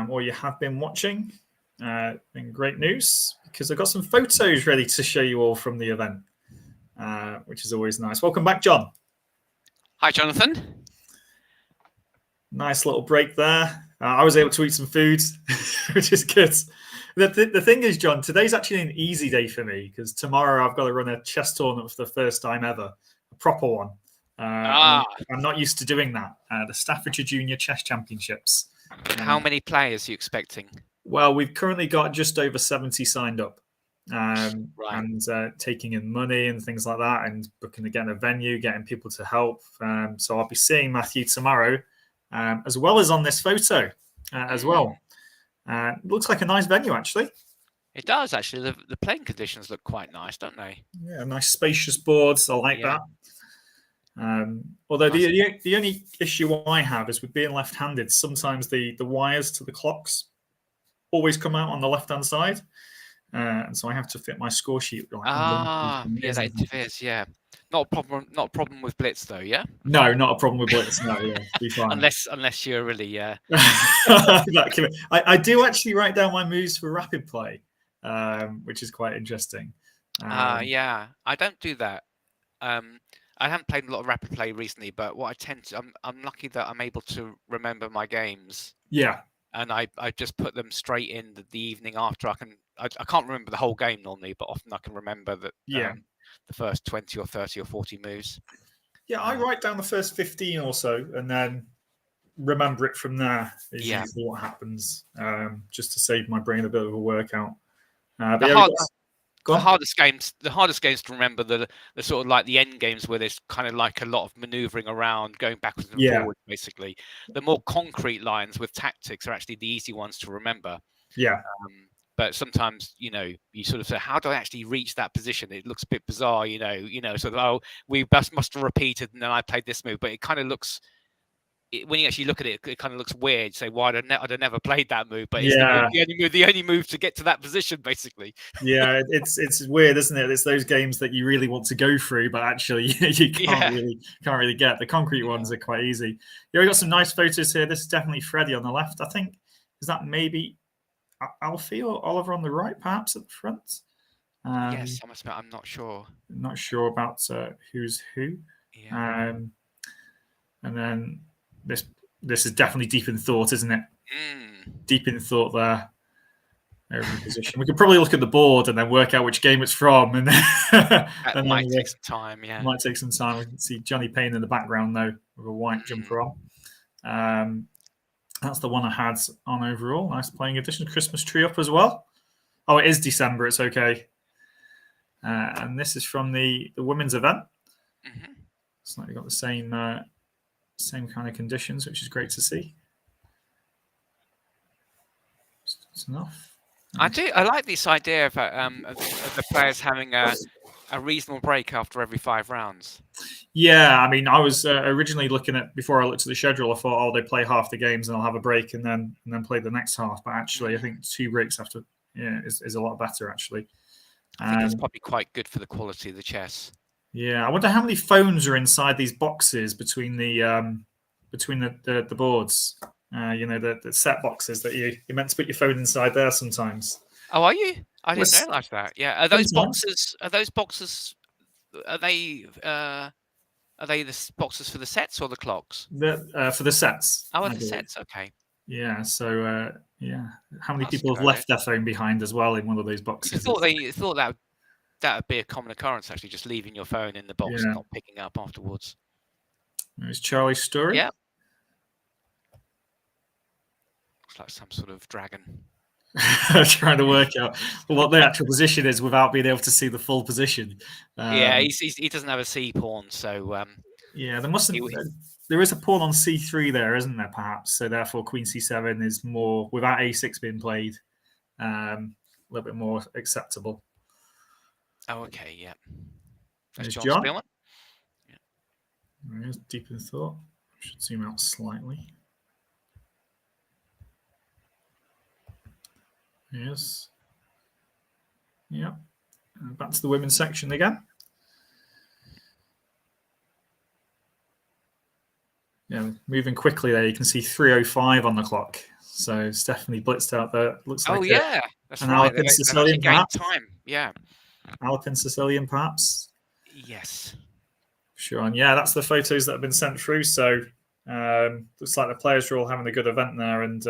or you have been watching, been great news because I've got some photos ready to show you all from the event, which is always nice. Welcome back, John. Hi, Jonathan. Nice little break there. I was able to eat some food, which is good. The thing is, John, today's actually an easy day for me because tomorrow I've got to run a chess tournament for the first time ever, a proper one. I'm not used to doing that. The Staffordshire Junior Chess Championships. How many players are you expecting? Well, we've currently got just over 70 signed up, Right. and taking in money and things like that, and booking again a venue, getting people to help. So I'll be seeing Matthew tomorrow, as well as on this photo as well. Looks like a nice venue, actually. It does, actually. The playing conditions look quite nice, don't they? Yeah, nice spacious boards. I like that. Although nice. the only issue I have is with being left-handed, sometimes the wires to the clocks always come out on the left-hand side. And so I have to fit my score sheet. Yeah, that interferes, yeah. Not a problem with Blitz, though, yeah? No, not a problem with Blitz, no, yeah. Be fine. Unless you're really... I do actually write down my moves for rapid play, which is quite interesting. Yeah, I don't do that. I haven't played a lot of rapid play recently, but what I tend to... I'm lucky that I'm able to remember my games. Yeah. And I just put them straight in the evening after. I can't remember the whole game normally, but often I can remember that the first 20 or 30 or 40 moves. Yeah, I write down the first 15 or so and then remember it from there is usually what happens, just to save my brain a bit of a workout. The hardest games to remember the sort of like the end games where there's kind of like a lot of maneuvering around, going backwards and forwards, basically. The more concrete lines with tactics are actually the easy ones to remember. Yeah. But sometimes, you sort of say, how do I actually reach that position? It looks a bit bizarre, sort of, we must have repeated and then I played this move, but it kind of looks... when you actually look at it, it kind of looks weird. You say, "Why I'd have never played that move?" But it's the only move to get to that position, basically. Yeah, it's weird, isn't it? It's those games that you really want to go through, but actually you can't really get. The concrete ones are quite easy. Yeah, we got some nice photos here. This is definitely Freddie on the left. I think is that maybe Alfie or Oliver on the right, perhaps at the front. Yes, I must admit, I'm not sure. Not sure about who's who. Yeah. And then. This is definitely deep in thought, isn't it? Deep in thought there. Every position. We could probably look at the board and then work out which game it's from, and that might take some time. Yeah, might take some time. We can see Johnny Payne in the background though, with a white jumper on. That's the one I had on overall. Nice playing edition. Christmas tree up as well. Oh, it is December. It's okay. And this is from the women's event. Slightly got the same kind of conditions, which is great to see. It's enough. I like this idea of the players having a reasonable break after every 5 rounds. Yeah, I mean, I was originally looking at, before I looked at the schedule, I thought, they play half the games and I'll have a break and then play the next half. But actually, I think 2 breaks after is a lot better, actually. I think it's probably quite good for the quality of the chess. Yeah, I wonder how many phones are inside these boxes between the boards. The set boxes that you're meant to put your phone inside there sometimes. Oh, are you? I didn't realise that. Yeah, are those boxes? Are they the boxes for the sets or the clocks? For the sets. Oh, the sets. Okay. Yeah. So how many people have left their phone behind as well in one of those boxes? I thought that would be a common occurrence, actually, just leaving your phone in the box and not picking up afterwards. There's Charlie's story. Yeah. Looks like some sort of dragon. Trying to work out what the actual position is without being able to see the full position. He doesn't have a C pawn, so... there is a pawn on C3 there, isn't there, perhaps? So therefore Queen C7 is more, without A6 being played, a little bit more acceptable. Oh, okay, yeah. There's John. Yeah. There's deep in thought. I should zoom out slightly. Yes. Yeah. Back to the women's section again. moving quickly there. You can see 3:05 on the clock. So it's definitely blitzed out there. Looks like that's an right. Alpine They've Sicilian, actually gained perhaps. time. Yeah. Alpine Sicilian, perhaps. Yes. Sure. And yeah, that's the photos that have been sent through. So looks like the players are all having a good event there. And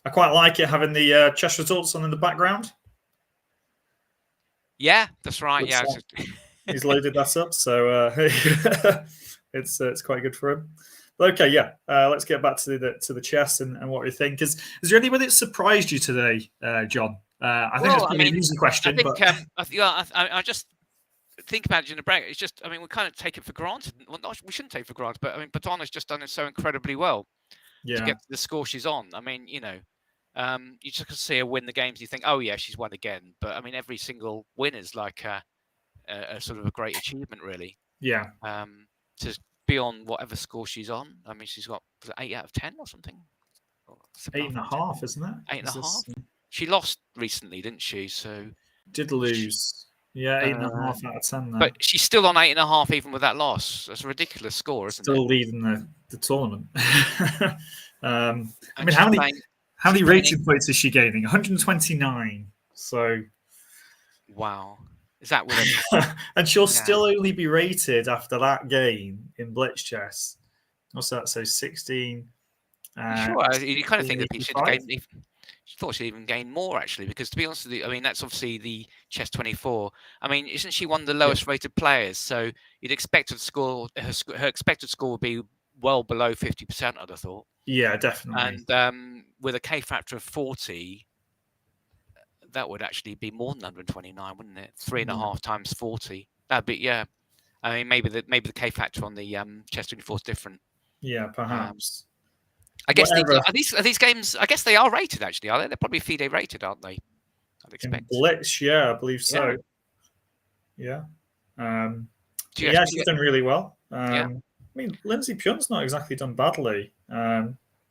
I quite like it having the chess results on in the background. Yeah, that's right. Yeah. He's loaded that up. So it's quite good for him. But okay, let's get back to the chess and what you think. Is there anybody that surprised you today, John? I think it's probably an easy question. I just think about it in the break. It's just, we kind of take it for granted. Well, we shouldn't take it for granted, but Batona's just done it so incredibly well to get to the score she's on. You just see her win the games. You think, oh yeah, she's won again. But every single win is like a sort of a great achievement, really. Yeah. To be on whatever score she's on. She's got 8 out of 10 or something. 8.5, isn't it? 8.5. She lost recently, didn't she? So did lose. 8.5 out of 10. There. But she's still on 8.5 even with that loss. That's a ridiculous score, isn't it? Still leading the tournament. How many rating points is she gaining? 129. So. Wow. Is that what? And she'll still only be rated after that game in Blitz chess. What's that? So 16. Sure. You kind of think that she should gain. She thought she'd even gain more, actually, because to be honest with you, that's obviously the chess 24. Isn't she one of the lowest rated players? So you'd expect her score. Her expected score would be well below 50%. I'd have thought. Yeah, definitely. And with a K factor of 40. That would actually be more than 129, wouldn't it? 3.5 times 40. That'd be maybe the K factor on the chess 24 is different. Yeah, perhaps. I guess are these games? I guess they are rated actually, are they? They're probably FIDE rated, aren't they? I'd expect. In Blitz, I believe so. Yeah. She's done really well. Lindsay Pyeon's not exactly done badly.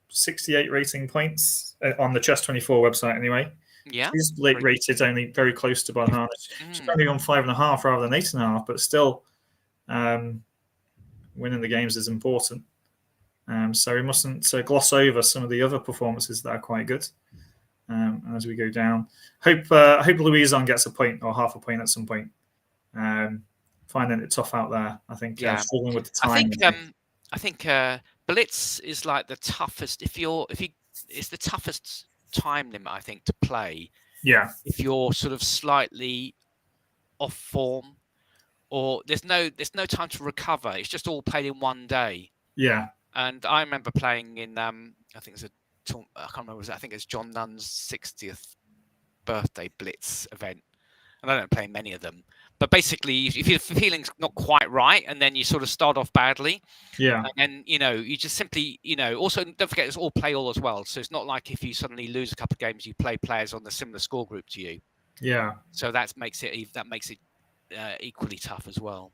68 rating points on the chess 24 website anyway. Yeah, she's rated only very close to Bonhana. She's only on 5.5 rather than 8.5, but still, winning the games is important. So we mustn't gloss over some of the other performances that are quite good. As we go down, hope Louison gets a point or half a point at some point. Finding it tough out there, I think. Struggling with the time. I think Blitz is like the toughest. It's the toughest time limit, I think, to play. Yeah. If you're sort of slightly off form, or there's no time to recover. It's just all played in one day. Yeah. And I remember playing in I think I can't remember. I think it's John Nunn's 60th birthday Blitz event, and I don't play many of them. But basically, if your feeling's not quite right, and then you sort of start off badly, and then you just simply Also, don't forget it's all play all as well. So it's not like if you suddenly lose a couple of games, you play players on the similar score group to you. Yeah. So that makes it equally tough as well.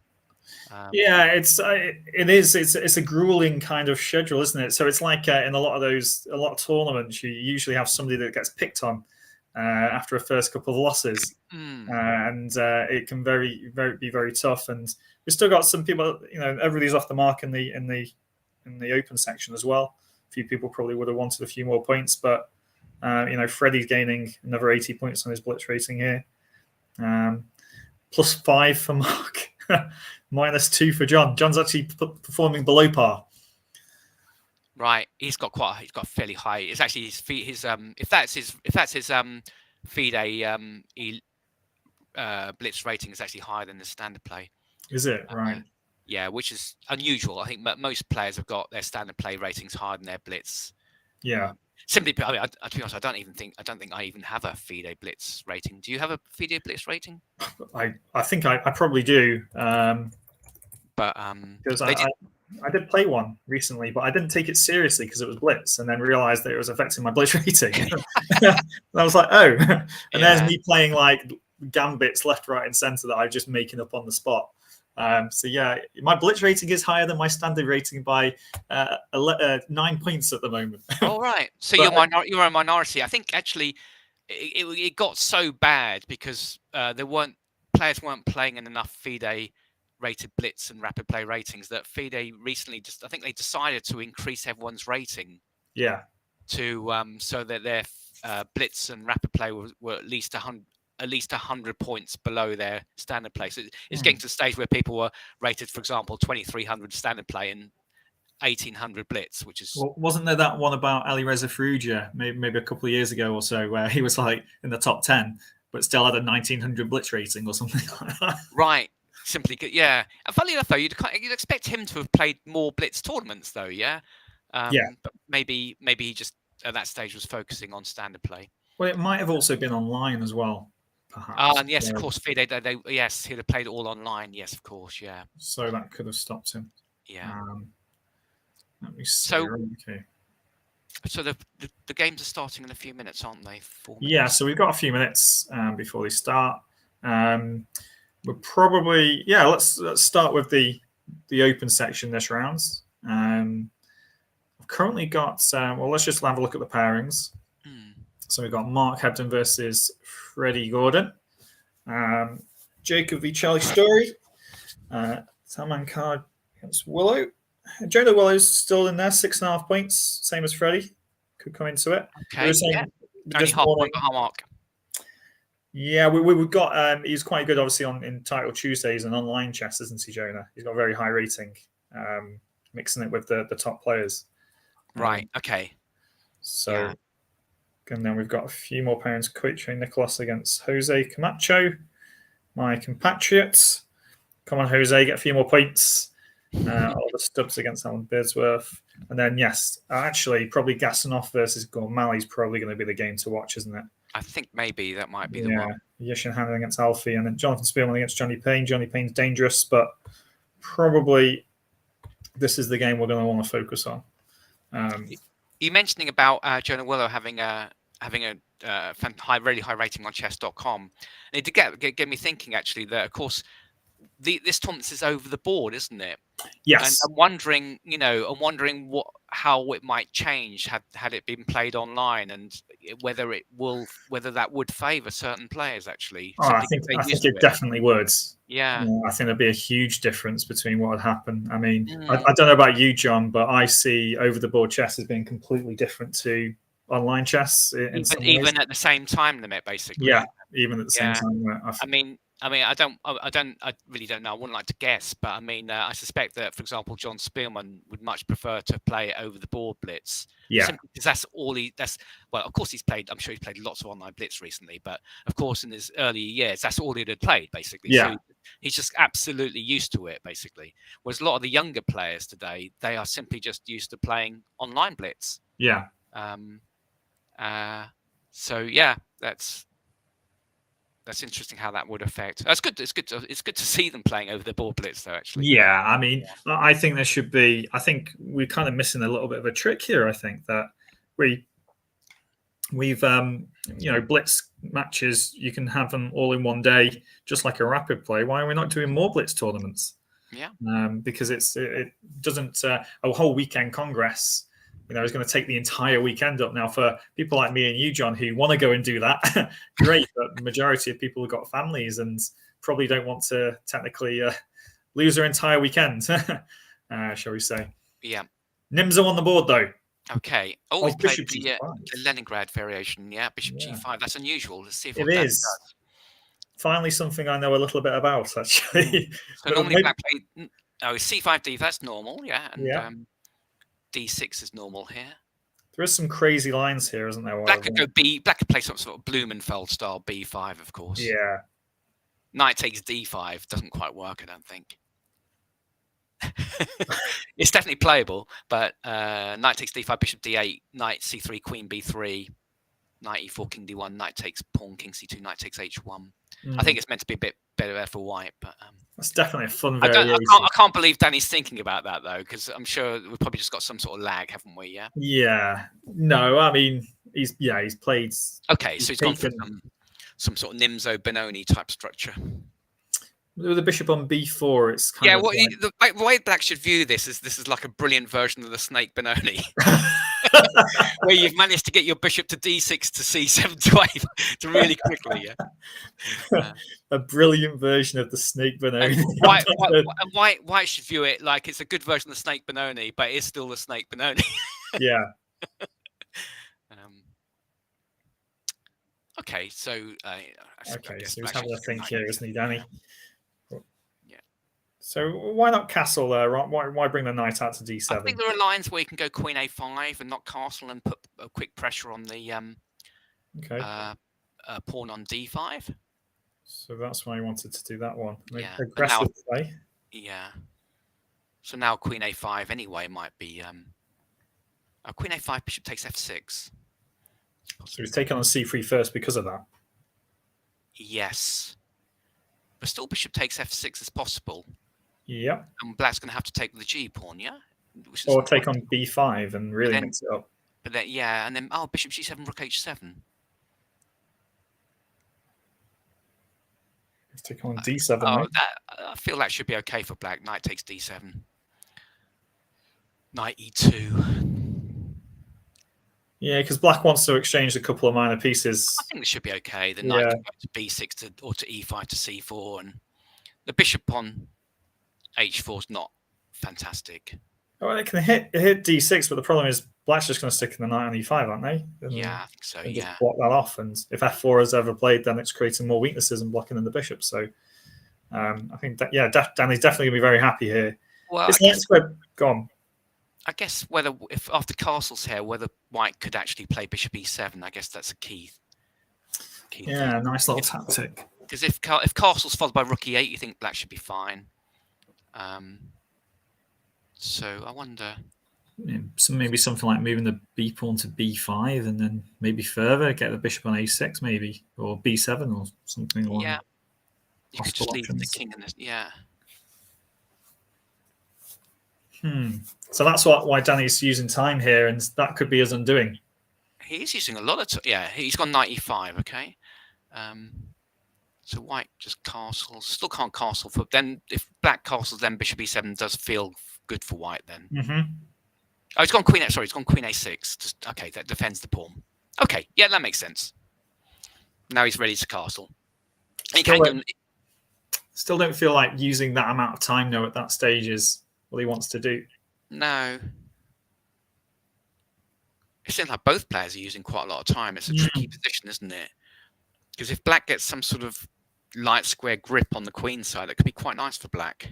It's a grueling kind of schedule, isn't it? So it's like in a lot of tournaments, you usually have somebody that gets picked on after a first couple of losses, and it can be very tough. And we've still got some people, everybody's off the mark in the open section as well. A few people probably would have wanted a few more points, but Freddie's gaining another 80 points on his Blitz rating here, +5 for Mark. -2 for John. John's actually performing below par. Right, he's got fairly high. It's actually his if that's his FIDE Blitz rating is actually higher than the standard play. Is it right? Yeah, which is unusual. I think most players have got their standard play ratings higher than their Blitz. Yeah. Simply, to be honest, I don't think I even have a FIDE Blitz rating. Do you have a FIDE Blitz rating? I think I probably do. Because I did play one recently, but I didn't take it seriously because it was Blitz, and then realized that it was affecting my Blitz rating. And I was like, oh. And there's me playing like gambits left, right, and center that I'm just making up on the spot. My Blitz rating is higher than my standard rating by 9 points at the moment. All right. So you're a minority. I think actually it got so bad because players weren't playing in enough FIDE rated blitz and rapid play ratings, that FIDE recently I think they decided to increase everyone's rating. Yeah. To so that their blitz and rapid play were at least 100 points below their standard play. So it's getting to the stage where people were rated, for example, 2300 standard play and 1800 blitz, which is... Well, wasn't there that one about Ali Reza Farouja maybe a couple of years ago or so, where he was like in the top 10, but still had a 1900 blitz rating or something like that? Right. Simply, yeah. And funnily enough, though, you'd expect him to have played more blitz tournaments, though, yeah? But maybe he just at that stage was focusing on standard play. Well, it might have also been online as well, perhaps. And yes, of course, FIDE, yes, he'd have played it all online. Yes, of course, yeah. So that could have stopped him. Yeah. Let me see. So the games are starting in a few minutes, aren't they? 4 minutes. Yeah, so we've got a few minutes before they start. We're probably let's start with the open section this round. I've currently got let's just have a look at the pairings. So we've got Mark Hebden versus Freddie Gordon, Jacob v Charlie Story, Salman Card against Willow. Jonah Willow's still in there, 6.5 points, same as Freddie. Could come into it. Okay, only half point behind Mark. Yeah, we've got. He's quite good, obviously, in Title Tuesdays and online chess, isn't he, Jonah? He's got a very high rating, mixing it with the top players. Right. Okay. So, and then we've got a few more pairings. Coitro Nicolas against Jose Camacho, my compatriot. Come on, Jose, get a few more points. All the Stubbs against Alan Beardsworth. And then, actually, probably Gasanov versus Gormali is probably going to be the game to watch, isn't it? I think maybe that might be the one. Yashin Hannon against Alfie, and then Jonathan Spielman against Johnny Payne. Johnny Payne's dangerous, but probably this is the game we're going to want to focus on. You mentioning about Jonah Willow having a really high rating on chess.com. And it did get me thinking, actually, that, of course, this tournament is over the board, isn't it? Yes. And I'm wondering how it might change had it been played online, and whether that would favour certain players, actually. I think it definitely would. Yeah. I think there'd be a huge difference between what would happen. I mean, I don't know about you, John, but I see over the board chess as being completely different to online chess. Even at the same time limit, basically. Yeah, even at the same time limit. I really don't know. I wouldn't like to guess, but I suspect that, for example, John Spielman would much prefer to play over the board blitz. Yeah. Simply because that's all of course I'm sure he's played lots of online blitz recently, but of course in his early years, that's all he'd had played, basically. Yeah. So he's just absolutely used to it, basically. Whereas a lot of the younger players today, they are simply just used to playing online blitz. Yeah. So yeah, that's interesting how that would affect. It's good to see them playing over the board blitz, though. Actually, yeah. I think there should be. I think we're kind of missing a little bit of a trick here. I think that we've blitz matches. You can have them all in one day, just like a rapid play. Why are we not doing more blitz tournaments? Yeah. Because it doesn't a whole weekend congress. Is going to take the entire weekend up now for people like me and you, John, who want to go and do that. Great, but the majority of people have got families and probably don't want to technically lose their entire weekend, shall we say. Yeah. Nimzo on the board, though. Okay. Oh, we played Bishop the G5. Leningrad variation. Yeah, Bishop G5. That's unusual. Let's see if it is. Finally, something I know a little bit about, actually. So normally black play. Oh, C5D. That's normal. Yeah. And, D6 is normal here. There is some crazy lines here, isn't there? Black could go B. Black could play some sort of Blumenfeld style B5, of course. Yeah. Knight takes D5 doesn't quite work, I don't think. It's definitely playable, but Knight takes D5, Bishop D8, Knight C3, Queen B3, Knight E4, King D1, Knight takes Pawn, King C2, Knight takes H1. I think it's meant to be a bit better there for White, but that's definitely a fun variation. I can't believe Danny's thinking about that, though, because I'm sure we've probably just got some sort of lag, haven't we? Yeah. Yeah. No, he's played. Okay, so he's gone for some sort of Nimzo Benoni type structure. With the bishop on b4, it's kind of the way Black should view this is like a brilliant version of the Snake Benoni, where you've managed to get your bishop to d6 to c7 to really quickly. Yeah, a brilliant version of the Snake Benoni. White should view it like it's a good version of the Snake Benoni, but it's still the Snake Benoni. Yeah. Okay, so so he's having a think here, isn't he, Danny? Yeah. So why not castle there? Why bring the knight out to d7? I think there are lines where you can go queen a5 and not castle and put a quick pressure on the pawn on d5. So that's why I wanted to do that one. Yeah. Aggressive play. Yeah. So now queen a5 anyway might be queen a5, bishop takes f6. So he's taken on c3 first because of that. Yes. But still bishop takes f6 is possible. Yeah. And Black's going to have to take the g pawn, yeah? Or take on b5 and really mix it up. But then, and then, bishop g7, rook h7. Let's take on d7. I feel that should be okay for Black. Knight takes d7. Knight e2. Yeah, because Black wants to exchange a couple of minor pieces. I think this should be okay. The knight can go to b6 or to e5 to c4, and the bishop on h4 is not fantastic. Oh, they can hit d6, but the problem is Black's just going to stick in the knight on e5, aren't they? Yeah, I think so. And just block that off, and if f4 is ever played, then it's creating more weaknesses and blocking in the bishop. So I think that Danny's definitely going to be very happy here. Well, go on. I guess if after castle's here, whether White could actually play bishop e7, I guess that's a key thing. Nice little tactic. Because if castle's followed by rook e8, you think Black should be fine. So I wonder. So maybe something like moving the b pawn to b5 and then maybe further get the bishop on a6 maybe, or b7 or something along. Yeah, you could just leave the king in this. Yeah. So that's why Danny's using time here, and that could be his undoing. He's using a lot of time. Yeah, he's gone knight e5. Okay. So White just castles. Still can't castle. Then if Black castles, then bishop e7 does feel good for White then. Mm-hmm. Oh, he's gone queen. He's gone queen a6. Okay, that defends the pawn. Okay, yeah, that makes sense. Now he's ready to castle. Still don't feel like using that amount of time though at that stage is what he wants to do. No. It seems like both players are using quite a lot of time. It's a tricky position, isn't it? Because if Black gets some sort of light square grip on the queen side, that could be quite nice for Black.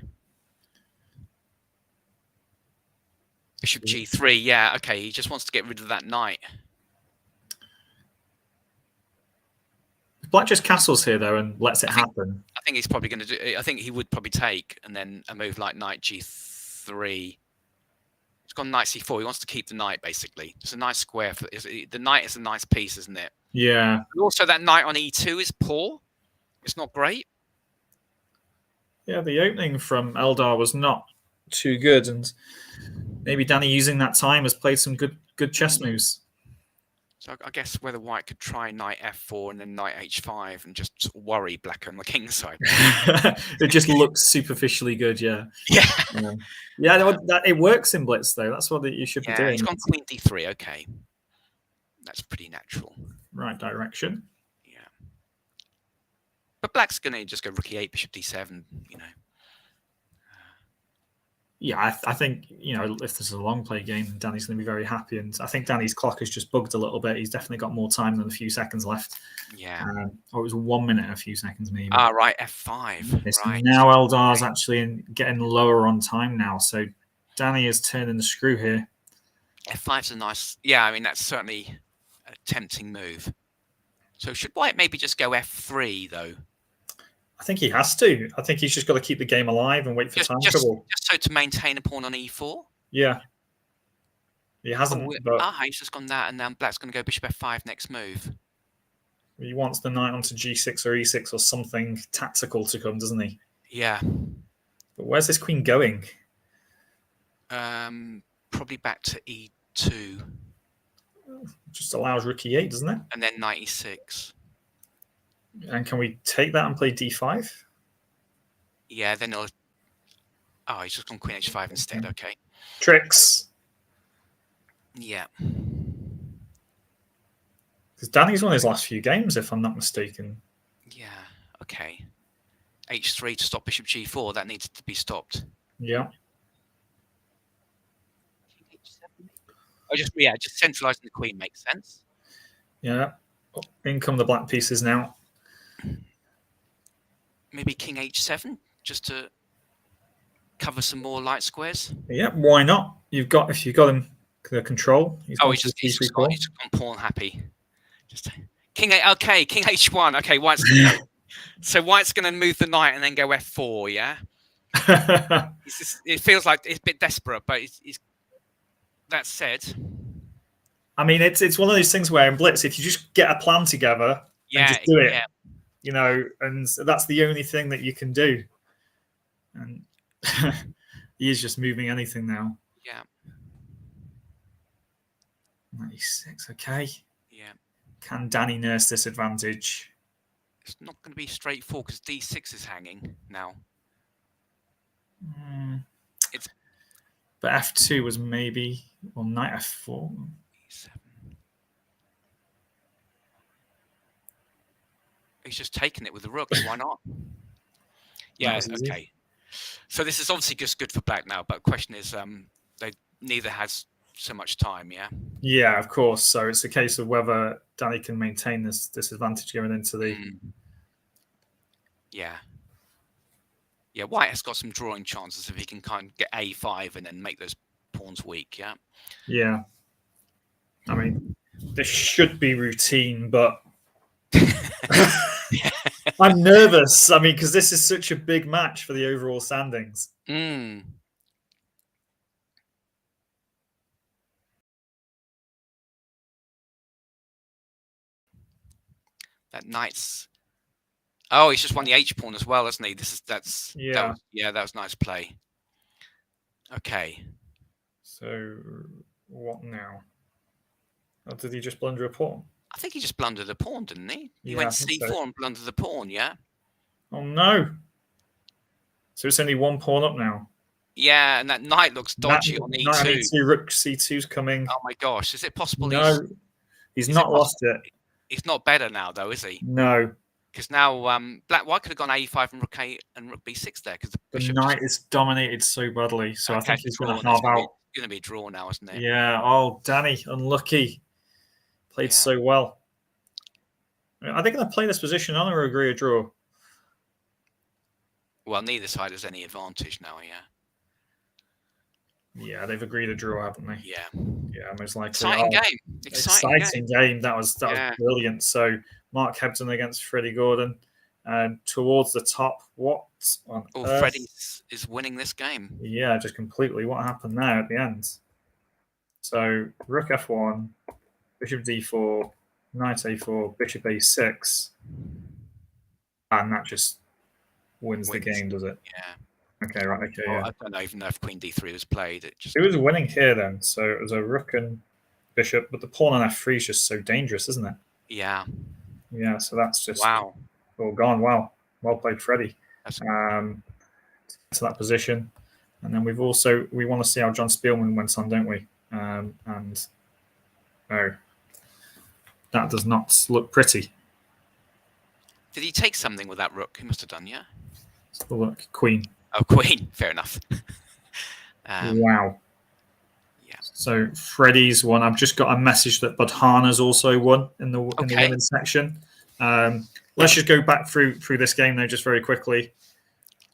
Bishop g3, yeah, okay. He just wants to get rid of that knight. Black just castles here though and lets it happen. I think he's probably going to do. I think he would probably take and then a move like knight g3. He's gone knight c4. He wants to keep the knight basically. It's a nice square. The knight is a nice piece, isn't it? Yeah. And also, that knight on e2 is poor. It's not great. Yeah, the opening from Eldar was not too good, and maybe Danny using that time has played some good chess moves. So I guess whether White could try knight f4 and then knight h5 and just sort of worry Black on the king side. It just looks superficially good, yeah. It works in Blitz though. That's what you should be doing. He's gone queen d3. Okay, that's pretty natural. Right direction. Yeah, but Black's going to just go rook e8, bishop d7. You know. Yeah, I think, if this is a long play game, Danny's going to be very happy. And I think Danny's clock has just bugged a little bit. He's definitely got more time than a few seconds left. Yeah. Or it was 1 minute, a few seconds maybe. Right, F5. Right. Now Eldar's actually getting lower on time now. So Danny is turning the screw here. F5's a nice... Yeah, I mean, that's certainly a tempting move. So should White maybe just go F3, though? I think he has to. I think he's just got to keep the game alive and wait for time trouble. Just so to maintain a pawn on e4? Yeah. He hasn't. He's just gone that, and then Black's going to go bishop f5 next move. He wants the knight onto g6 or e6 or something tactical to come, doesn't he? Yeah. But where's this queen going? Probably back to e2. Just allows rook e8, doesn't it? And then knight e6. And can we take that and play d5? Yeah, then he'll... Oh, he's just gone queen h5 instead. Okay. Tricks. Yeah. Because Danny's won his last few games, if I'm not mistaken. Yeah. Okay. h3 to stop bishop g4. That needs to be stopped. Yeah. Just centralizing the queen makes sense. Yeah. In come the black pieces now. Maybe king h7 just to cover some more light squares. Yeah, why not? If you've got him the control. He's just gone pawn happy. Just king king h1. Okay, white's so white's going to move the knight and then go f4. Yeah. It feels like it's a bit desperate, but that said, I mean, it's one of those things where in Blitz, if you just get a plan together and just do it, you know, and that's the only thing that you can do. And he is just moving anything now. Yeah. 96, okay. Yeah. Can Danny nurse this advantage? It's not going to be straightforward because d6 is hanging now. But f2 was maybe, well, knight f4. E7. He's just taking it with the rook. Why not? Yeah. Okay. So this is obviously just good for black now. But the question is, neither has so much time. Yeah. Yeah, of course. So it's a case of whether Danny can maintain this advantage going into the. Yeah. Yeah, white has got some drawing chances if he can kind of get a5 and then make those pawns weak. Yeah. Yeah. I mean, this should be routine, but I'm nervous. I mean, because this is such a big match for the overall standings. That knight's... Oh, he's just won the H pawn as well, hasn't he? That was nice play. Okay. So what now? Or did he just blunder a pawn? I think he just blundered a pawn, didn't he? He went c4 and blundered the pawn, yeah? Oh, no. So it's only one pawn up now. Yeah, and that knight looks dodgy on e2. Knight on e2, rook c2's coming. Oh, my gosh. Is it possible he's not lost it. He's not better now, though, is he? No. Because now white could have gone a5 and rook a and rook b6 there. Because the knight is dominated so badly. So I think he's going to halve out. It's going to be a draw now, isn't it? Yeah. Oh, Danny, unlucky. Played so well. Are they going to play this position on or agree a draw? Well, neither side has any advantage now, yeah. Yeah, they've agreed a draw, haven't they? Yeah. Yeah, most likely. Exciting game. Exciting game. That was brilliant. So Mark Hebden against Freddie Gordon. Towards the top. What on earth? Freddie is winning this game. Yeah, just completely. What happened there at the end? So rook f1, bishop d4, knight a4, bishop a6. And that just wins the game, does it? Yeah. Okay, right. Okay, yeah. I don't even know if queen d3 was played. It was winning here then. So it was a rook and bishop, but the pawn on f3 is just so dangerous, isn't it? Yeah. Yeah, so that's just all gone. Wow. Well played, Freddie. To that position. And then we want to see how John Spielman went on, don't we? And that does not look pretty. Did he take something with that rook? He must have done, yeah. Look, queen. Oh, queen. Fair enough. Wow. Yeah. So Freddie's won. I've just got a message that Badhana's also won in the women's section. Let's just go back through this game though, just very quickly,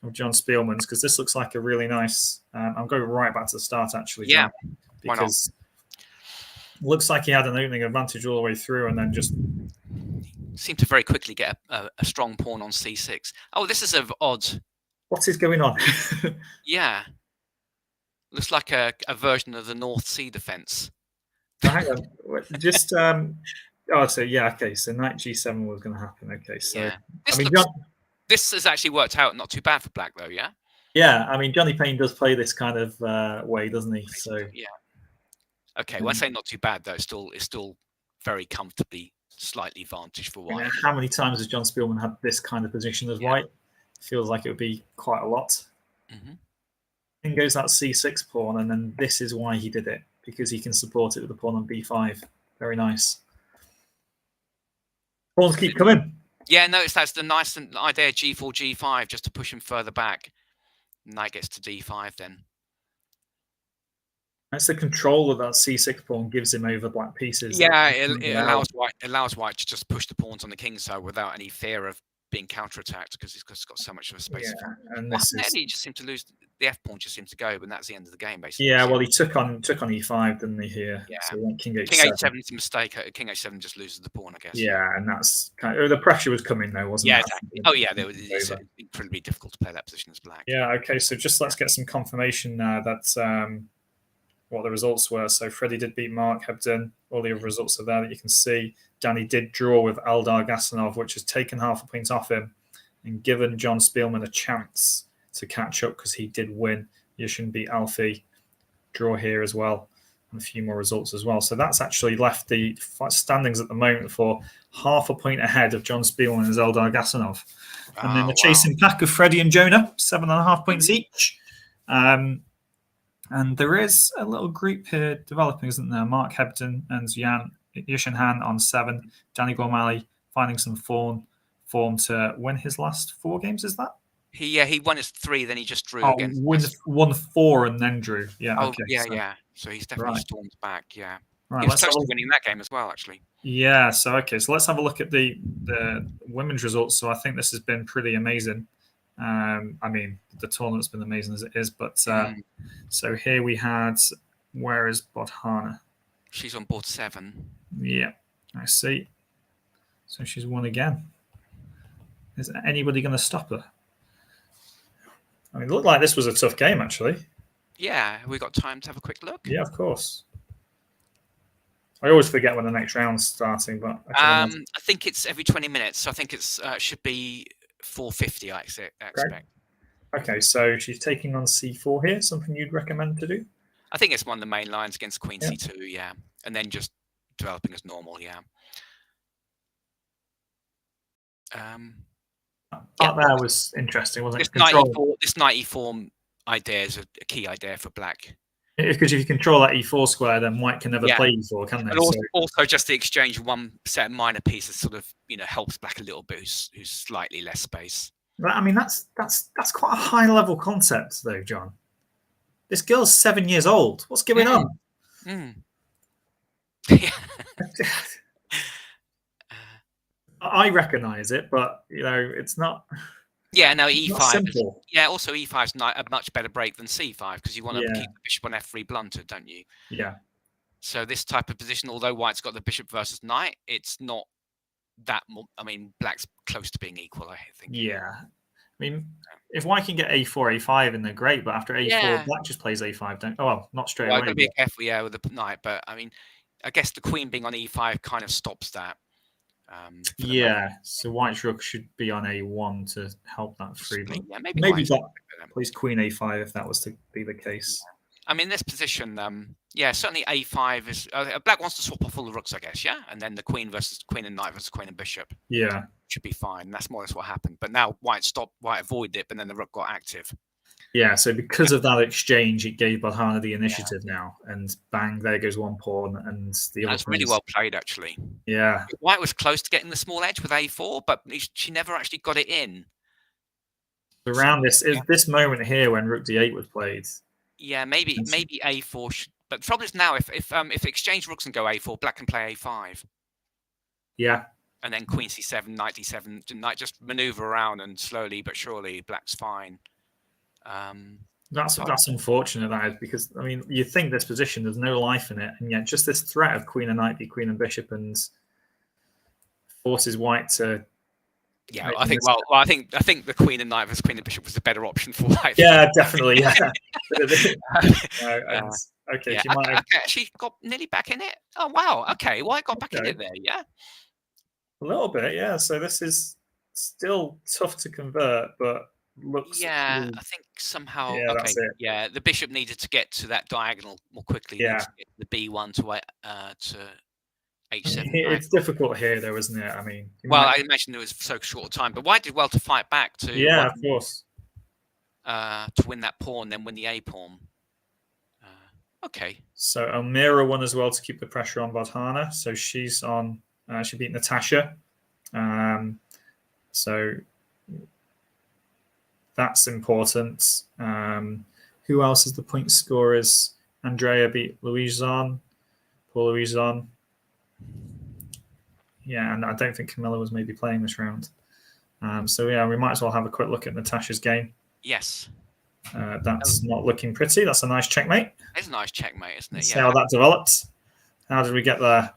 of John Spielman's, because this looks like a really nice. I'm going right back to the start actually. Yeah. John, because it looks like he had an opening advantage all the way through, and then just seemed to very quickly get a strong pawn on c6. Oh, this is odd. What is going on? Yeah. Looks like a version of the North Sea defense. Hang on. Just so knight g7 was going to happen. Okay, so this has actually worked out not too bad for black though, yeah. Yeah, I mean Johnny Payne does play this kind of way, doesn't he? So yeah. Okay, well I say not too bad though. It's still very comfortably slightly advantage for white. How many times has John Spielman had this kind of position as white? Feels like it would be quite a lot. Then goes that c6 pawn, and then this is why he did it, because he can support it with the pawn on b5. Very nice. Pawns keep coming. Yeah, notice that's the nice idea, g4, g5, just to push him further back. Knight gets to d5 then. That's the control of that c6 pawn gives him over black pieces. Yeah, it allows white to just push the pawns on the king side without any fear of being counterattacked, because he's got so much of a space. Yeah, and this is... He just seemed to lose. The f pawn just seemed to go, but that's the end of the game, basically. Yeah, well, he took on e5, didn't he? Here, yeah. So he went king h7. King h7 is a mistake. King h7 just loses the pawn, I guess. Yeah, and that's kind of, the pressure was coming though, wasn't it? Yeah, exactly. Oh yeah, it's incredibly difficult to play that position as black. Yeah. Okay, so just let's get some confirmation that what the results were. So Freddie did beat Mark Hebden. All the other results are there that you can see. Danny did draw with Eldar Gasanov, which has taken half a point off him and given John Spielman a chance to catch up because he did win. Yushin beat Alfie. Draw here as well. And a few more results as well. So that's actually left the standings at the moment for half a point ahead of John Spielman and Eldar Gasanov. And then the chasing pack of Freddie and Jonah, 7.5 points each. And there is a little group here developing, isn't there? Mark Hebden and Yushin Han on 7. Danny Gormally finding some form to win his last 4 games, is that? He won his 3, then he just drew against. Won 4 and then drew. Yeah. Oh, okay. Yeah. So he's definitely stormed back. Yeah. Right, he was close to winning that game as well, actually. Yeah. So so let's have a look at the women's results. So I think this has been pretty amazing. I mean, the tournament's been amazing as it is, but so here we had, where is Bodhana? She's on board 7. Yeah, I see. So she's won again. Is anybody going to stop her? I mean, it looked like this was a tough game, actually. Yeah, we got time to have a quick look. Yeah, of course. I always forget when the next round's starting, but I think it's every 20 minutes. So I think it's should be 4:50. I expect. Okay, so she's taking on c4 here. Something you'd recommend to do? I think it's one of the main lines against Queen c2. Yeah, and then just developing as normal. Yeah. That was interesting, wasn't it? This knight e4 idea is a key idea for black. Because if you control that e4 square, then white can never play e4, can they? And also just the exchange of one set of minor pieces sort of helps black a little bit, who's slightly less space. I mean, that's quite a high level concept, though, John. This girl's 7 years old. What's going on? Yeah. I recognise it, but it's not. Yeah, no, e5. Also e5 is a much better break than c5 because you want to keep the bishop on f3 blunted, don't you? Yeah. So this type of position, although white's got the bishop versus knight, it's not that. I mean, black's close to being equal, I think. Yeah. I mean, if white can get a4, a5, and they're great, but after a4, black just plays a5. Not straight away. I've got to be careful, with the knight, but I mean, I guess the queen being on e5 kind of stops that. So white's rook should be on a1 to help that free. Yeah, maybe plays queen a5 if that was to be the case. I mean, this position, certainly a5 is. Black wants to swap off all the rooks, I guess, and then the queen and knight versus queen and bishop. Yeah, should be fine. That's more or less what happened. But now white avoided it, but then the rook got active. Yeah, so because of that exchange, it gave Bodhana the initiative now, and bang, there goes one pawn, and the other. That's really well played, actually. Yeah, white was close to getting the small edge with a4, but she never actually got it in. Around this moment here when rook d8 was played. Yeah, maybe a4 should. But the problem is now, if exchange rooks and go a4, black can play a5. Yeah. And then queen c7, knight d7, knight just maneuver around, and slowly but surely, black's fine. That's unfortunate, that is, because I mean, you think this position, there's no life in it, and yet just this threat of queen and knight be queen and bishop and forces white to. Yeah, I think. Well, I think the queen and knight versus queen and bishop was a better option for white. Yeah, definitely. Yeah. Okay, she got nearly back in it. Oh wow. Okay, white got back in it there. Yeah. A little bit, yeah. So this is still tough to convert, but looks. Yeah, I think somehow. Yeah, that's it. Yeah, the bishop needed to get to that diagonal more quickly. Yeah. The b1 to H7. It's difficult here, though, isn't it? I mean, I imagine it was so short a time, but White did well to fight back to of course, to win that pawn, then win the A pawn. Okay. So Elmira won as well to keep the pressure on Vardhana. So she's on. She beat Natasha. So that's important. Who else is the point scorers? Andrea beat Louison. Paul Louison. Yeah, and I don't think Camilla was maybe playing this round. So yeah, we might as well have a quick look at Natasha's game. Yes. That's not looking pretty. That's a nice checkmate. It's a nice checkmate, isn't it? See how that developed. How did we get there?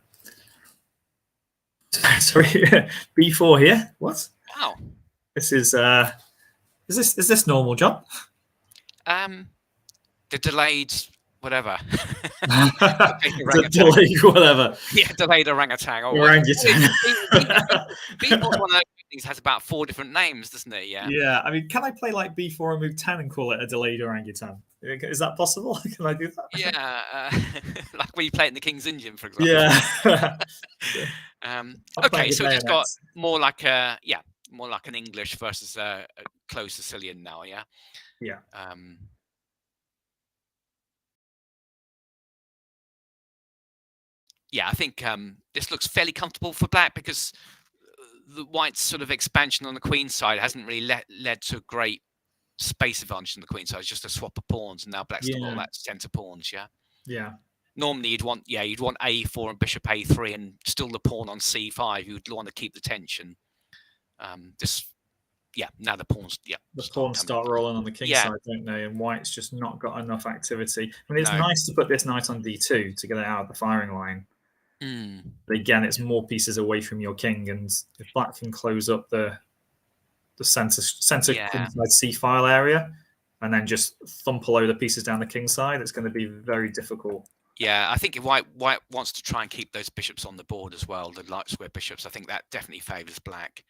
Sorry, B4 here. What? Wow. This is this normal, John? The delayed whatever. The delayed whatever. Yeah, delayed orangutan. Orangutan. B4 one of those things has about 4 different names, doesn't it? Yeah. Yeah. I mean, can I play like B4 and move 10 and call it a delayed orangutan? Is that possible? Can I do that? Yeah, like when you play it in the King's Indian, for example. Yeah. Okay, so it's got more like an English versus a closed Sicilian now. Yeah. Yeah. Yeah, I think this looks fairly comfortable for Black because the White's sort of expansion on the Queen side hasn't really led to a great space advantage on the Queen side. It's just a swap of pawns, and now Black's still got that centre pawns. Yeah. Yeah. Normally you'd want A4 and Bishop A3 and still the pawn on C5. You'd want to keep the tension. Now the pawns. Yeah. The pawns start rolling on the king side, don't they? And White's just not got enough activity. I mean, it's nice to put this knight on D2 to get it out of the firing line. But again, it's more pieces away from your king, and if Black can close up the center queenside C file area, and then just thump a load of pieces down the king side, it's going to be very difficult. Yeah, I think if White wants to try and keep those bishops on the board as well, the light square bishops, I think that definitely favours Black.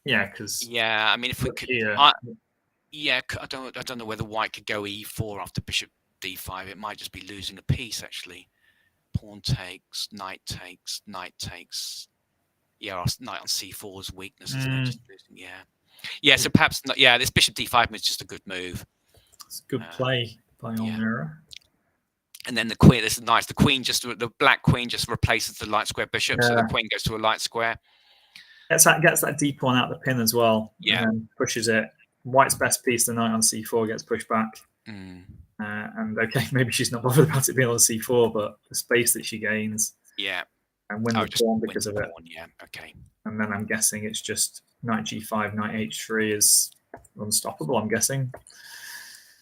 Because I mean, if we could, I don't know whether White could go E4 after Bishop D5. It might just be losing a piece actually. Pawn takes, knight takes, knight takes. Yeah, our knight on C4 is weakness, isn't it? Just losing, yeah. So perhaps not. Yeah, this Bishop D5 is just a good move. It's a good play by Elmira. And then the queen. This is nice. The Black Queen just replaces the light square bishop, so the Queen goes to a light square. Gets that D pawn out the pin as well. Yeah, and then pushes it. White's best piece, the knight on C4, gets pushed back. And okay, maybe she's not bothered about it being on C4, but the space that she gains, and win the pawn because of it. Yeah, okay. And then I'm guessing it's just knight G5, knight H3 is unstoppable. I'm guessing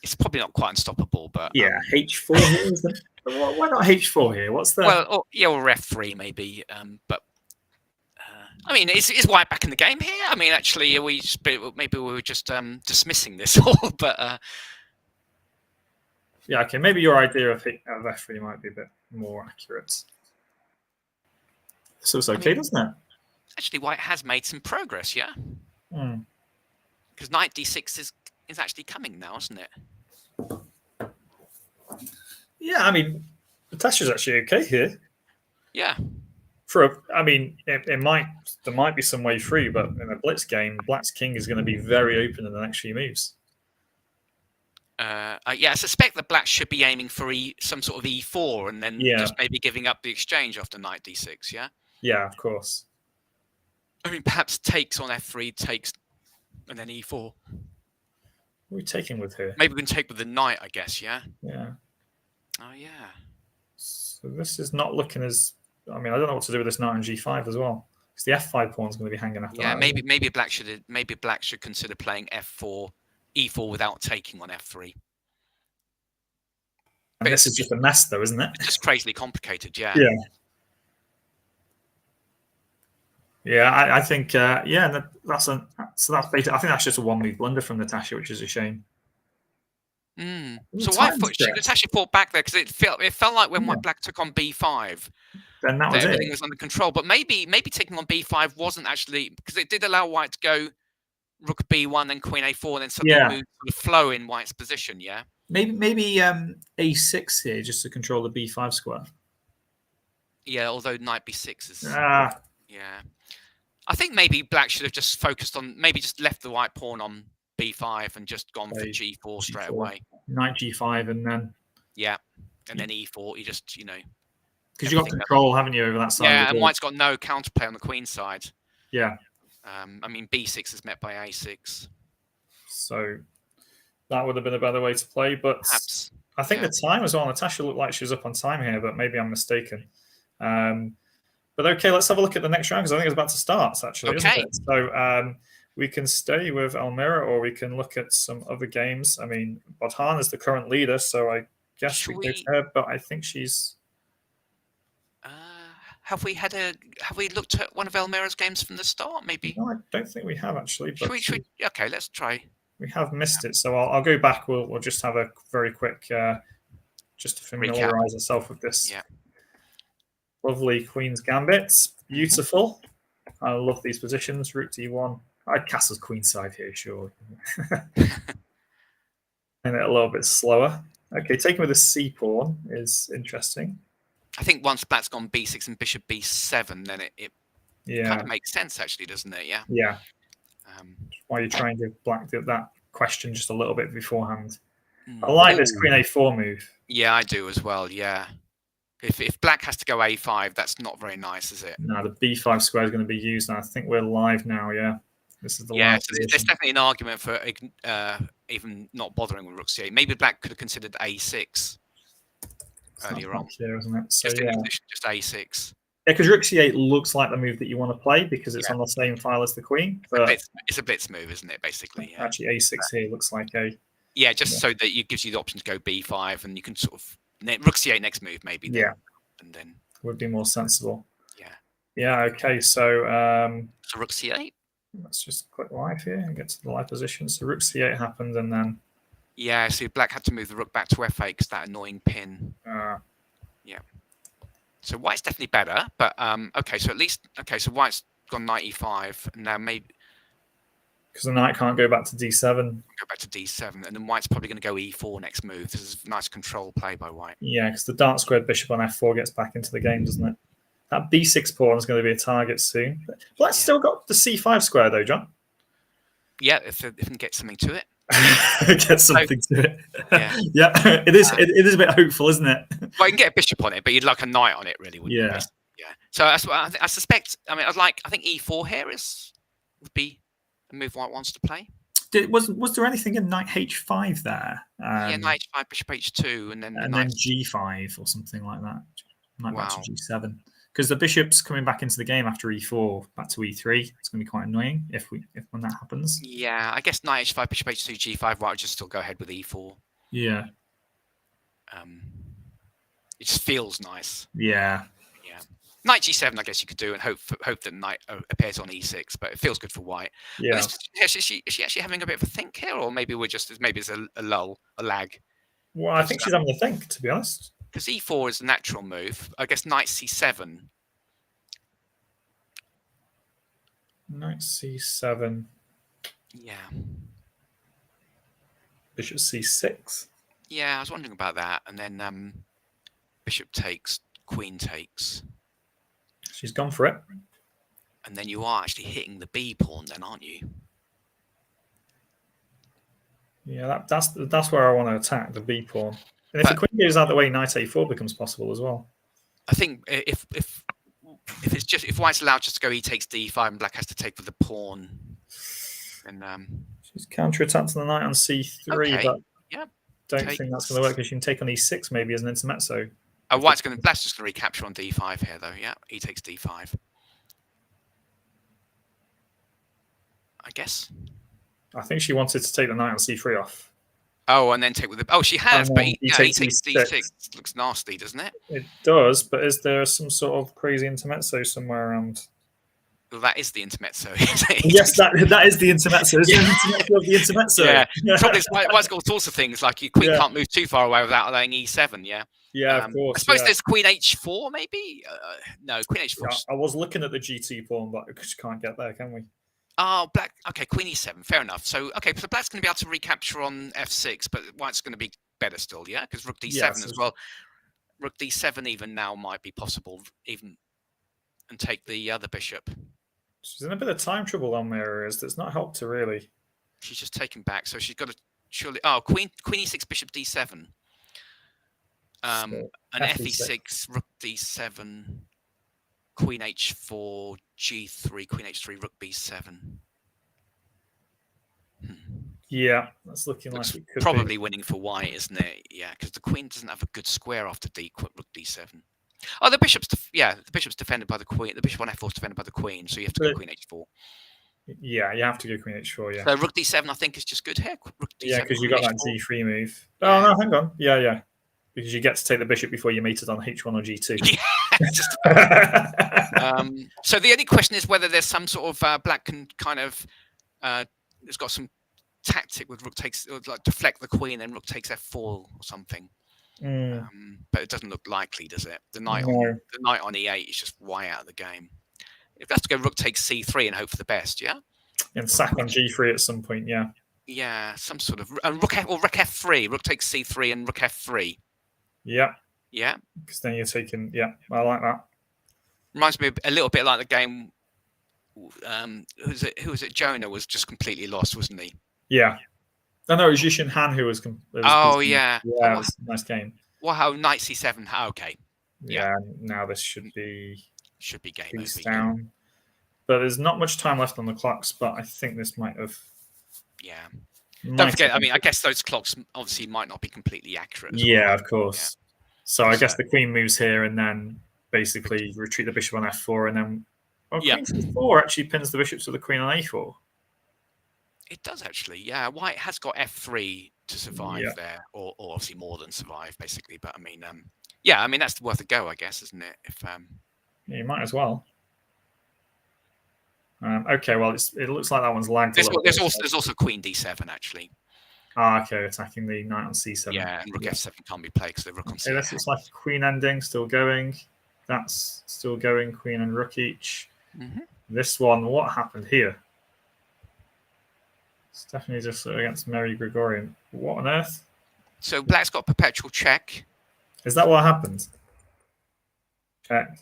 it's probably not quite unstoppable, but H4 here. Is it? Why not H4 here? What's the or F3 maybe, but. I mean, is White back in the game here? I mean, actually, maybe we were just dismissing this all, but okay. Maybe your idea of F3 might be a bit more accurate. So it's okay, doesn't it? Actually, White has made some progress, yeah. Because knight D6 is actually coming now, isn't it? Yeah, I mean, Natasha's actually okay here. Yeah. There might be some way through, but in a blitz game, Black's king is going to be very open in the next few moves. I suspect that Black should be aiming for some sort of E4 and then just maybe giving up the exchange after knight D6. Yeah. Yeah, of course. I mean, perhaps takes on F3, takes, and then E4. What are we taking with here? Maybe we can take with the knight, I guess. Yeah. Yeah. Oh yeah. So this is not looking as. I mean, I don't know what to do with this knight on G5 as well, because the F5 pawn is going to be hanging after that. Yeah, maybe Black should consider playing F4, E4 without taking on F3. And this is just a mess, though, isn't it? It's just crazily complicated. Yeah. Yeah. Yeah, I think. That's basically. I think that's just a one-move blunder from Natasha, which is a shame. So Natasha fought back there because it felt like when Black took on B5, then that was everything was under control. But maybe taking on B5 wasn't actually, because it did allow White to go Rook B1 then Queen A4 and then suddenly move the flow in White's position. Yeah. Maybe A6 here just to control the B5 square. Yeah, although knight b6 is... Ah, Yeah. I think maybe black should have just focused on... Maybe just left the white pawn on b5 and just gone for Okay, g4 straight G4. away. Knight G5 and then... Yeah. And then e4, you just, Because you've got everything control, haven't you, over that side of Yeah, the and board? white's got no counterplay on the queen side. Yeah. I mean, b6 is met by a6. So that would have been a better way to play, but Perhaps. I think Yeah. the time as well. Natasha looked like she was up on time here, but maybe I'm mistaken. But okay, let's have a look at the next round because I think it's about to start, actually. Okay. Isn't it? So we can stay with Almira or we can look at some other games. I mean, Bodhan is the current leader, so I guess we go to her, but I think she's... Have we looked at one of Almira's games from the start? Maybe. No, I don't think we have actually. But okay, let's try. We have missed it, so I'll go back. We'll just have a very quick, just to familiarize ourselves with this. Yeah. Lovely Queen's Gambit, beautiful. I love these positions. Rook d1. I'd castle's queenside here, sure. And it a little bit slower. Okay, taking with a c pawn is interesting. I think once black's gone b6 and bishop b7, then it kind of makes sense, actually, doesn't it? Yeah. Yeah. Why you're trying to give black that question just a little bit beforehand. I like this queen a4 move. Yeah, I do as well. Yeah. If black has to go a5, that's not very nice, is it? No, the b5 square is going to be used, and I think we're live now. Yeah. This is the so there's definitely an argument for even not bothering with rook c8. Maybe black could have considered a6 earlier on. Clear, isn't it? So, just a6. Yeah, because rook c8 looks like the move that you want to play because it's on the same file as the queen. But it's a blitz move, isn't it? Basically. Yeah. Actually, a6 here looks like a... Yeah, just so that it gives you the option to go b5, and you can sort of... Rook c8 next move, maybe. Then, and then... Would be more sensible. Yeah. Yeah, okay, so... so rook c8? Let's just click live here and get to the live position. So rook c8 happened, and then... Yeah, so black had to move the rook back to f8 because that annoying pin. Yeah. So white's definitely better, but okay. So at least so white's gone knight e5, and now maybe because the knight can't go back to d7. Go back to d7, and then white's probably going to go e4 next move. This is a nice control play by white. Yeah, because the dark squared bishop on f4 gets back into the game, doesn't it? That b6 pawn is going to be a target soon. Black's still got the c5 square though, John. Yeah, if it can get something to it. Get something to it. Yeah, it is. It is a bit hopeful, isn't it? Well, you can get a bishop on it, but you'd like a knight on it, really, wouldn't you? Yeah. So that's what I suspect. I mean, I think e4 here would be a move white wants to play. Was there anything in knight h5 there? Yeah, knight h5, bishop h2, and then g5 or something like that. Knight back to g7. Because the bishop's coming back into the game after e4, back to e3. It's going to be quite annoying when that happens. Yeah, I guess knight h5, bishop h2, g5. White would just still go ahead with e4. Yeah. It just feels nice. Yeah. Yeah. Knight g7, I guess you could do, and hope that knight appears on e6. But it feels good for white. Yeah. Is she actually having a bit of a think here, or maybe it's a lull, a lag? Well, I think she's having a think, to be honest. Because e4 is the natural move. I guess knight c7. Knight c7. Yeah. Bishop c6. Yeah, I was wondering about that. And then bishop takes, queen takes. She's gone for it. And then you are actually hitting the b pawn then, aren't you? Yeah, that's where I want to attack, the b pawn. And if the queen goes out the way, knight a4 becomes possible as well. I think if white's allowed just to go, he takes d5, and black has to take with the pawn. And she's counterattacked to the knight on c3, but don't think that's going to work because you can take on e6 maybe as an intermezzo. Oh, black's just going to recapture on d5 here though. Yeah, he takes d5. I guess. I think she wanted to take the knight on c3 off. Oh, and then take with the... Oh, she has, but he takes d6. Looks nasty, doesn't it? It does, but is there some sort of crazy intermezzo somewhere around? Well, that is the intermezzo. Yes, that is the intermezzo. Is an intermezzo of the intermezzo? Yeah. Probably white's got all sorts of things, like your queen can't move too far away without allowing e7, yeah? Yeah, of course. I suppose there's queen h4, maybe? No, queen h4. Yeah, I was looking at the GT pawn, but we just can't get there, can we? Oh, black. Okay, queen e7. Fair enough. So black's going to be able to recapture on f6, but white's going to be better still, yeah? Because rook d7 as well. rook d7 even now might be possible, even, and take the other bishop. She's in a bit of time trouble on mirror. That's not helped her really. She's just taken back, so she's got to surely. Oh, queen e6, bishop d7. So, an f6, rook d7, queen h4, g3, queen h3, rook b7. Yeah, that's looking Looks like it could probably be. winning for white, isn't it? Yeah, because the queen doesn't have a good square after rook d7. Oh, the bishop's the bishop's defended by the queen. The bishop on f4 is defended by the queen, so you have to go queen h4. Yeah, you have to go queen h4. Yeah. So rook d7, I think, is just good here. Rook d7, yeah, because you got that h4. g3 move. Yeah. Oh no, hang on. Yeah. Because you get to take the bishop before you mate it on h1 or g2. So the only question is whether there's some sort of black can kind of it's got some tactic with rook takes, or like deflect the queen and rook takes f4 or something. But it doesn't look likely, does it? The knight on e8 is just white out of the game. It has to go rook takes c3 and hope for the best, yeah. And sack on g3 at some point, yeah. Yeah, some sort of rook f3, rook takes c3 and rook f3. Yeah. Yeah. Because then you're taking, yeah, I like that. Reminds me a little bit like the game. Who was it? Jonah was just completely lost, wasn't he? Yeah. No, it was Yishin Han who was. Oh, yeah. Yeah, it was a nice game. Wow, knight c7. Okay. Yeah. Now this should be game piece over. down. Yeah. But there's not much time left on the clocks. But I think this might have. Yeah. Don't forget. I mean, I guess those clocks obviously might not be completely accurate. Yeah, of course. Yeah. So I guess So, the queen moves here, and then basically retreat the bishop on f4, and then queen c4 actually pins the bishop to the queen on a4. It does actually, yeah. White has got f3 to survive there, or obviously more than survive, basically. But I mean, yeah, I mean that's worth a go, I guess, isn't it? If yeah, you might as well. Okay, well, it looks like that one's lagged. There's also queen d7 actually. Ah, okay, attacking the knight on c7. Yeah, and rook f7 can't be played because the rook on c8. This looks like a queen ending, still going. That's still going, queen and rook each. This one, what happened here? Stephanie just against Mary Gregorian. What on earth? So black's got perpetual check. Is that what happened? Check.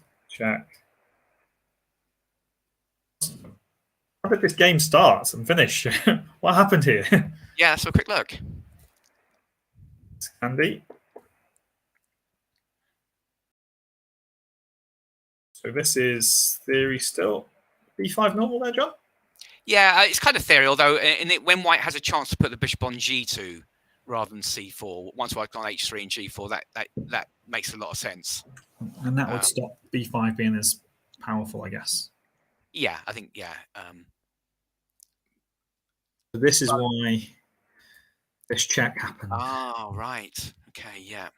How did this game start and finish? What happened here? Yeah, let's have a quick look. Andy. So this is theory still. b5 normal there, John? Yeah, it's kind of theory, although when white has a chance to put the bishop on g2 rather than c4, once white's on h3 and g4, that makes a lot of sense. And that would stop b5 being as powerful, I guess. Yeah, I think, yeah. So this is why this check happened. Oh, right. Okay, yeah.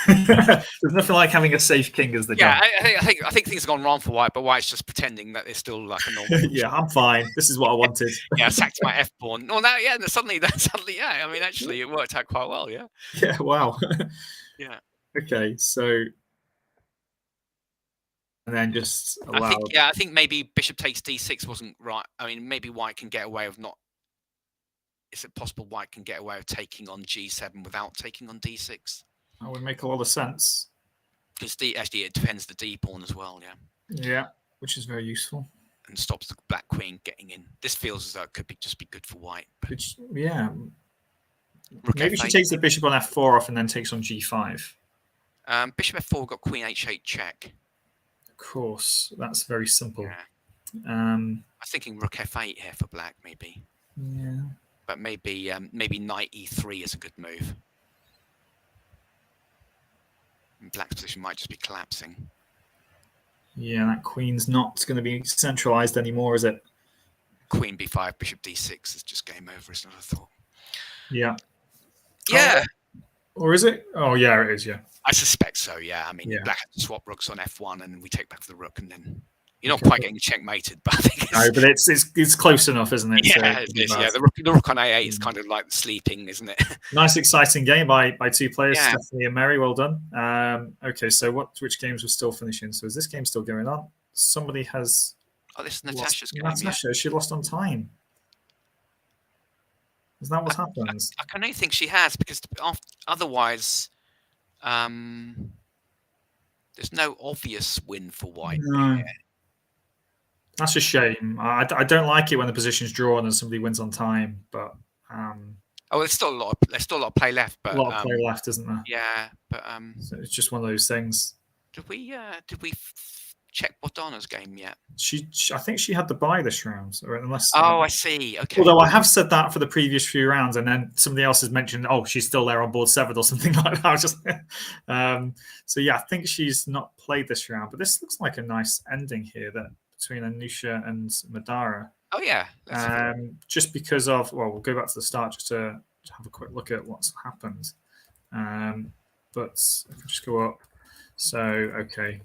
There's nothing like having a safe king as the jump. I think things have gone wrong for white, but white's just pretending that it's still like a normal. Yeah, I'm fine. This is what I wanted. Yeah, sacked my f pawn. Well, now, yeah, suddenly, yeah. I mean, actually, it worked out quite well. Yeah. Yeah. Wow. Yeah. Okay, so. And then just allow. I think maybe bishop takes d6 wasn't right. I mean, maybe white can get away with not. Is it possible white can get away with taking on g7 without taking on d6? That would make a lot of sense. Because actually, it defends the d pawn as well. Yeah. Yeah, which is very useful. And stops the black queen getting in. This feels as though it could just be good for white. Which, yeah. Rook maybe F8. She takes the bishop on f4 off and then takes on g5. Bishop f4 got queen h8 check. Of course, that's very simple. Yeah. I'm thinking rook f8 here for black, maybe. Yeah. But maybe knight e3 is a good move. And black's position might just be collapsing. Yeah, that queen's not going to be centralized anymore, is it? Queen b5, bishop d6 is just game over, is not a thought. Yeah. Yeah. Or is it? Oh, yeah, it is, yeah. I suspect so, yeah. I mean, yeah. Black had to swap rooks on f1 and we take back the rook and then... You're not quite getting checkmated, but I think it's... No, but it's close enough, isn't it? Yeah, it is, yeah. The rook on a8 is kind of like sleeping, isn't it? Nice, exciting game by two players, Yeah. Stephanie and Mary. Well done. Okay, so which games were still finishing? So is this game still going on? Somebody has... Oh, this is Natasha's game. Natasha, she lost on time. Is that what's happened? I can only think she has, because otherwise, there's no obvious win for white here. That's a shame. I don't like it when the position's drawn and somebody wins on time, but there's still a lot of play left, but a lot of play left, isn't there? Yeah, but so it's just one of those things. Did we check Bordana's game yet? I think she had the bye this round, or unless. I see. Okay. Although I have said that for the previous few rounds, and then somebody else has mentioned, she's still there on board 7 or something like that. I was just, so yeah, I think she's not played this round, but this looks like a nice ending here between Anusha and Madara. Oh yeah. Just because of we'll go back to the start just to have a quick look at what's happened. But if we just go up, so okay.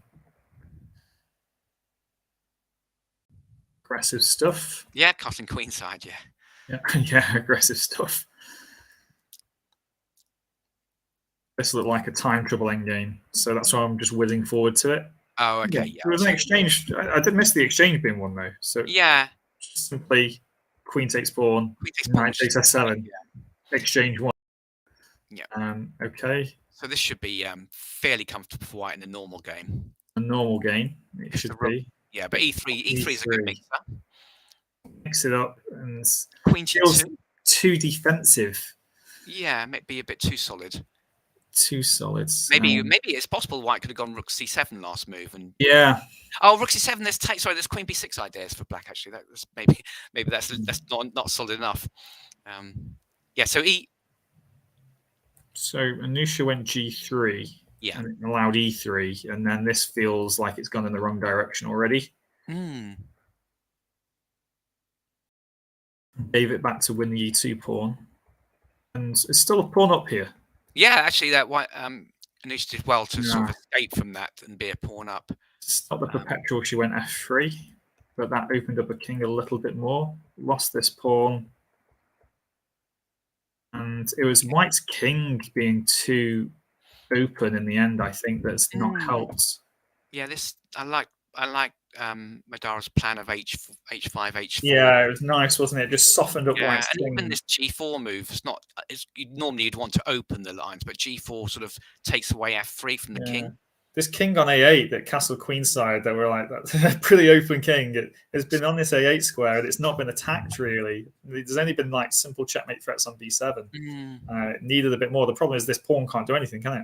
Aggressive stuff. Yeah, casting queenside, yeah, aggressive stuff. This looked like a time trouble endgame, so that's why I'm just whizzing forward to it. Oh, okay. Yeah. There was an exchange. I did miss the exchange being one though. So yeah, just simply queen takes pawn, knight takes f7, exchange 1. Yeah. Okay. So this should be fairly comfortable for white in a normal game. A normal game, it should be. Yeah, but E3 is a good mixer. Mix it up and queen feels too defensive. Yeah, maybe a bit too solid. Too solid. Maybe it's possible white could have gone rook c7 last move and rook c7. There's queen b6 ideas for black actually. That's maybe that's not solid enough. So So Anusha went g3. Yeah. And it allowed e3, and then this feels like it's gone in the wrong direction already. Gave it back to win the e2 pawn, and it's still a pawn up here. Yeah, actually, that white Anusha did well to sort of escape from that and be a pawn up. It's not the perpetual. She went f3, but that opened up a king a little bit more. Lost this pawn, and it was white's king being too open in the end. I think that's not helped. Yeah, I like Madara's plan of h5 h4. Yeah, it was nice, wasn't it? Just softened up white's and king. even this g4 move, normally you'd want to open the lines, but g4 sort of takes away f3 from the king. This king on a8 that castle queenside, that were like that pretty open king. It has been on this a8 square and it's not been attacked really. There's only been like simple checkmate threats on b7. It needed a bit more. The problem is this pawn can't do anything, can it?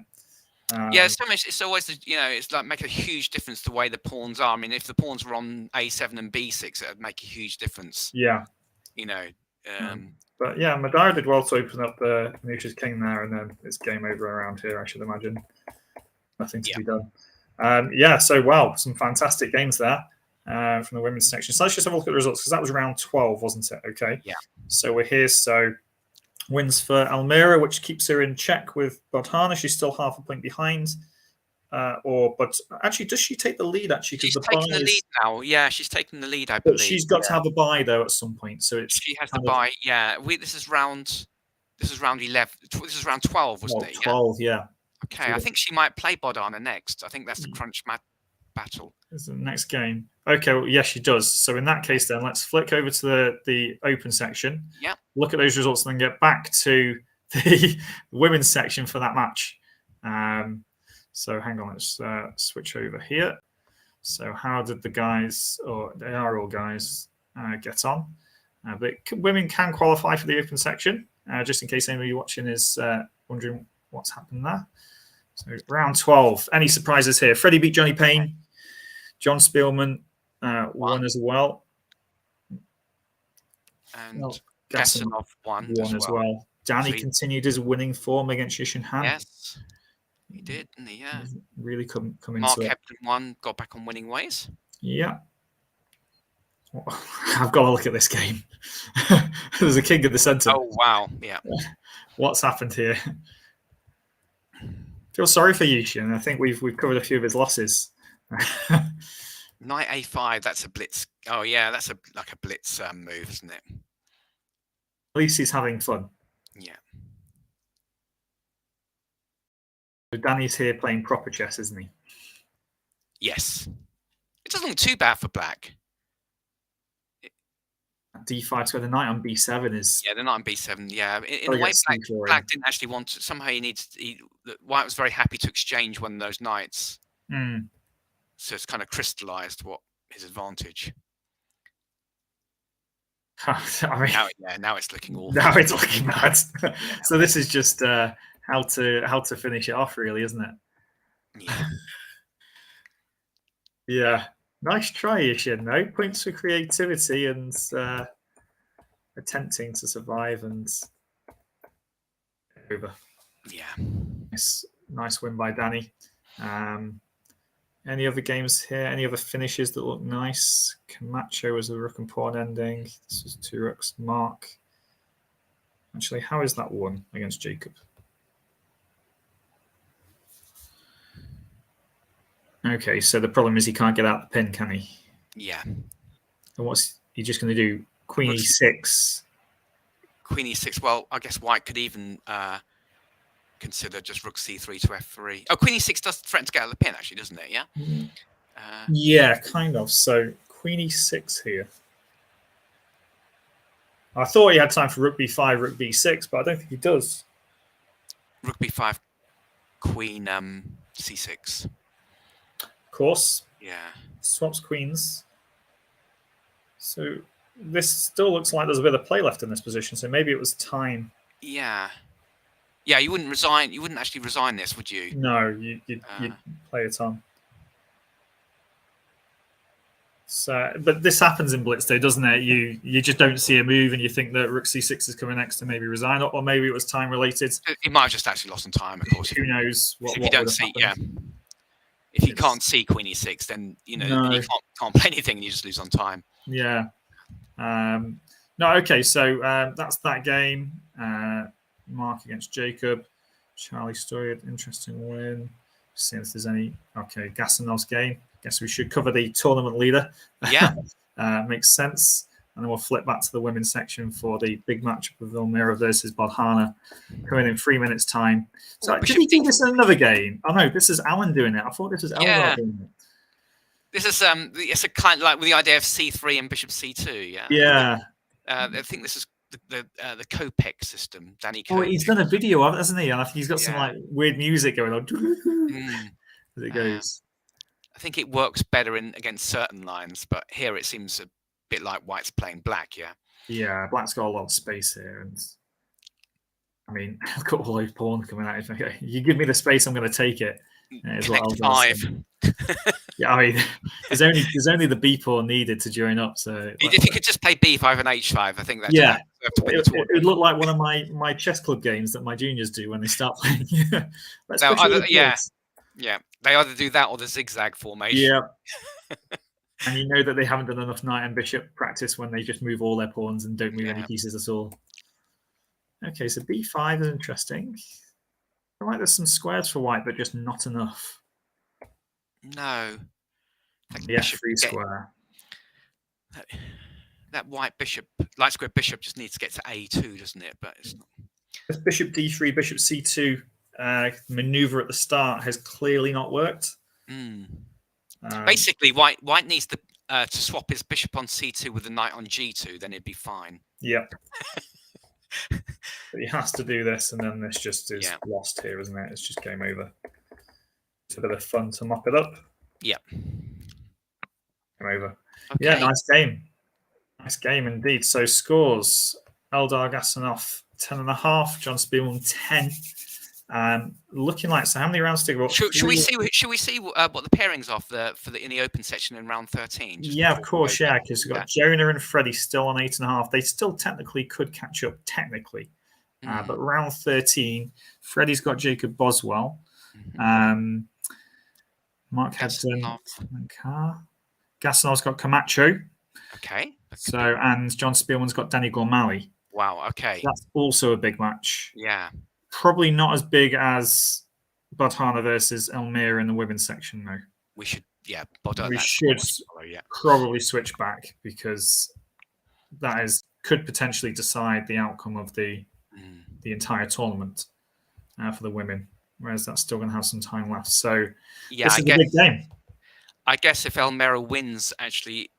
It's always it's like make a huge difference the way the pawns are. I mean, if the pawns were on a7 and b6, it would make a huge difference. Yeah. But yeah, Madara did well to open up the Anusha's king there, and then it's game over around here, I should imagine. Nothing to be done. So wow, some fantastic games there from the women's section. So let's just have a look at the results, because that was round 12, wasn't it? Okay. Yeah. So we're here. So wins for Almira, which keeps her in check with Bordana. She's still half a point behind. But actually, does she take the lead? Actually, she's taking the lead now. Yeah, she's taking the lead, I believe. But she's got to have a bye though at some point. So she has the bye. Yeah, this is round 11. This is round 12, wasn't it? 12, yeah. Okay, I think she might play Bordana next. I think that's the crunch battle. Is the next game? Okay, well, yes, she does. So in that case, then let's flick over to the open section. Yeah. Look at those results, and then get back to the women's section for that match. So hang on, let's switch over here. So how did the guys, or they are all guys, get on? But women can qualify for the open section, just in case anybody watching is wondering what's happened there. So round 12. Any surprises here? Freddie beat Johnny Payne. John Spielman won as well. And Gasanov won as well. Danny continued his winning form against Yishin Han. Yes, he did, didn't he? Yeah. Really come into Mark it. Hebden won, got back on winning ways. Yeah. I've got to look at this game. There's a king in the centre. Oh, wow. Yeah. What's happened here? Feel sorry for Yishin. I think we've covered a few of his losses. Knight a5. That's a blitz. Oh yeah, that's like a blitz move, isn't it? At least he's having fun. Yeah. So Danny's here playing proper chess, isn't he? Yes. It doesn't look too bad for black. D5 square. The knight on B7 is the knight on B7. Yeah, in a way, Black didn't actually want to. Somehow White was very happy to exchange one of those knights. So it's kind of crystallized what his advantage. I mean, now it's looking awful. Now it's looking bad. So this is just how to finish it off, really, isn't it? Yeah. Yeah. Nice try, Ishin, though. Points for creativity and attempting to survive and over. Yeah. Nice win by Danny. Any other games here? Any other finishes that look nice? Camacho was a rook and pawn ending. This was 2 rooks. Mark. Actually, how is that one against Jacob? Okay, so the problem is he can't get out the pin, can he? Yeah. And what's he just going to do? Queen E6. Queen E6. Well, I guess White could even consider just rook C3 to F3. Oh, Queen E6 does threaten to get out of the pin, actually, doesn't it? Yeah. Yeah, kind of. So Queen E6 here. I thought he had time for rook B5, rook B6, but I don't think he does. Rook B5, Queen C6. Of course. Yeah. Swaps queens. So this still looks like there's a bit of play left in this position. So maybe it was time. Yeah. Yeah, you wouldn't resign. You wouldn't actually resign this, would you? No, you'd play it on. So, but this happens in Blitz, though, doesn't it? You just don't see a move, and you think that Rook C6 is coming next to maybe resign, or maybe it was time related. He might have just actually lost on time, of course. Who knows? If you don't see, if you can't see Queen E6, then you can't play anything, and you just lose on time. Yeah. No. Okay. So that's that game. Mark against Jacob. Charlie Story, interesting win. See if there's any. Okay, Gasanov's game. Guess we should cover the tournament leader. Yeah. Makes sense. And then we'll flip back to the women's section for the big matchup of Elmira versus Bodhana, coming in 3 minutes' time. So did he do this in another game? Oh no, this is Alan doing it. I thought this was Eldar doing it. This is it's a kind of like with the idea of C3 and Bishop C2. Yeah. Yeah. I think this is the Kopek system. Danny Kopek. Oh, he's done a video of it, hasn't he? And I think he's got some like weird music going on as it goes. I think it works better against certain lines, but here it seems a bit like White's playing Black. Yeah. Yeah, Black's got a lot of space here, and I mean, I've got all those pawns coming out. Okay, you give me the space, I'm going to take it. Connect 5. Yeah, I mean, there's only the B pawn needed to join up. So if you could just play B5 and H5, I think that's it would look like one of my chess club games that my juniors do when they start playing. Yeah, they either do that or the zigzag formation. Yeah, and you know that they haven't done enough knight and bishop practice when they just move all their pawns and don't move any pieces at all. Okay, so B5 is interesting. I feel like there's some squares for White, but just not enough. No. The F3 square. That White bishop, light square bishop, just needs to get to A2, doesn't it? But it's not. This Bishop D3, Bishop C2 maneuver at the start has clearly not worked. Basically, White needs to swap his bishop on C2 with the knight on G2, then it'd be fine. Yep. But he has to do this, and then this just is lost here, isn't it? It's just game over. It's a bit of fun to mop it up. Yep. Game over. Okay. Yeah, nice game. Nice game indeed. So scores: Eldar Gasanov 10.5, John Spielman 10. Looking like, so how many rounds to go? Should we see what the pairings are in the open section in round 13? Yeah, of course, because we've got Jonah and Freddie still on 8.5. They still technically could catch up, but round 13, Freddie's got Jacob Boswell, Mark Hedson, Gasanov's got Camacho. Okay. And John Spielman's got Danny Gormally. Wow. Okay. So that's also a big match. Yeah. Probably not as big as Bodhana versus Elmira in the women's section, though. We should, probably switch back because that could potentially decide the outcome of the entire tournament for the women. Whereas that's still going to have some time left. So this is a big game. I guess if Elmira wins, actually,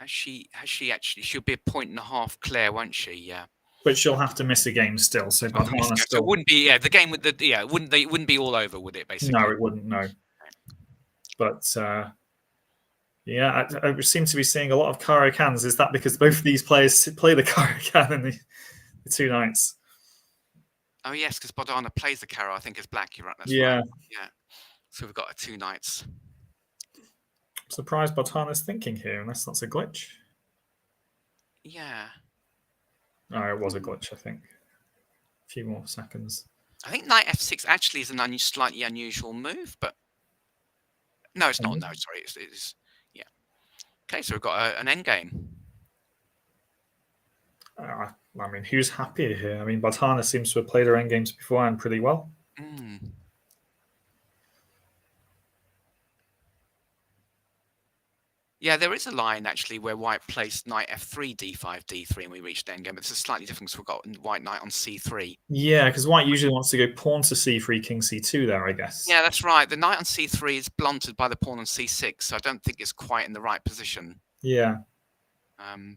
Has she actually? She'll be a point and a half clear, won't she? Yeah. But she'll have to miss a game still. So Badhana So it wouldn't be the game with the it wouldn't be all over, would it? Basically, no, it wouldn't. No. But yeah, I seem to be seeing a lot of Karo Kans. Is that because both of these players play the Karo Kan in the 2 knights? Oh yes, because Badhana plays the Karo. I think it's black. You're right. That's yeah. Right. Yeah. So we've got a 2 knights. I'm surprised Badhana's thinking here, unless that's a glitch. Yeah. No, it was a glitch. I think. A few more seconds. I think knight f6 actually is an slightly unusual move, but no, it's not. No, sorry, it's yeah. Okay, so we've got an endgame. I mean, who's happier here? I mean, Badhana seems to have played her endgames beforehand pretty well. Yeah, there is a line actually where white plays knight f3, d5, d3, and we reached endgame. But it's a slightly different because we've got white knight on c3. Yeah, because white usually wants to go pawn to c3, king c2 there, I guess. Yeah, that's right. The knight on c3 is blunted by the pawn on c6, so I don't think it's quite in the right position. Yeah.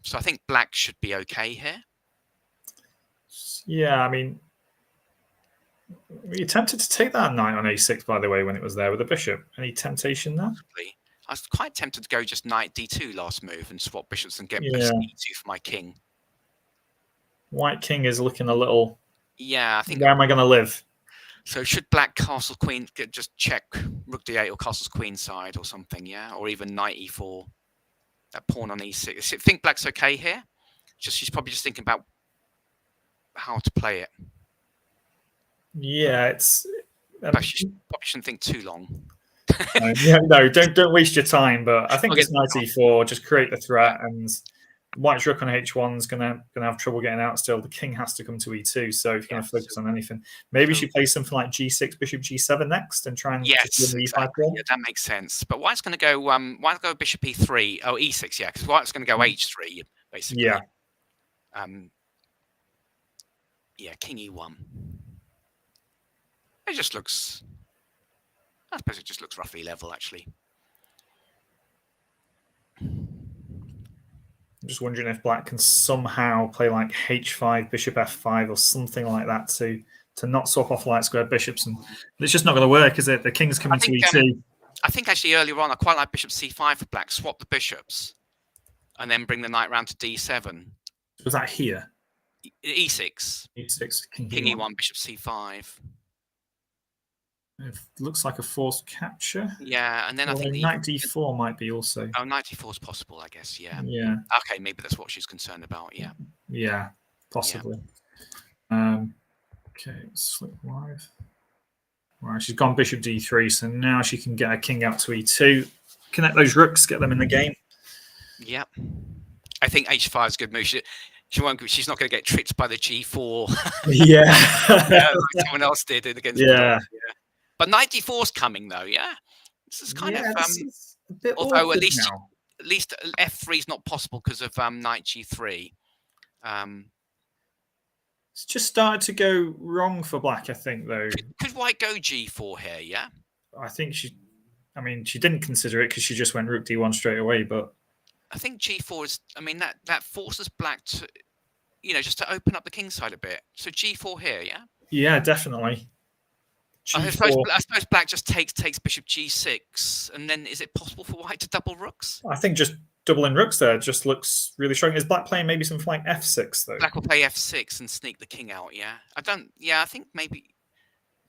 So I think black should be okay here. Yeah, I mean, were you tempted to take that knight on a6, by the way, when it was there with the bishop? Any temptation there? Possibly. I was quite tempted to go just knight d2 last move and swap bishops and get e2 for my king. White king is looking a little... Yeah, I think... Where am I going to live? So should black castle queen just check rook d8 or castle's queen side or something, yeah? Or even knight e4. That pawn on e6. I think black's okay here. She's probably just thinking about how to play it. Yeah, it's... But she probably shouldn't think too long. no, don't waste your time. But I think this knight e4, just create the threat, and white's rook on h1 is gonna have trouble getting out still. The king has to come to e2, so if you're gonna focus on anything, maybe she plays something like g6, bishop g7 next, and try and win the e5 pawn. Yeah, that makes sense. But white's gonna go bishop e3, oh e6, yeah, because white's gonna go h3 basically. Yeah. Yeah, king e1. It just looks. I suppose it just looks roughly level, actually. I'm just wondering if black can somehow play like h5, bishop f5, or something like that to not swap off light square bishops, and it's just not going to work, is it? The king's coming to e2. I think actually earlier on, I quite like bishop c5 for black. Swap the bishops, and then bring the knight round to d7. Was that here? E6. E6. King e1, bishop c5. It looks like a forced capture. Yeah, and then I think knight d4 might be also. Oh, knight d4 is possible, I guess. Yeah. Yeah. Okay, maybe that's what she's concerned about. Yeah. Yeah, possibly. Yeah. Okay, slip live. Right, she's gone bishop d3, so now she can get her king out to e2, connect those rooks, get them in the game. Yeah, I think h5 is a good move. She won't. She's not going to get tricked by the g4. Yeah. Like someone else did it against. Yeah. But knight d4 is coming though, yeah. This is kind of a bit although at least now. f3 is not possible because of knight g3. It's just started to go wrong for black, I think, though. Could white go g4 here? Yeah. I think she didn't consider it because she just went rook d1 straight away. But I think g4 is. I mean that forces black to, just to open up the king side a bit. So g4 here, yeah. Yeah, definitely. I suppose black just takes bishop g6, and then is it possible for white to double rooks? I think just doubling rooks there just looks really strong. Is black playing maybe something like f6 though? Black will play f6 and sneak the king out. Yeah, I think maybe.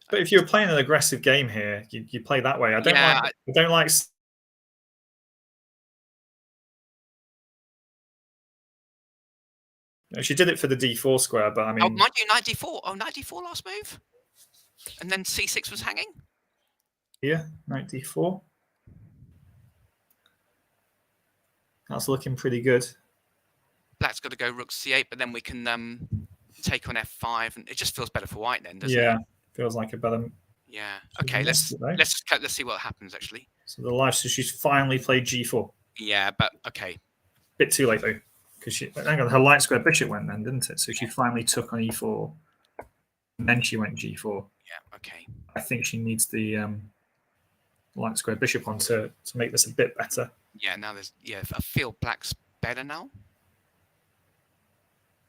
But if you're playing an aggressive game here, you play that way. I don't like. She did it for the d4 square, but I mean. Oh, mind you, knight d4. Oh, knight d4 last move. And then c6 was hanging? Yeah, knight d4. That's looking pretty good. Black's got to go rook c8, but then we can take on f5, and it just feels better for white then, doesn't it? Yeah, feels like a better. Yeah. Okay, let's see what happens actually. So she's finally played g4. Yeah, but okay. Bit too late though, because her light square bishop went then, didn't it? So she finally took on e4, and then she went g4. Yeah, okay. I think she needs the light square bishop on to make this a bit better. Yeah, now I feel black's better now?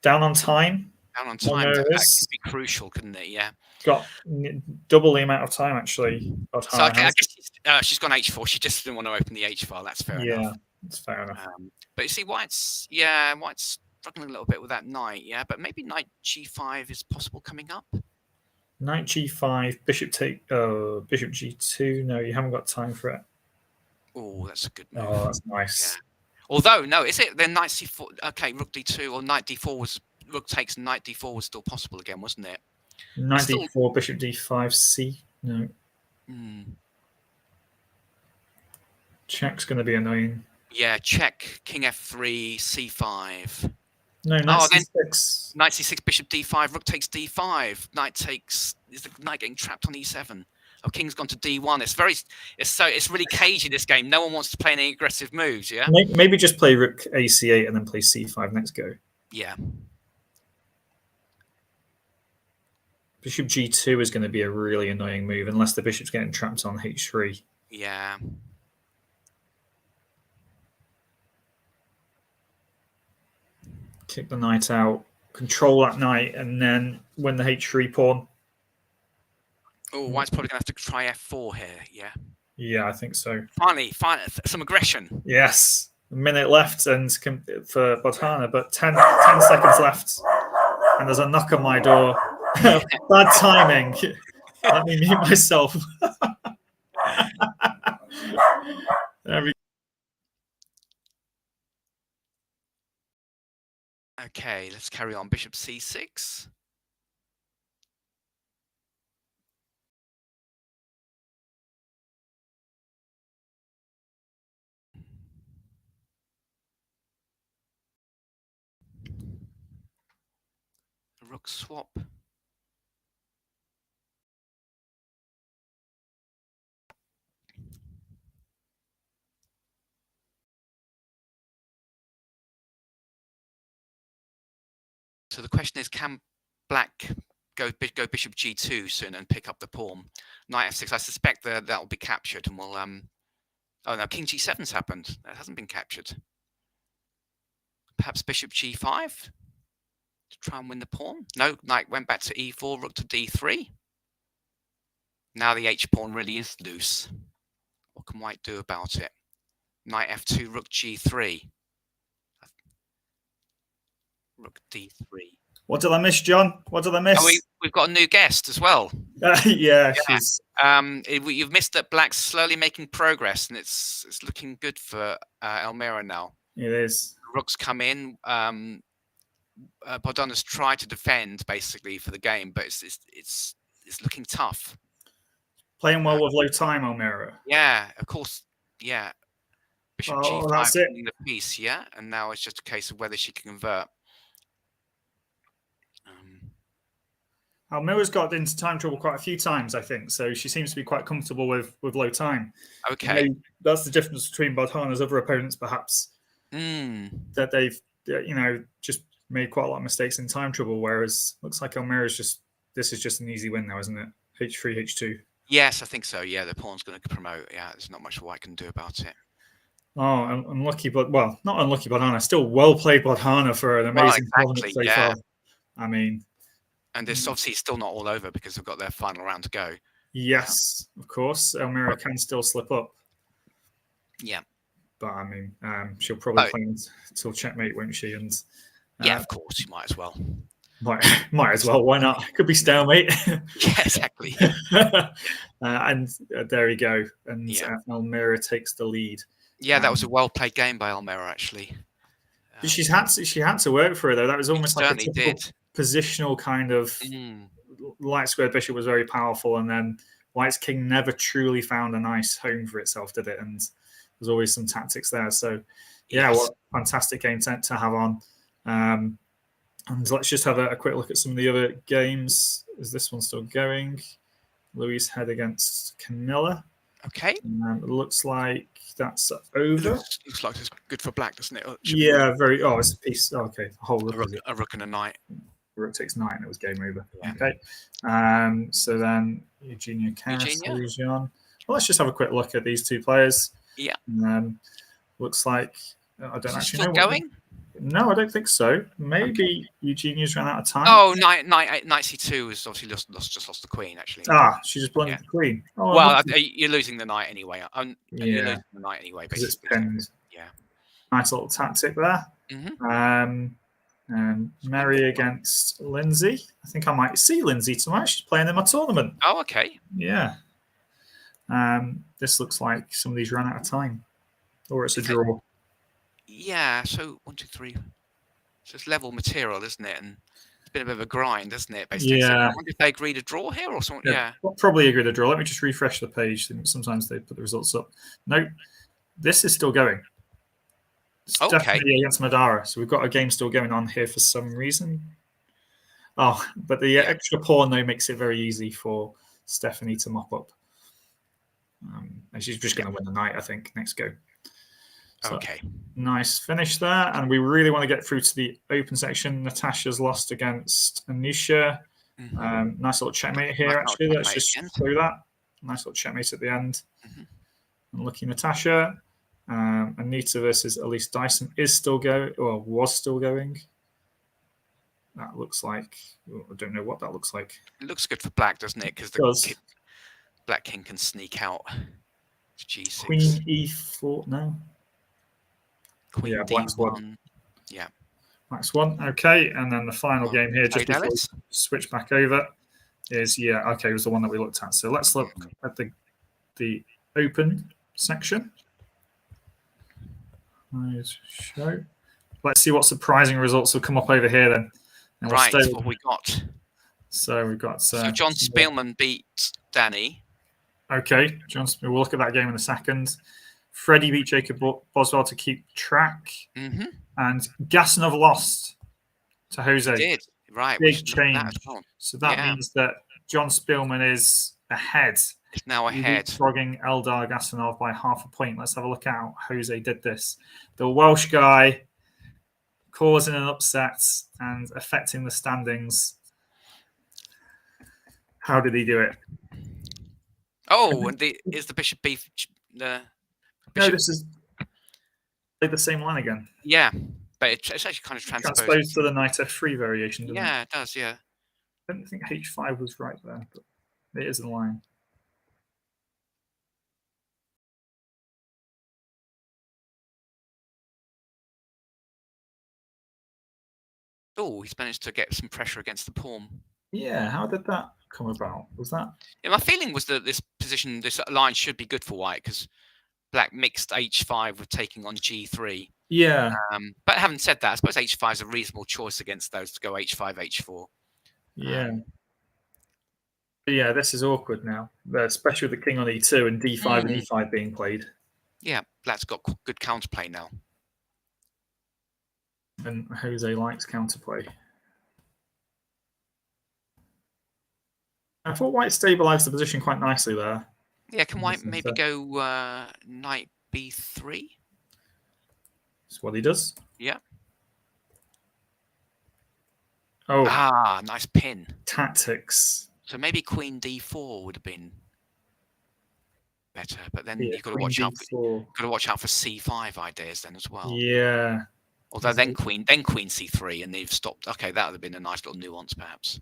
Down on time. Down on time. That could be crucial, couldn't it? Yeah. Got double the amount of time, actually. So I guess she's gone h4. She just didn't want to open the h file. That's fair enough. Yeah, that's fair enough. But you see, White's struggling a little bit with that knight. Yeah, but maybe knight g5 is possible coming up. Knight g5, bishop g2. No, you haven't got time for it. Oh, that's a good move. Oh, that's nice. Yeah. Although, no, is it then knight c4? Okay, rook d2 or knight d4 was rook takes knight d4 was still possible again, wasn't it? Knight d4, bishop d5, c. No. Check's going to be annoying. Yeah, check, king f3, c5. No, knight c6. Knight c6, bishop d5, rook takes d5. Knight takes. Is the knight getting trapped on e7? Oh, king's gone to d1. It's really cagey, this game. No one wants to play any aggressive moves. Yeah. Maybe just play rook ac8 and then play c5 next go. Yeah. Bishop g2 is going to be a really annoying move unless the bishop's getting trapped on h3. Yeah. Kick the knight out, control that knight, and then win the h3 pawn. Oh, White's probably going to have to try f4 here, yeah? Yeah, I think so. Finally, some aggression. Yes. A minute left and for Bodhana, but 10 seconds left. And there's a knock on my door. Bad timing. Let me mute myself. There we go. Okay, let's carry on. Bishop c6. Rook swap. So the question is, can Black go bishop g2 soon and pick up the pawn? Knight f6. I suspect that will be captured, and we'll Oh no, king g7's happened. That hasn't been captured. Perhaps bishop g5 to try and win the pawn. No, knight went back to e4, rook to d3. Now the h pawn really is loose. What can White do about it? Knight f2, rook g3. Rook d3. What did I miss, John? What did I miss? Oh, we've got a new guest as well. Yeah, she's... You've missed that Black's slowly making progress, and it's looking good for Elmira now. It is. Rook's come in. Bodhana's tried to defend basically for the game, but it's looking tough. Playing well with low time, Elmira. Yeah, of course. Yeah. Bishop g5 that's it. in the piece, yeah, and now it's just a case of whether she can convert. Elmira's got into time trouble quite a few times, I think, so she seems to be quite comfortable with low time. Okay. Maybe that's the difference between Bodhana's other opponents, perhaps, that they've just made quite a lot of mistakes in time trouble, whereas looks like Elmira's this is just an easy win now, isn't it? h3, h2. Yes, I think so. Yeah, the pawn's going to promote. Yeah, there's not much White can do about it. Oh, unlucky, but not unlucky Bodhana. Still well played Bodhana for an amazing tournament so far. I mean, and this obviously still not all over because they've got their final round to go. Yes, of course. Elmira can still slip up. Yeah, but I mean, she'll probably play until checkmate, won't she? And yeah, of course, you might as well. Might as well. Why not? It could be stalemate. Yeah, exactly. And there we go. And Elmira takes the lead. Yeah, that was a well played game by Elmira, actually. She had to work for it though. That was almost like a typical positional kind of light square bishop was very powerful, and then White's king never truly found a nice home for itself, did it? And there's always some tactics there. So yeah, what a fantastic game to have on. And let's just have a quick look at some of the other games. Is this one still going? Louise Head against Camilla. Okay. It looks like that's over. Looks like it's good for Black, doesn't it? Yeah, very. Oh, it's a piece. Oh, okay, a whole a rook and a knight. Rook takes knight, and it was game over. Yeah. Okay. So then Eugenia Cass, Well, let's just have a quick look at these two players. Yeah. Looks like I don't Is it actually still know. going? No, I don't think so. Maybe Eugenia's ran out of time. Oh, knight c2 has obviously just lost the queen, actually. She just blundered the queen. Oh, well, you're losing the knight anyway. Yeah, you're losing the knight anyway, because it's basically. pinned. Yeah. Nice little tactic there. Mary against Lindsay. I think I might see Lindsay tonight. She's playing in my tournament. Oh, okay. Yeah. This looks like somebody's run out of time, or it's a draw. Yeah. So 1, 2, 3. So it's level material, isn't it? And it's been a bit of a grind, isn't it? Basically. Yeah. So I wonder if they agreed a draw here or something. Yeah. Probably agreed a draw. Let me just refresh the page. Sometimes they put the results up. No, this is still going. It's definitely against Madara. So we've got a game still going on here for some reason. Oh, but the extra pawn, though, makes it very easy for Stephanie to mop up. And she's just going to win the night, I think, next go. So, okay. Nice finish there. And we really want to get through to the open section. Natasha's lost against Anisha. Nice little checkmate here, actually. Let's just show that. Nice little checkmate at the end. Unlucky Natasha. Anita versus Elise Dyson is still going, or was still going. That looks like, I don't know what that looks like. It looks good for black, doesn't it? Because the black king can sneak out to G6. Queen E4, no. Queen D1. Yeah. Black's one. Okay, and then the final game here, just before we switch back over, is, it was the one that we looked at. So let's look at the open section. Show. Let's see what surprising results will come up over here then. And right, what we got? So we've got... so John Spielman beat Danny. Okay, John. We'll look at that game in a second. Freddie beat Jacob Boswell to keep track. And Gasanov lost to Jose. He did. Right. Big change. So that means that John Spielman is ahead. He's now ahead. Leapfrogging Eldar Gasanov by half a point. Let's have a look at how Jose did this. The Welsh guy causing an upset and affecting the standings. How did he do it? Oh, and is the bishop beef? No, this is the same line again. Yeah, but it's actually kind of transposed to the knight f3 variation. Yeah, it does. Yeah. I don't think h5 was right there, but it is in line. Oh, he's managed to get some pressure against the pawn. Yeah, how did that come about? Was that? Yeah, my feeling was that this line should be good for white because black mixed h5 with taking on g3. Yeah. But having said that, I suppose h5 is a reasonable choice against those to go h5, h4. Yeah. Yeah, this is awkward now, especially with the king on e2 and d5 and e5 being played. Yeah, black's got good counterplay now. And Jose likes counterplay. I thought white stabilized the position quite nicely there. Yeah, can white maybe go knight b3? That's what he does. Yeah. Oh. Ah, nice pin. Tactics. So maybe queen d4 would have been better, but then you've got to watch out. Got to watch out for c5 ideas then as well. Yeah. Although then queen c3, and they've stopped. Okay, that would have been a nice little nuance, perhaps.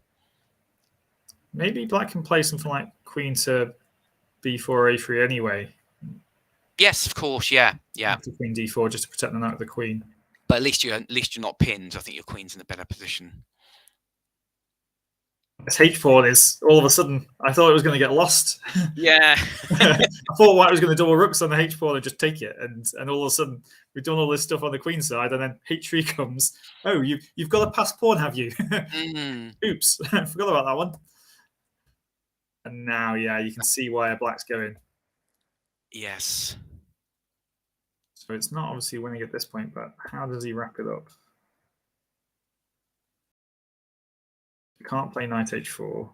Maybe black can play something like queen to b4, a3 anyway. Yes, of course. Yeah. After queen d4, just to protect the knight of the queen. But at least you're not pinned. I think your queen's in a better position. This h4 is all of a sudden. I thought it was going to get lost. Yeah. I thought white was going to double rooks on the h4 and just take it, and all of a sudden we've done all this stuff on the queen side, and then h3 comes. Oh, you've got a passed pawn, have you? Oops, I forgot about that one. And now, yeah, you can see why black's going. Yes. So it's not obviously winning at this point, but how does he wrap it up? You can't play knight h4.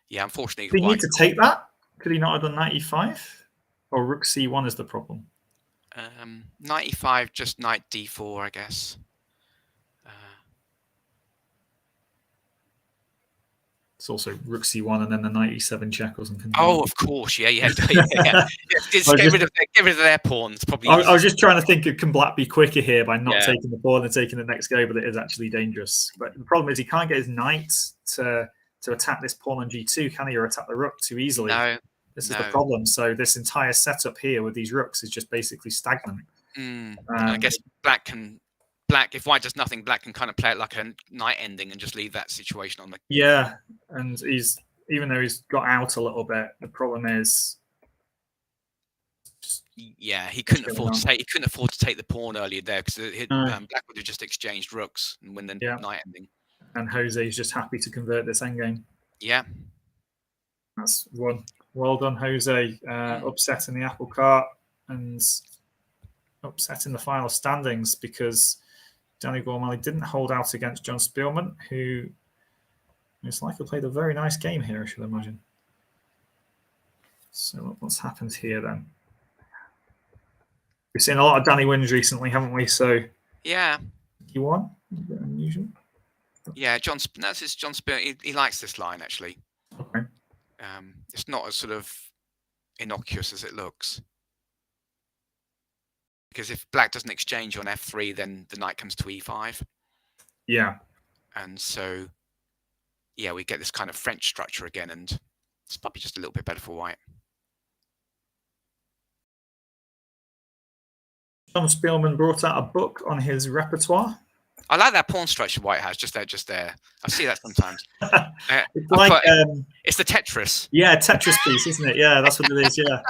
Yeah, unfortunately. Did he need to take that? Could he not have done knight e5? Or rook c1 is the problem? Knight e5, just knight d4, I guess. It's also rook c1 and then the knight e7 check or something. Oh, of course, yeah. Just get rid of their pawns. Probably. I was just trying to think of, can black be quicker here by not taking the pawn and taking the next go, but it is actually dangerous. But the problem is he can't get his knight to attack this pawn on g2, can he, or attack the rook too easily? No. This is the problem. So this entire setup here with these rooks is just basically stagnant. I guess if white does nothing, black can kind of play it like a knight ending and just leave that situation on the. Yeah, and even though he's got out a little bit, the problem is. Yeah, he couldn't afford to take the pawn earlier there because black would have just exchanged rooks and win the knight ending. And Jose's just happy to convert this endgame. Yeah, that's one. Well done, Jose. Upsetting the apple cart and upsetting the final standings because Danny Gormley didn't hold out against John Spielman, who most likely played a very nice game here, I should imagine. So what's happened here then? We've seen a lot of Danny wins recently, haven't we? So yeah, he won. A bit unusual. Yeah, that's his John Spielman. He likes this line actually. Okay. It's not as sort of innocuous as it looks. Because if black doesn't exchange on f3, then the knight comes to e5. Yeah. And so, yeah, we get this kind of French structure again, and it's probably just a little bit better for white. John Spielman brought out a book on his repertoire. I like that pawn structure white has, just there. I see that sometimes. It's like it's the Tetris. Yeah, Tetris piece, isn't it? Yeah, that's what it is. Yeah,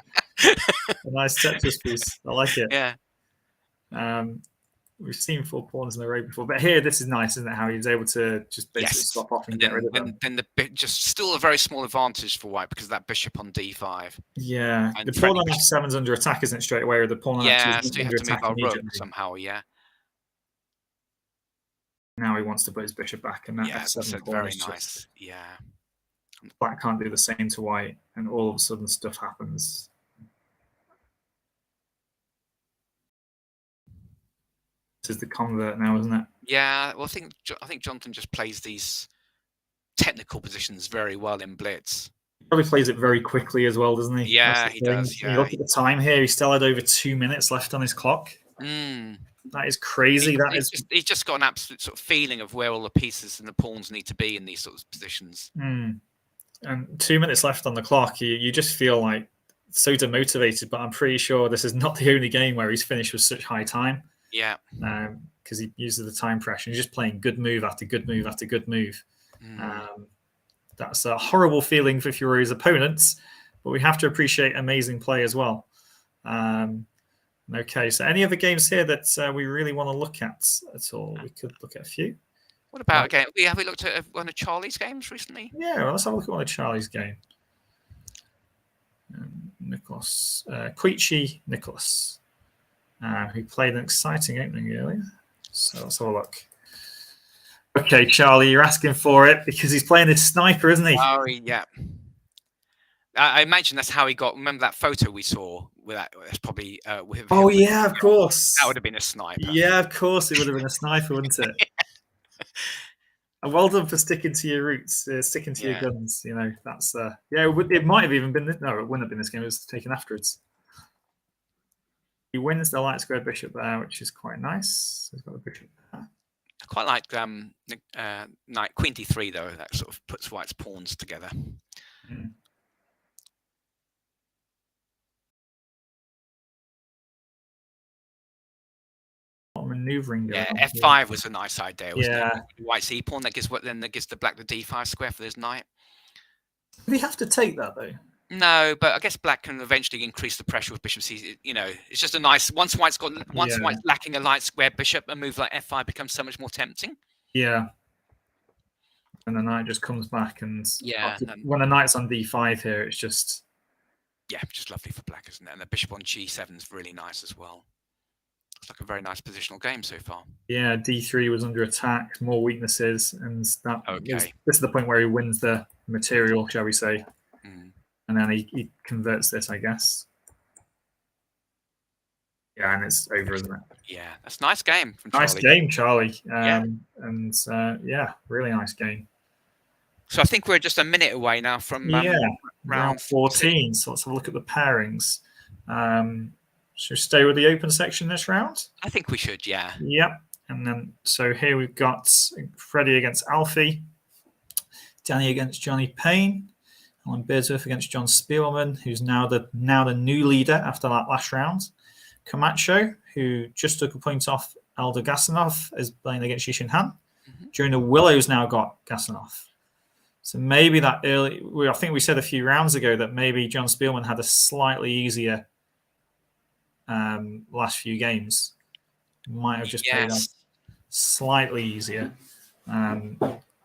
a nice Tetris piece. I like it. Yeah. We've seen 4 pawns in a row before, but here this is nice, isn't it? How he was able to just basically swap off and get rid of them. Then just still a very small advantage for white because of that bishop on d5. Yeah, and the pawn on f7 is under attack, isn't it? Straight away, or the pawn on f2 is so you have to move our rook somehow. Yeah. Now he wants to put his bishop back, and that f7 pawn is nice. Yeah. Black can't do the same to white, and all of a sudden stuff happens. This is the convert now, isn't it? Yeah. Well, I think Jonathan just plays these technical positions very well in Blitz. He probably plays it very quickly as well, doesn't he? Yeah, he does. Yeah. You look at the time here; he still had over 2 minutes left on his clock. That is crazy. He's just got an absolute sort of feeling of where all the pieces and the pawns need to be in these sorts of positions. And 2 minutes left on the clock. You just feel like so demotivated. But I'm pretty sure this is not the only game where he's finished with such high time. Yeah. Because he uses the time pressure. He's just playing good move after good move after good move. That's a horrible feeling if you're his opponents, but we have to appreciate amazing play as well. Okay, so any other games here that we really want to look at all? We could look at a few. What about again? Have we looked at one of Charlie's games recently? Yeah, well, let's have a look at one of Charlie's game. Nicholas, Quichi Nicholas, who played an exciting opening earlier. So let's have a look. Okay, Charlie, you're asking for it because he's playing this sniper, isn't he? Oh, yeah. I imagine that's how he got. Remember that photo we saw with that? It's probably. With oh yeah, of course. That would have been a sniper. Yeah, of course, it would have been a sniper, wouldn't it? And well done for sticking to your roots, sticking to your guns. You know, that's it might have even been. No, it wouldn't have been this game. It was taken afterwards. He wins the light square bishop there, which is quite nice. He's got the bishop there. I quite like knight queen d3 though. That sort of puts white's pawns together. Maneuvering. F5 was a nice idea. Wasn't it? White's e pawn that gives the black the d5 square for this knight. Did he have to take that though? No, but I guess black can eventually increase the pressure with bishop c. You know, it's just a nice. Once white's lacking a light square bishop, a move like f5 becomes so much more tempting. Yeah. And the knight just comes back, and when the knight's on d5 here, it's just just lovely for black, isn't it? And the bishop on g7 is really nice as well. It's like a very nice positional game so far. Yeah, d3 was under attack, more weaknesses, and this is the point where he wins the material, shall we say? And then he converts this, I guess. Yeah, and it's over, isn't it? Yeah, that's a nice game from Charlie. Nice game, Charlie. And really nice game. So I think we're just a minute away now from round 14. So let's have a look at the pairings. Should we stay with the open section this round? I think we should, yeah. Yep. And then, so here we've got Freddie against Alfie, Danny against Johnny Payne, Alan Beardsworth against John Spielman, who's now the new leader after that last round. Camacho, who just took a point off Elder Gasanov, is playing against Yishin Han. During the Willow's now got Gasanov. So maybe that early, I think we said a few rounds ago that maybe John Spielman had a slightly easier last few games. Might have just played that slightly easier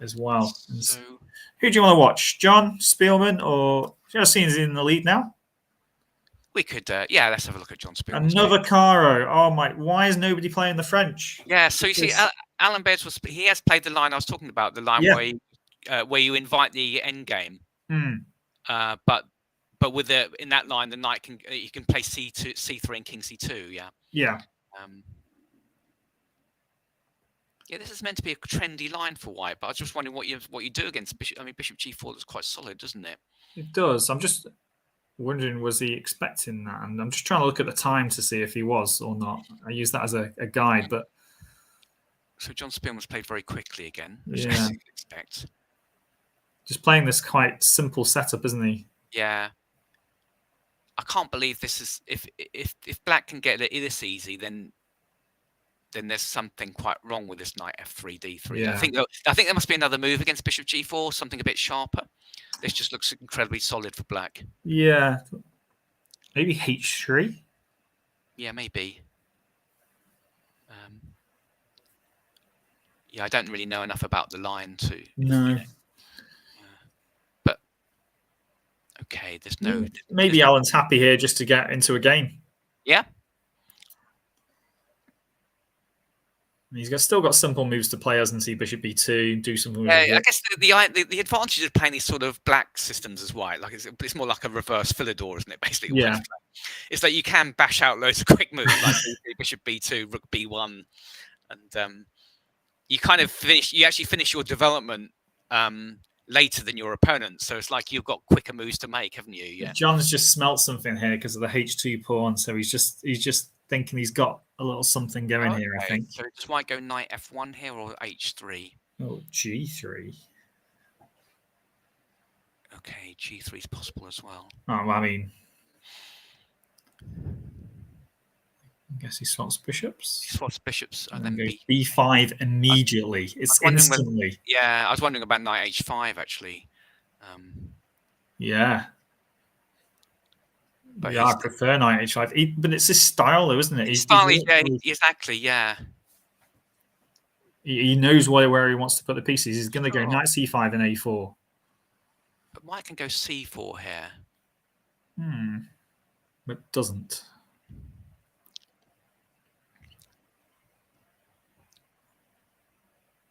as well. So, who do you want to watch? John Spielman or Joseph's in the lead now? We could, let's have a look at John Spielman. Another Caro. Oh my! Why is nobody playing the French? Yeah, so you see, Alan Baird he has played the line I was talking about, the line where you invite the end game. But with in that line, the knight you can play C2, C3, and King C2. Yeah. Yeah. Yeah, this is meant to be a trendy line for White, but I was just wondering what you do against Bishop. I mean, Bishop G4 looks quite solid, doesn't it? It does. I'm just wondering, was he expecting that? And I'm just trying to look at the time to see if he was or not. I use that as a guide, but so John Spielman's played very quickly again, which yeah, I expect. Just playing this quite simple setup, isn't he? Yeah. I can't believe this is if Black can get it this easy, then there's something quite wrong with this knight F3 D3. Yeah. I think there must be another move against Bishop G4, something a bit sharper. This just looks incredibly solid for Black. Yeah, maybe H3. Yeah, maybe. Yeah, I don't really know enough about the line to. No. But okay, there's no. Maybe Alan's happy here just to get into a game. Yeah. He's still got simple moves to play, hasn't he? Bishop B2, do something. Yeah, I guess the advantage of playing these sort of black systems as white, like it's more like a reverse Philidor, isn't it? Basically, yeah. It's that you can bash out loads of quick moves like Bishop B2, Rook B1, and you kind of actually finish your development later than your opponent. So it's like you've got quicker moves to make, haven't you? Yeah. John's just smelt something here because of the H2 pawn, so he's just thinking he's got a little something going here, I think. So does white go knight F1 here or H3? Oh, G3. Okay, G3 is possible as well. Oh, I mean, I guess he swaps bishops. He swaps bishops and then B5 immediately. It's instantly. I was wondering about knight H5 actually. Yeah. But I prefer knight H5. But it's his style, though, isn't it? Exactly. Yeah. He knows where he wants to put the pieces. He's going to go knight C5 and A4. But white can go C4 here. But doesn't.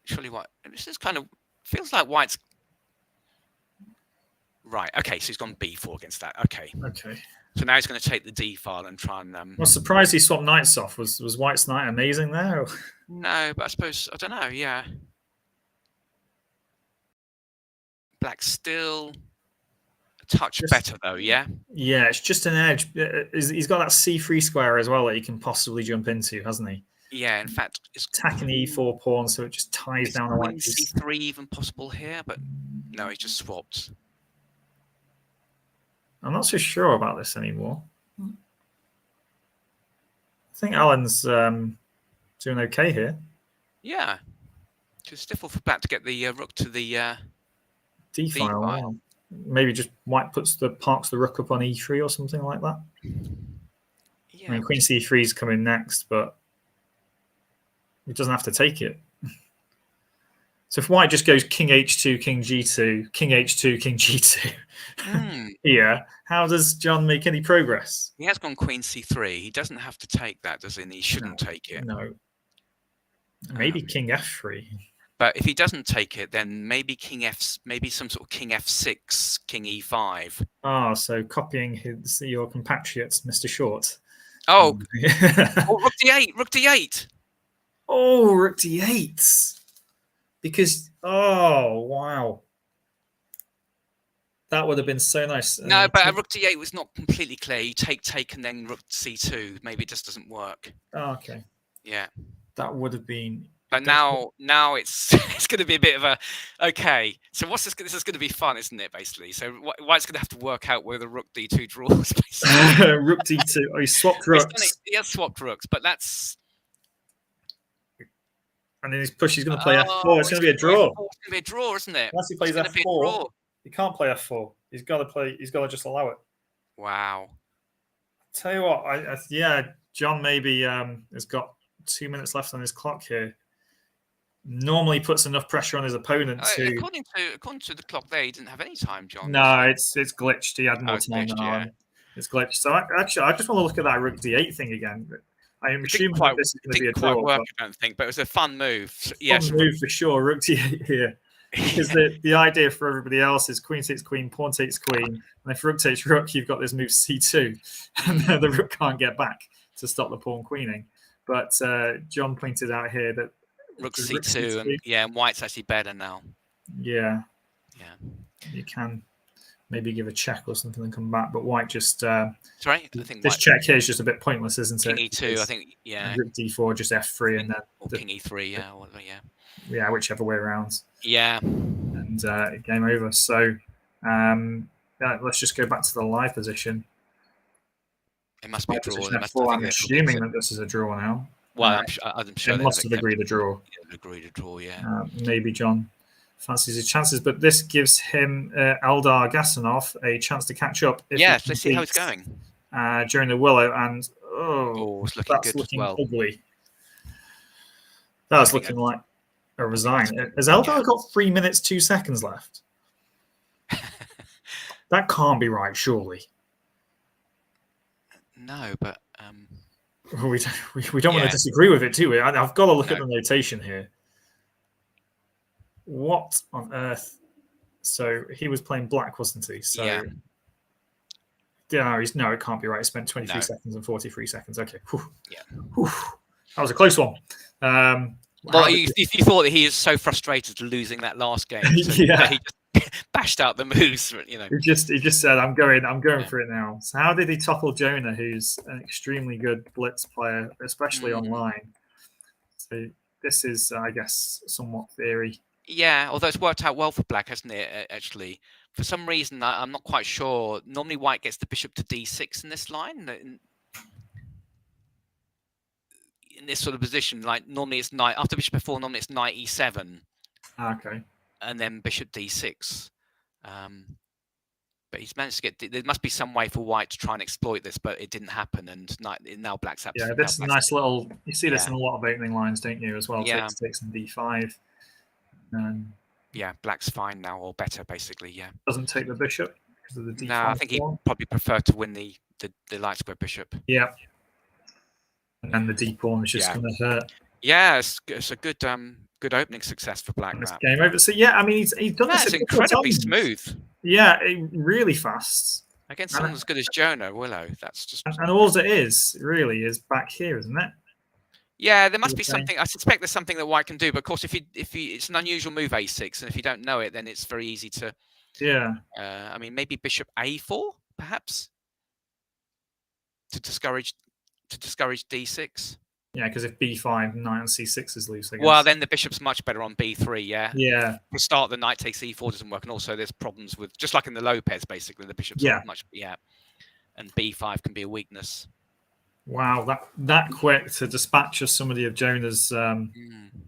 Surely white. This is kind of feels like white's right. Okay, so he's gone B4 against that. Okay. So now he's going to take the D file and try and. I'm surprised he swapped knights off. Was white's knight amazing there? Or? No, but I suppose I don't know. Yeah. Black's still a touch better though. Yeah. Yeah, it's just an edge. He's got that C3 square as well that he can possibly jump into, hasn't he? Yeah, in fact, it's attacking the E4 pawn, so it just ties down the white piece. C3 even possible here, but no, he just swapped. I'm not so sure about this anymore. I think Alan's doing okay here. Yeah, it's difficult for Black to get the rook to the D file. Wow. Maybe just white parks the rook up on E3 or something like that. Yeah, I mean, Queen C3 is coming next, but he doesn't have to take it. So if white just goes King H2, King G2, King H2, King G2 here, how does John make any progress? He has gone Queen C3. He doesn't have to take that, does he? And he shouldn't take it. No. Maybe King F3. But if he doesn't take it, then maybe maybe some sort of King F6, King E5. Oh, so copying your compatriots, Mr. Short. Oh, Rook D8, Rook D8. Oh, Rook D8. Because, oh, wow. That would have been so nice. No, but rook d8 was not completely clear. You take, and then rook c2. Maybe it just doesn't work. Oh, okay. Yeah. That would have been. But now it's it's going to be a bit of a okay. So what's this? This is going to be fun, isn't it? Basically, so White's going to have to work out where the rook d2 draws. Rook d2. Oh, he swapped rooks. He has swapped rooks, but that's. And then he's pushed. He's going to play f4. It's going to be a draw. It's going to be a draw, isn't it? Unless he plays f4, he can't play f4. He's got to play. He's got to just allow it. Wow. Tell you what, yeah, John maybe has got 2 minutes left on his clock here. Normally puts enough pressure on his opponent to. According to the clock, there he didn't have any time, John. No, it's glitched. He had more time than I. It's glitched. So I just want to look at that rook d8 thing again. I am assuming that this is going to be a draw. Work, I don't think, but it was a fun move. Yes, fun move for sure. Rook d8 here. Because the idea for everybody else is queen takes queen, pawn takes queen, and if rook takes rook, you've got this move c2, and the rook can't get back to stop the pawn queening. But John pointed out here that rook c2, and White's actually better now. Yeah, you can maybe give a check or something and come back, but White just sorry, I think this check here is just a bit pointless, isn't it? King e2, I think, rook d4, just f3, and then or king e3, yeah, whichever way around. Yeah, and game over. So let's just go back to the live position. It must be a draw. I'm assuming that this is a draw now. Well, I'm sure they must have agreed a draw. Agreed a draw, yeah. Maybe John fancies his chances, but this gives him Eldar Gasanov a chance to catch up. Yes, let's see how it's going during the Willow, and it's looking good as well. Ugly. That's looking like a resign. Has Eldar got 3 minutes 2 seconds left? That can't be right, surely. No, but we don't want to disagree with it, do we? I've got to look at the notation here. What on earth? So he was playing black, wasn't he? So yeah, it can't be right. He spent 23 seconds and 43 seconds. Okay. Whew. Yeah. Whew. That was a close one. Well, you thought that he is so frustrated losing that last game. So he just bashed out the moves. You know, he just said, "I'm going for it now." So how did he topple Jonah, who's an extremely good blitz player, especially online? So this is, I guess, somewhat theory. Yeah, although it's worked out well for black, hasn't it? Actually, for some reason, I'm not quite sure. Normally, white gets the bishop to d6 in this line. In this sort of position, like normally it's knight after bishop f4. Normally it's knight e7. Okay. And then bishop d6. But he's managed to get. There must be some way for white to try and exploit this, but it didn't happen. And now black's absolutely. Yeah, this is a nice little. You see this in a lot of opening lines, don't you? As well, takes and d5. Yeah, black's fine now, or better, basically. Yeah. Doesn't take the bishop because of the d5. No, I think he probably preferred to win the light square bishop. Yeah. And the d pawn is just going to hurt. Yeah, it's a good opening success for black. Game over. So yeah, I mean he's done this incredibly smooth. Yeah, really fast against someone as good as Jonah Willow. That's just and all it is really is back here, isn't it? Yeah, there must be something. I suspect there's something that white can do, but of course, if it's an unusual move a6, and if you don't know it, then it's very easy to. Yeah. I mean, maybe bishop a4, perhaps, to discourage d6. Yeah, because if b5, knight on c6 is loose, I guess. Well, then the bishop's much better on b3, yeah? Yeah. For start, the knight takes e4 doesn't work, and also there's problems with, just like in the Lopez, basically, the bishop's much, and b5 can be a weakness. Wow, that quick to dispatch of somebody of Jonah's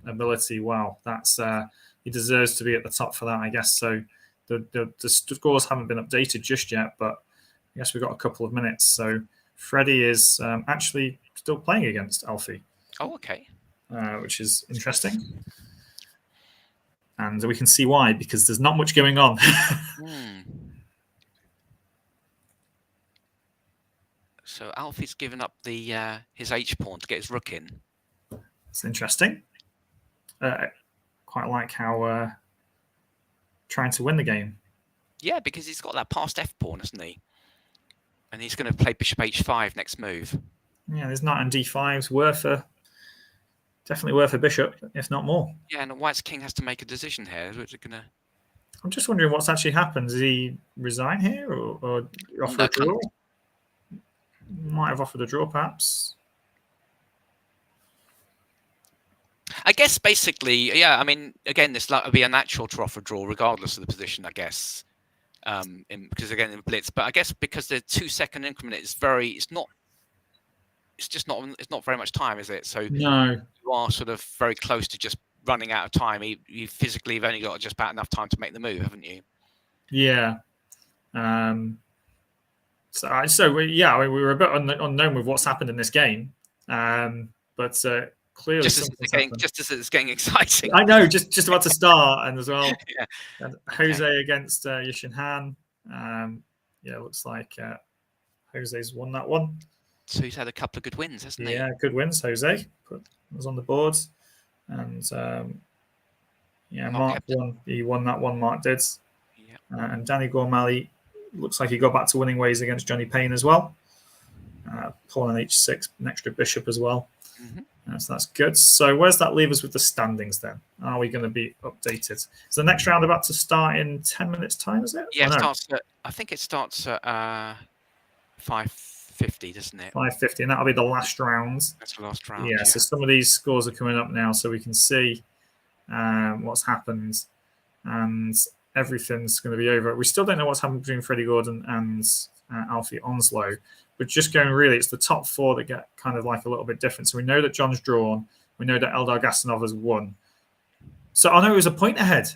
ability. Wow, that's he deserves to be at the top for that, I guess. So the scores haven't been updated just yet, but I guess we've got a couple of minutes. So Freddie is actually still playing against Alfie. Oh, okay. Which is interesting. And we can see why, because there's not much going on. So Alfie's given up the his h-pawn to get his rook in. It's interesting. Quite like how trying to win the game. Yeah, because he's got that passed f-pawn, hasn't he? And he's going to play bishop h5 next move. Yeah, there's knight on d5's definitely worth a bishop, if not more. Yeah, and white's king has to make a decision here. Is it going to I'm just wondering what's actually happened. Did he resign here or offer a draw? Might have offered a draw, perhaps. I guess basically, yeah. I mean, again, this would be a natural to offer a draw regardless of the position, I guess. Because again, in Blitz, but I guess because the 2-second increment is it's not very much time, is it? So no, you are sort of very close to just running out of time. You physically have only got just about enough time to make the move, haven't you? Yeah. So we were a bit unknown with what's happened in this game, but clearly just as it's getting exciting. I know, just about to start, and as well, yeah. And Jose against Yushin Han. Looks like Jose's won that one. So he's had a couple of good wins, hasn't he? Yeah, good wins. Jose was on the board, and Mark won. He won that one. Mark did. Yeah. And Danny Gormali looks like he got back to winning ways against Johnny Payne as well. Pawn on h6, an extra bishop as well. Mm-hmm. So that's good. So where's that leave us with the standings then? Are we going to be updated? Is the next round about to start in 10 minutes time, is it? Yeah, I think it starts at 5:50, doesn't it? 5:50, and that'll be the last round. That's the last round. Yeah, so some of these scores are coming up now, so we can see what's happened, and everything's going to be over. We still don't know what's happened between Freddie Gordon and Alfie Onslow. But just going really, it's the top four that get kind of like a little bit different. So we know that John's drawn. We know that Eldar Gastanov has won. So I know he was a point ahead.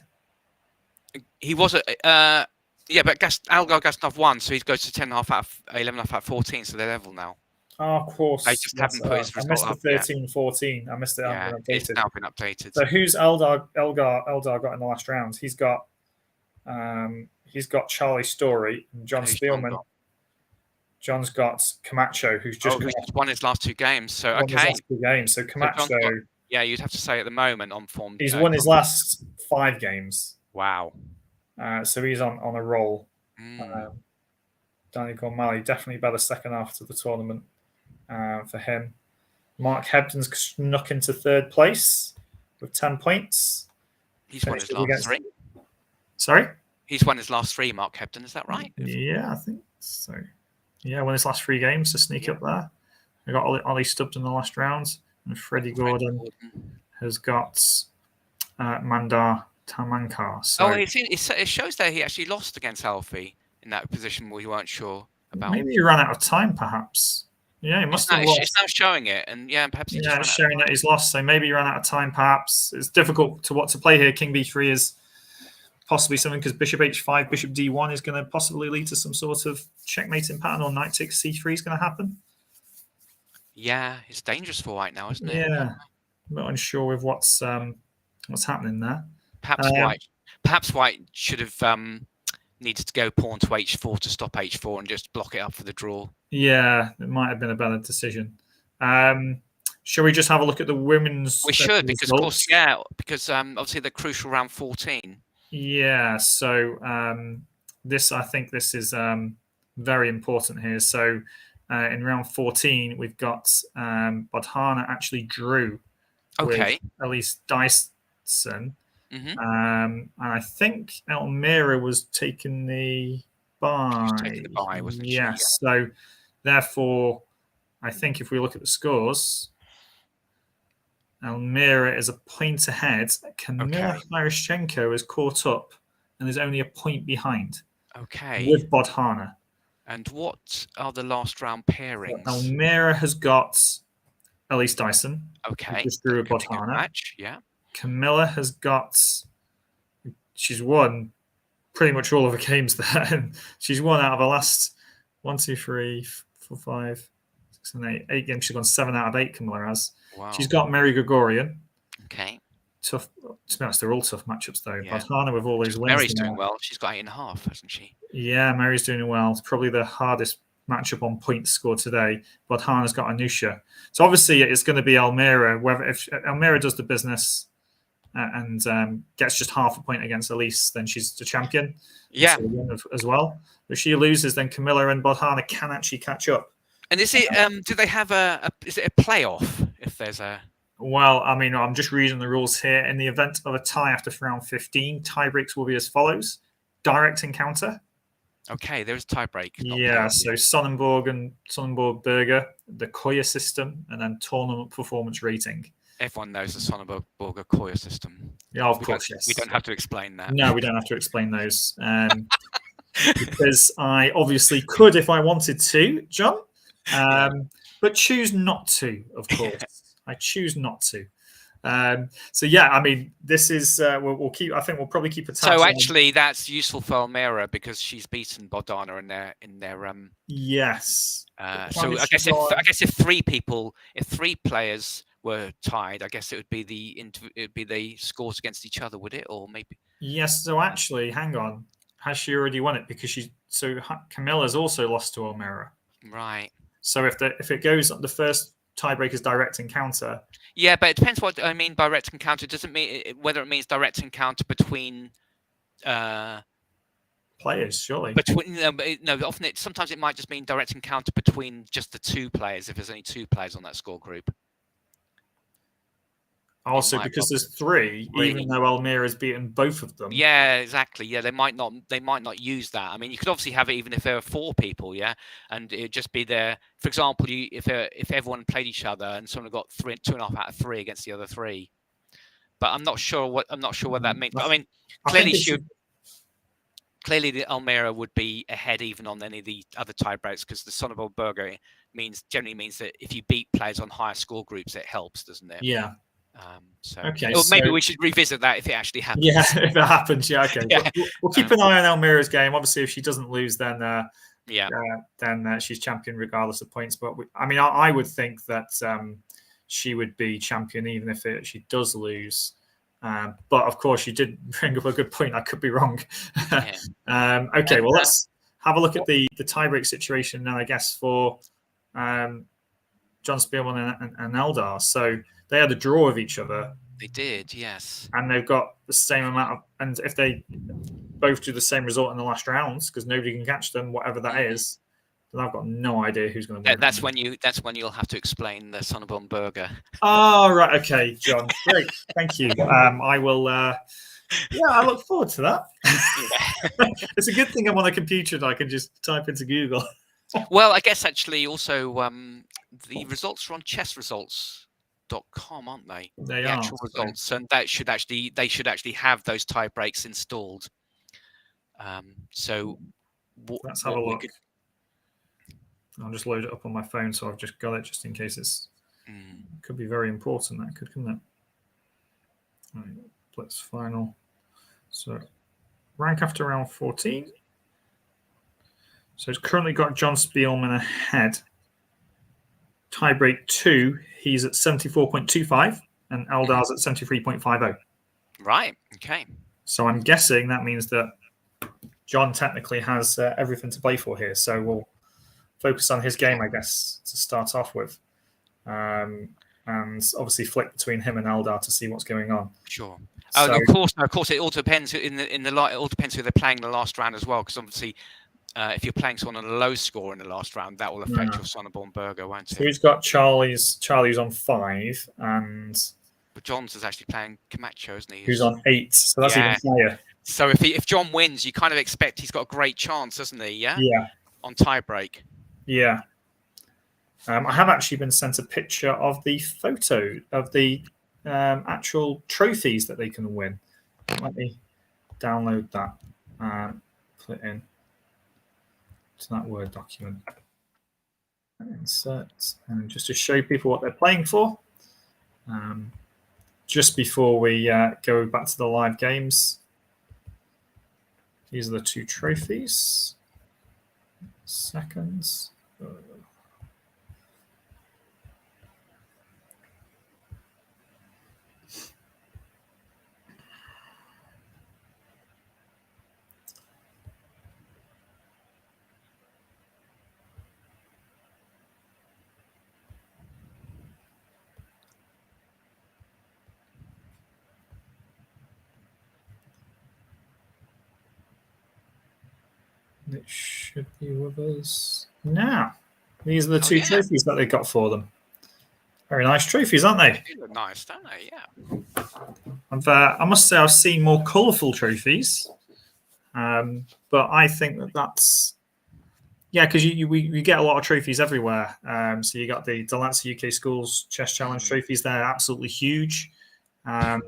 He was but Eldar Gastanov won, so he goes to 10.5 out of 11.5 out of 14, so they're level now. Oh, of course. I just haven't put his result up. I missed the 13-14. I missed it. Yeah, it's now been updated. So who's Eldar got in the last round? He's got Charlie Story and John Spielman. John's got Camacho, who's just won his last 2 games. So So Camacho, you'd have to say at the moment on form. He's won his last 5 games. Wow. So he's on a roll. Danny Gormali definitely better second half of the tournament for him. Mark Hebden's snuck into 3rd place with 10 points. He's won his last 3. Sorry? He's won his last 3, Mark Hebden. Is that right? Yeah, I think so. Yeah, won his last 3 games to sneak up there. We got Ollie Stubbs in the last round, and Freddie Gordon has got Mandar Tamankar. So it shows that he actually lost against Alfie in that position where you weren't sure about. Maybe he ran out of time, perhaps. Yeah, he must have lost. It's now showing it, and perhaps it's showing that he's lost. So maybe he ran out of time, perhaps. It's difficult to play here. King B3 is possibly something because Bishop H5, Bishop D1 is going to possibly lead to some sort of checkmating pattern, or Knight takes C3 is going to happen. Yeah, it's dangerous for White now, isn't it? Yeah, I'm not unsure with what's happening there. Perhaps White should have needed to go pawn to H4 to stop H4 and just block it up for the draw. Yeah, it might have been a better decision. Shall we just have a look at the women's? We should, because results? Of course, obviously the crucial round 14. Yeah, so I think this is very important here. So in round 14, we've got Bodhana actually drew with Elise Dyson. Mm-hmm. And I think Elmira was taking the bye. Wasn't she? Yes. So therefore, I think if we look at the scores, Elmira is a point ahead. Kamila Hyryshchenko is caught up and is only a point behind. Okay. With Bodhana. And what are the last round pairings? So Elmira has got Elise Dyson. Okay. Just drew a Bodhana. Match. Yeah. Camilla has got. She's won pretty much all of her games there. She's won out of her last 1, 2, 3, 4, 5, 6, and 8 games. She's gone 7 out of 8. Camilla has. Wow. She's got Mary Gregorian. Okay. Tough. To be honest, they're all tough matchups though. Yeah. Bodhana with all these wins. Mary's doing well. She's got 8.5, hasn't she? Yeah, Mary's doing well. It's probably the hardest matchup on points scored today. Bodhana's got Anusha. So obviously it's going to be Elmira. Whether if Elmira does the business and gets just half a point against Elise, then she's the champion. Yeah. As well. If she loses, then Camilla and Bodhana can actually catch up. And is it? Do they have is it a playoff? If there's a Well, I mean, I'm just reading the rules here. In the event of a tie after round 15, tie breaks will be as follows: direct encounter. Okay, there's tie break. Yeah, so Sonnenborg and Sonnenborg Burger, the Koya system, and then tournament performance rating. Everyone knows the Sonnenborg Koya system. Yeah, of course, yes. We don't have to explain that. No, we don't have to explain those. Because I obviously could if I wanted to, John, but choose not to, of course. I choose not to. So yeah, I mean, this is we'll keep. I think we'll probably keep a tab. So actually, that's useful for Almira because she's beaten Bodana in their Yes. So I guess if three players were tied, I guess it would be the scores against each other, would it? Or maybe. Yes. So actually, hang on. Has she already won it? Because Camilla's also lost to Almira. Right. So if it goes, the first tiebreaker's direct encounter. Yeah, but it depends what I mean by direct encounter. It doesn't mean whether it means direct encounter between players, surely. No, often sometimes it might just mean direct encounter between just the two players if there's only two players on that score group. Also, because there's three, even though Almira's beaten both of them. Yeah, exactly. Yeah, they might not use that. I mean, you could obviously have it even if there are four people, yeah, and it'd just be there. For example, if everyone played each other and someone got 2.5 out of 3 against the other 3. But I'm not sure what that means. But I mean, clearly the Almira would be ahead even on any of the other tie breaks because the Sonnenborg Burger generally means that if you beat players on higher score groups, it helps, doesn't it? Yeah. Okay. Or maybe we should revisit that if it actually happens. Yeah, if it happens, yeah. Okay. Yeah. We'll keep an eye on Almira's game. Obviously, if she doesn't lose, then then she's champion regardless of points. But I would think that she would be champion even if she does lose. But of course, you did bring up a good point. I could be wrong. Okay, well, let's have a look at the tiebreak situation now, I guess, for John Spielman and Eldar. So they had a draw of each other. They did, yes. And they've got the same amount of, and if they both do the same result in the last rounds, because nobody can catch them, whatever that is, then I've got no idea who's going to win. That's when you'll have to explain the Sonnenborg Burger. Oh, right. Okay, John. Great. Thank you. I will. I look forward to that. It's a good thing I'm on a computer and I can just type into Google. Well, I guess actually also the results are on chessresults.com, aren't they? They the are actual results, and they should actually have those tie breaks installed. So let's have a look. I'll just load it up on my phone, so I've just got it just in case it's could be very important. That couldn't it? Right, Blitz final. So rank after round 14. So it's currently got John Spielman ahead. Tiebreak 2, he's at 74.25 and Eldar's at 73.50. Right. Okay. So I'm guessing that means that John technically has everything to play for here. So we'll focus on his game, I guess, to start off with, and obviously flick between him and Eldar to see what's going on. Sure. Of course, it all depends it all depends who they're playing in the last round as well, because obviously. If you're playing someone on a low score in the last round, that will affect your Sonnenborg Burger, won't it? So he's got Charlie's on 5, but John's is actually playing Camacho, isn't he? Who's on 8, so that's even higher. So if John wins, you kind of expect he's got a great chance, doesn't he? Yeah. Yeah. On tiebreak. Yeah. I have actually been sent a picture of the photo of the actual trophies that they can win. Let me download that. Put it in. To that Word document. Insert, and just to show people what they're playing for. Just before we go back to the live games, these are the 2 trophies. Seconds. It should be with us now. These are the 2 trophies that they got for them. Very nice trophies, aren't they? They look nice, don't they? Yeah. I must say I've seen more colourful trophies, but I think that's because we get a lot of trophies everywhere. So you got the Delancey UK Schools Chess Challenge trophies; they're absolutely huge. But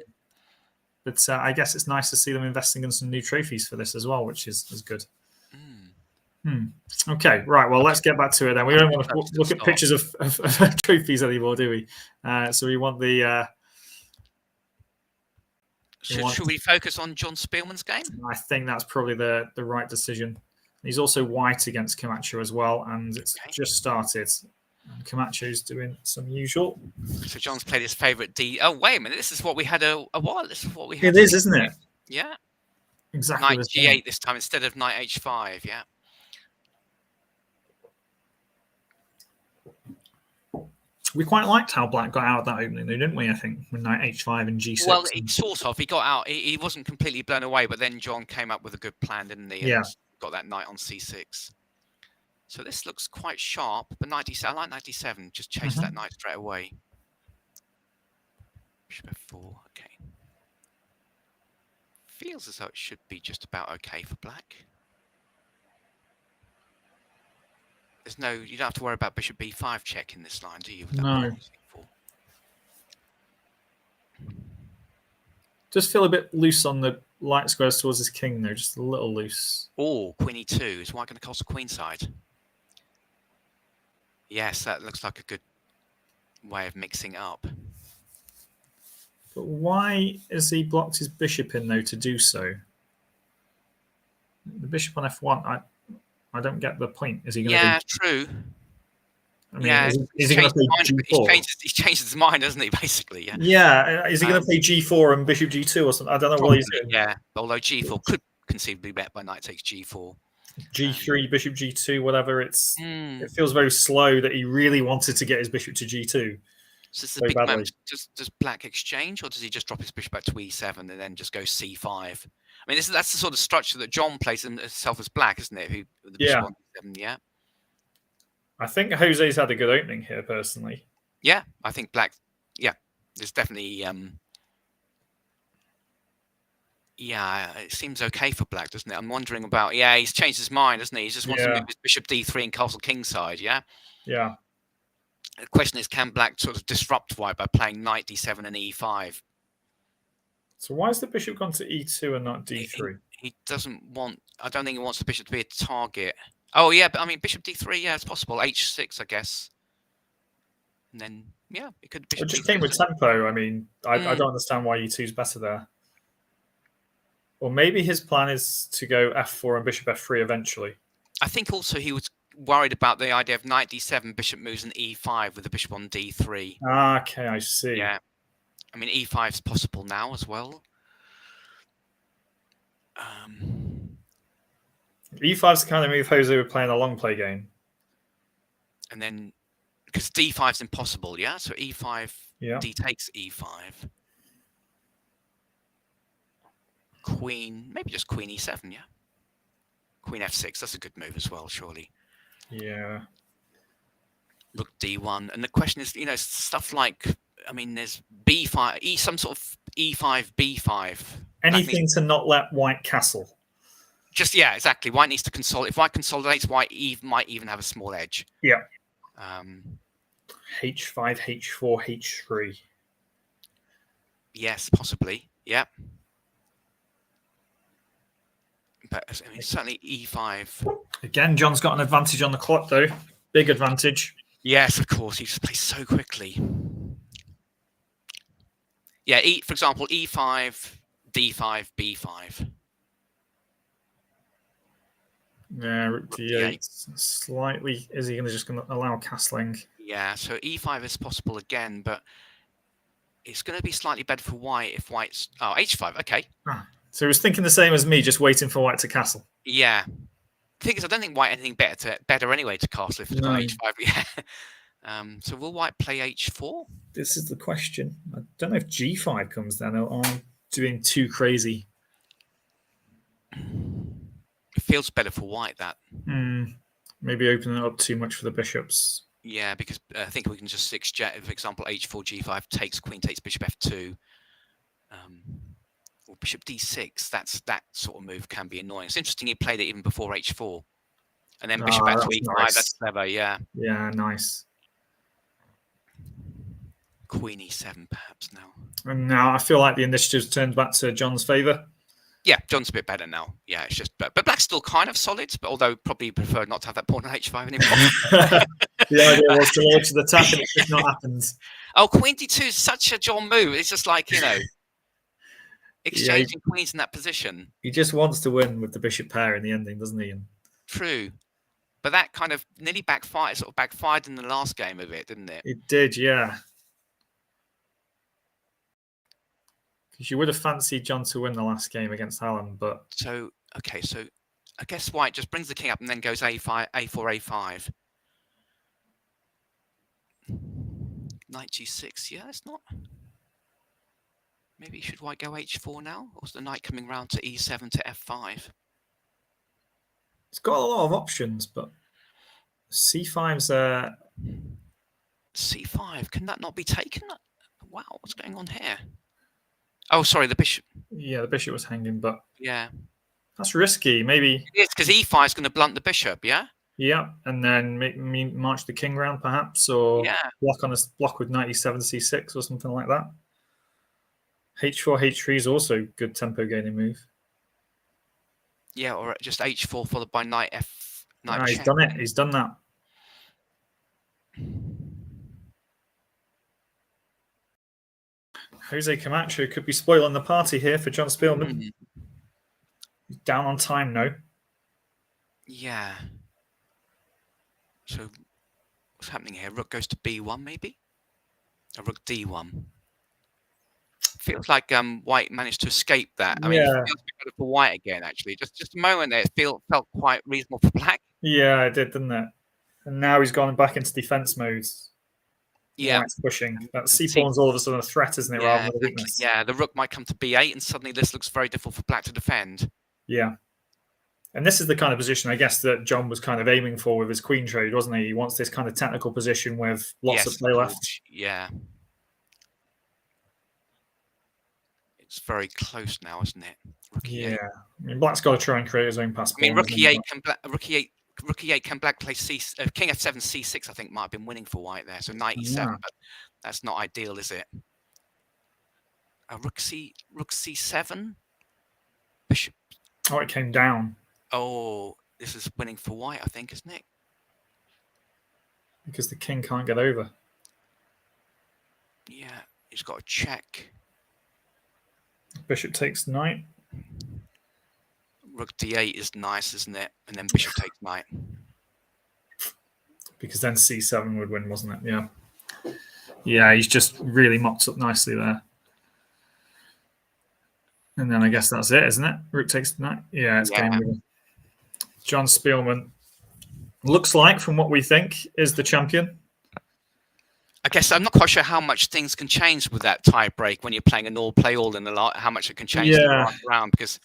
I guess it's nice to see them investing in some new trophies for this as well, which is good. Okay, right. Well, let's get back to it then. We don't want to look at pictures of trophies anymore, do we? So we want the. Should we focus on John Spielman's game? I think that's probably the right decision. He's also white against Camacho as well, and it's just started. And Camacho's doing some usual. So John's played his favourite D. Oh, wait a minute. This is what we had a while. This is what we had. It is, isn't it? Yeah. Exactly. Knight G8 this time instead of Knight H5. Yeah. We quite liked how Black got out of that opening, though, didn't we? I think with Knight H5 and G6. Well, sort of. He got out. He wasn't completely blown away, but then John came up with a good plan, didn't he? Yeah. And got that knight on C6. So this looks quite sharp, but I like 97. Just chase that knight straight away. Bishop F4. Okay. Feels as though it should be just about okay for Black. There's no, you don't have to worry about Bishop B5 check in this line, do you? No. Just feel a bit loose on the light squares towards his king, though, just a little loose. Oh, Queen E2. Is white going to cross the queen side? Yes, that looks like a good way of mixing up. But why has he blocked his bishop in, though, to do so? The bishop on F1, I don't get the point. Is he going to? Yeah, true. I mean, is he going to play G4? He's changed his mind, hasn't he? Basically, yeah. Yeah, is he going to play G4 and Bishop G2 or something? I don't know what he's doing. Yeah, although G4 could conceivably be met by knight takes G4. G3, Bishop G2, whatever. It feels very slow that he really wanted to get his bishop to G2. So this is a big moment. Does Black exchange, or does he just drop his bishop back to E7 and then just go C5? I mean, that's the sort of structure that John plays himself as Black, isn't it? The bishop on E7, yeah. I think Jose's had a good opening here, personally. Yeah, I think Black. Yeah, there's definitely. Yeah, it seems okay for Black, doesn't it? I'm wondering about. Yeah, he's changed his mind, hasn't he? He just wants to move his bishop D3 and castle kingside. Yeah. Yeah. The question is, can Black sort of disrupt white by playing knight D7 and E5? So why has the bishop gone to E2 and not D3? He doesn't want. I don't think he wants the bishop to be a target. Oh yeah, but I mean bishop D3. Yeah, it's possible. H6, I guess. And then yeah, it could. It just came with tempo. I mean, I don't understand why E2 is better there. Or maybe his plan is to go F4 and bishop F3 eventually. I think also he was worried about the idea of knight D7, bishop moves and E5 with the bishop on D3. Okay, I see. Yeah. I mean, E5 is possible now as well. E5 is the kind of move Jose would play in a long play game. And then, because D5 is impossible, yeah? So E5, D takes E5. Queen, maybe just Queen E7, yeah? Queen F6, that's a good move as well, surely. Yeah. Rook D1. And the question is, stuff like, I mean, there's B5, some sort of E5, B5. Anything to not let white castle. Just, yeah, exactly. White needs to consolidate. If white consolidates, white might even have a small edge. Yeah. H5, H4, H3. Yes, possibly. Yeah. But I mean, certainly E5. Again, John's got an advantage on the clock, though. Big advantage. Yes, of course. He just plays so quickly. Yeah, for example, E5, D5, B5. Yeah, rook D8. Slightly. Is he just going to allow castling? Yeah, so E5 is possible again, but it's going to be slightly better for white if white's... Oh, H5, okay. So he was thinking the same as me, just waiting for white to castle. Yeah. The thing is, I don't think white anything better anyway to castle if it's got H5. Yeah. So will white play H4? This is the question. I don't know if G5 comes then, or I'm doing too crazy. It feels better for white, that. Maybe opening it up too much for the bishops. Yeah, because I think we can just for example, h4, g5 takes queen takes bishop f2, or bishop d6. That sort of move can be annoying. It's interesting he played it even before h4, and then bishop f2 e5. Nice. That's clever. Yeah. Yeah, nice. Queen e7 perhaps now. And now I feel like the initiative's turned back to John's favour. Yeah, John's a bit better now. Yeah, it's just, but Black's still kind of solid. But although probably prefer not to have that pawn on h5 anymore. The idea was to launch the attack, and it's just not happened. Oh, queen d2 is such a John move. It's just like, exchanging queens in that position. He just wants to win with the bishop pair in the ending, doesn't he? True, but that kind of nearly backfired. Sort of backfired in the last game of it, didn't it? It did, yeah. Because you would have fancied John to win the last game against Alan, but so I guess White just brings the king up and then goes a5, a4, a5. Knight g6. Yeah, it's not. Maybe should White go h4 now, or is the knight coming round to e7 to f5? It's got a lot of options, but c5's c5. Can that not be taken? Wow, what's going on here? Oh, sorry, the bishop. Yeah, the bishop was hanging, but yeah, that's risky. Maybe it's because e5 is going to blunt the bishop. Yeah. Yeah, and then march the king round perhaps, or block with knight e7 c6 or something like that. h4 h3 is also good tempo gaining move. Yeah, or just h4 followed by knight f. Knight he's done it. He's done that. Jose Camacho could be spoiling the party here for John Spielman. He's down on time now. Yeah. So what's happening here? Rook goes to b1, maybe? A rook d1. Feels like White managed to escape that. I mean, it feels better for White again, actually. Just a moment there, it felt quite reasonable for Black. Yeah, it did, didn't it? And now he's gone back into defense mode. Yeah. White's pushing. That c-pawn's all of a sudden a threat, isn't it, rather than a weakness? Yeah, the rook might come to b8, and suddenly this looks very difficult for Black to defend. Yeah. And this is the kind of position, I guess, that John was kind of aiming for with his queen trade, wasn't he? He wants this kind of technical position with lots of play left. Yeah. It's very close now, isn't it? Rook E8. I mean, Black's got to try and create his own pass. I mean, Rook E8 can Black play King F7 C6. I think might have been winning for White there. So Knight E7, but that's not ideal, is it? Rook C7. Bishop. Oh, it came down. Oh, this is winning for White, I think, isn't it? Because the king can't get over. Yeah, he's got to check. Bishop takes knight. Rook d8 is nice, isn't it? And then bishop takes knight. Because then c7 would win, wasn't it? Yeah. Yeah, he's just really mocked up nicely there. And then I guess that's it, isn't it? Rook takes knight. Yeah, it's game over. John Spielman looks like, from what we think, is the champion. I guess I'm not quite sure how much things can change with that tie break when you're playing an all-play-all in the lot. How much it can change in the round, because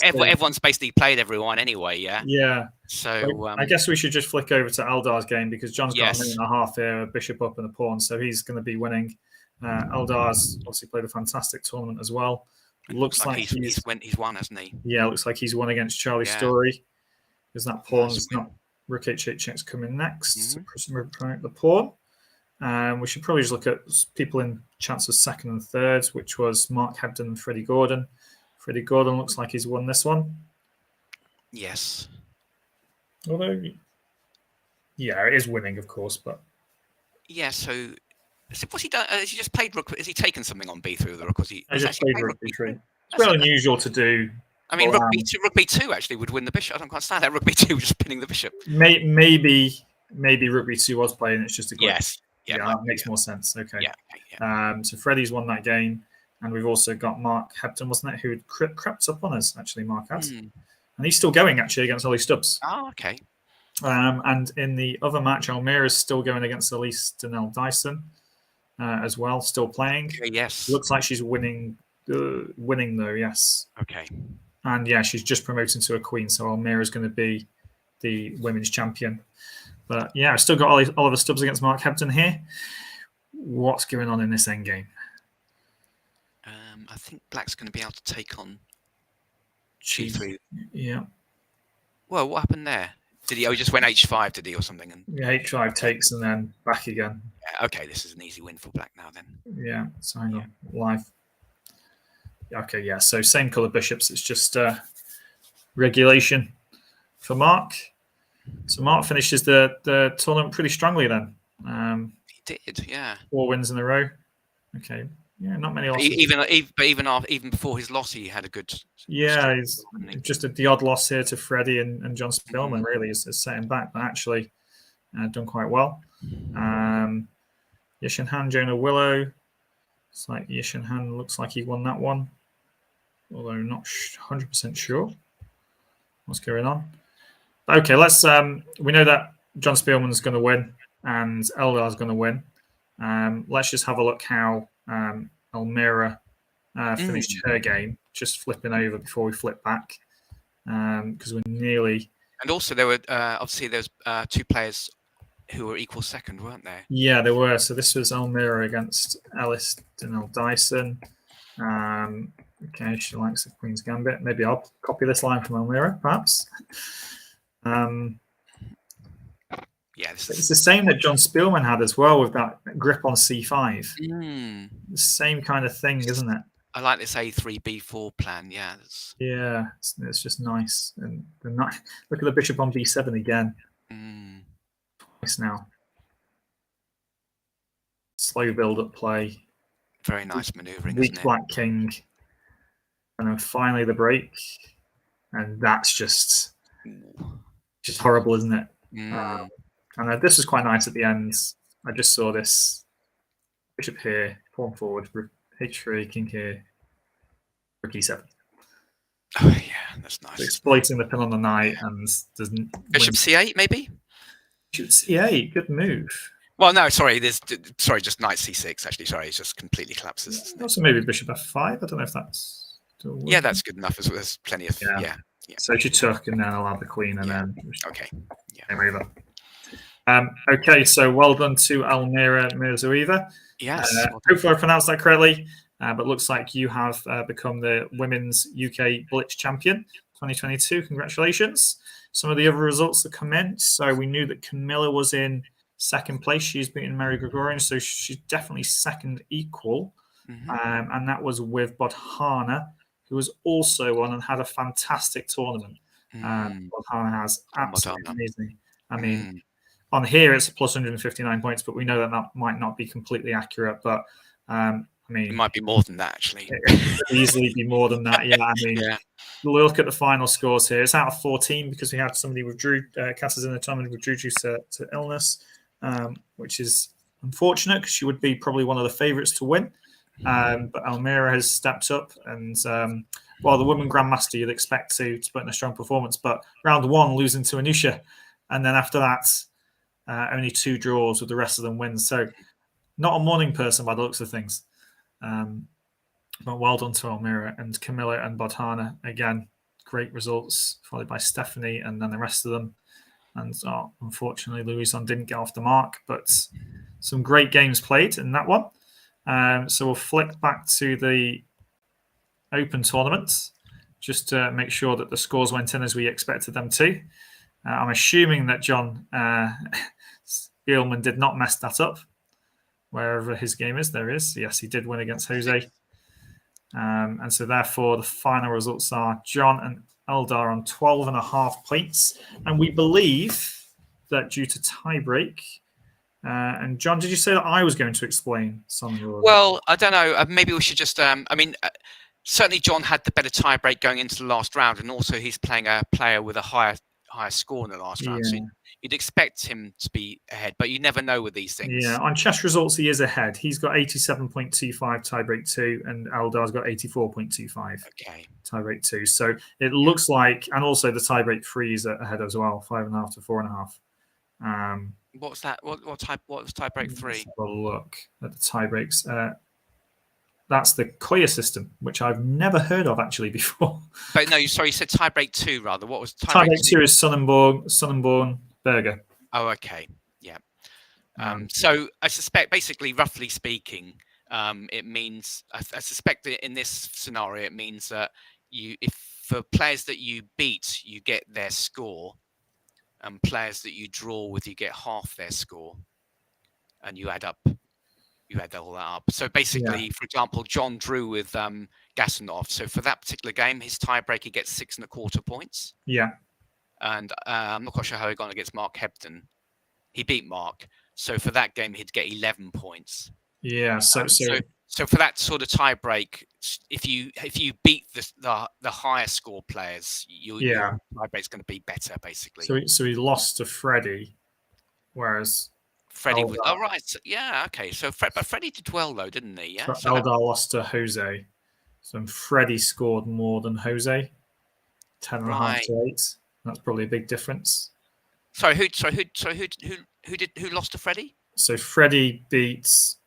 everyone's basically played everyone anyway. Yeah. Yeah. So I guess we should just flick over to Eldar's game, because John's got a minute and a half here, a bishop up and a pawn, so he's going to be winning. Eldar's obviously played a fantastic tournament as well. Looks like he's won, hasn't he? Yeah, looks like he's won against Charlie Story. Because that pawn's not Rook H8 check's coming next. The pawn. We should probably just look at people in chances second and third, which was Mark Hebden and Freddie Gordon. Freddie Gordon looks like he's won this one. Yes. Although, yeah, it is winning, of course, but yeah. So what's he done? Has he just played Rook? Has he taken something on B3 with the Rook? I just played Rook B3. It's well unusual to do. I mean, Rook B2 actually would win the bishop. I don't quite understand that. Rook B2 just pinning the bishop. Maybe Rook B2 was playing. It's just a glitch. Yes. Yeah, that makes more sense. Okay. Yeah. So Freddie's won that game, and we've also got Mark Hebden, wasn't it, who had crept up on us? Actually, Mark has, and he's still going actually against Ollie Stubbs. Oh, okay. And in the other match, Almira's still going against Elise Donnell Dyson as well, still playing. Okay, yes. Looks like she's winning though. Yes. Okay. And yeah, she's just promoting to a queen, so Almira's going to be the women's champion. But yeah, I've still got Oliver Stubbs against Mark Hebden here. What's going on in this endgame? I think Black's going to be able to take on G3. Yeah. Well, what happened there? Did he? Oh, he just went H5, did he, or something? And yeah, H5 takes and then back again. Yeah, okay, this is an easy win for Black now then. Yeah, so hang on, live. Okay, yeah, so same colour bishops. It's just regulation for Mark. So Mark finishes the tournament pretty strongly then. He did, yeah. 4 wins in a row. Okay, yeah, not many losses. Even before his loss, he had a good. Yeah, he's just the odd loss here to Freddie and John Spielman really is set him back, but actually done quite well. Yishin Han, Jonah Willow. It's like Yishin Han looks like he won that one, although not 100% sure what's going on. Okay, let's. We know that John Spielman's going to win and Eldar's going to win. Let's just have a look how Elmira finished her game, just flipping over before we flip back, because we're nearly. And also, there were obviously there's 2 players who were equal second, weren't there? Yeah, there were. So this was Elmira against Alice Donnell Dyson. Okay, she likes the Queen's Gambit. Maybe I'll copy this line from Elmira, perhaps. Yeah, it's the same that John Spielman had as well with that grip on C5. The same kind of thing, isn't it? I like this A3 B4 plan. Yeah, yeah, it's just nice. And look at the bishop on B7 again. Twice now. Slow build-up play. Very nice manoeuvring. Weak black king, and then finally the break, and that's just horrible, isn't it? And this was quite nice at the end. I just saw this bishop here, pawn forward, H3, king here, rook E7. Oh yeah, that's nice. Exploiting the pin on the knight and doesn't. Bishop C8 maybe. Bishop C8, good move. Well, no, sorry. Just knight C6. Actually, sorry, it just completely collapses. Also, maybe bishop F5. I don't know if that's. Yeah, that's good enough. There's plenty of yeah. So she took, and then allowed the queen, and then okay, game over. Okay, so well done to Elmira Mirzaeva. Yes. Hopefully I pronounced that correctly, but looks like you have become the women's UK Blitz champion 2022. Congratulations. Some of the other results that come in. So we knew that Camilla was in second place. She's beaten Mary Gregorian, so she's definitely second equal. And that was with Bodhana, who was also on and had a fantastic tournament. Bodhana has absolutely amazing. I mean, on here it's plus 159 points, but we know that might not be completely accurate. But I mean, it might be more than that actually. It could easily be more than that. Yeah, I mean, look at the final scores here. It's out of 14 because we had somebody withdrew. Cass's in the tournament withdrew due to illness, which is unfortunate because she would be probably one of the favourites to win. But Elmira has stepped up, and while the women grandmaster you'd expect to put in a strong performance, but round 1 losing to Anusha, and then after that only 2 draws with the rest of them wins. So not a morning person by the looks of things. But well done to Elmira and Camilla and Bodhana. Again, great results, followed by Stephanie and then the rest of them. And unfortunately, Louison didn't get off the mark, but some great games played in that one. So we'll flick back to the Open tournament just to make sure that the scores went in as we expected them to. I'm assuming that John Spielman did not mess that up. Wherever his game is, there is. Yes, he did win against Jose. And so therefore the final results are John and Eldar on 12.5 points. And we believe that due to tiebreak, and John, did you say that I was going to explain some of your... Well, I don't know. Maybe we should just... certainly John had the better tiebreak going into the last round, and also he's playing a player with a higher score in the last round. So you'd expect him to be ahead, but you never know with these things. Yeah, on chess results, he is ahead. He's got 87.25 tiebreak 2, and Eldar's got 84.25 tiebreak 2. So it looks like, and also the tiebreak 3 is ahead as well, 5.5 to 4.5. What's that? What was tiebreak 3? Let's have a look at the tiebreaks. That's the Koya system, which I've never heard of actually before. But no, sorry, you said tiebreak 2 rather. What was tiebreak 2? Is Sonnenborn Berger. Oh, okay. Yeah. So I suspect, basically, roughly speaking, it means I suspect that in this scenario, it means that if for players that you beat, you get their score, and players that you draw with, you get half their score, and you add all that up. So basically, for example, John drew with Gasanov. So for that particular game, his tiebreaker gets 6.25 points. Yeah. And I'm not quite sure how he got against Mark Hebden. He beat Mark. So for that game, he'd get 11 points. Yeah. So for that sort of tie break, if you beat the higher score players, your tie break's going to be better, basically. So he lost to Freddie, whereas Freddie was right. So, yeah. Okay. So but Freddie did well though, didn't he? Yeah. So Eldar lost to Jose. So Freddie scored more than Jose, 10.5 to 8. That's probably a big difference. Who lost to Freddie? So Freddie beats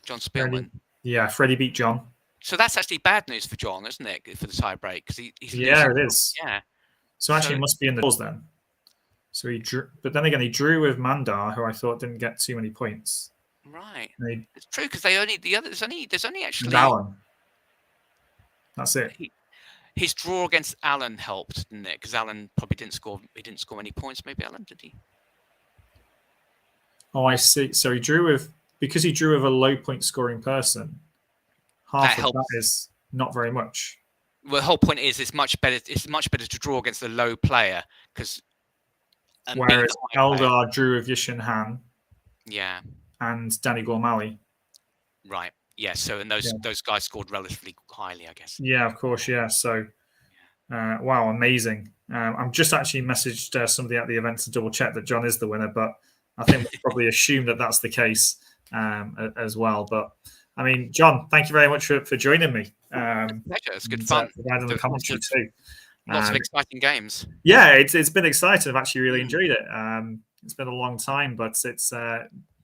John Spielman. Freddie beat John. So that's actually bad news for John, isn't it? For the tie break, because he's it is. Yeah. So actually, it must be in the draws then. So he drew, but then again, he drew with Mandar, who I thought didn't get too many points. Right. It's true, because there's only actually Alan. That's it. His draw against Alan helped, didn't it? Because Alan probably didn't score. He didn't score any points. Maybe Alan, did he? Oh, I see. So he drew because he drew with a low point scoring person. Half of that is not very much. Well, the whole point is it's much better to draw against the low player whereas Eldar drew with Yishin Han. Yeah. And Danny Gormally. Right. Yeah. So those guys scored relatively highly, I guess. Yeah, of course. Yeah. So, wow, amazing. I'm just actually messaged somebody at the event to double check that John is the winner, but I think we probably assume that that's the case as well. But I mean, John, thank you very much for joining me. Pleasure. It's good fun. Providing the commentary too. Lots of exciting games. Yeah, it's been exciting. I've actually really enjoyed it. It's been a long time, but it's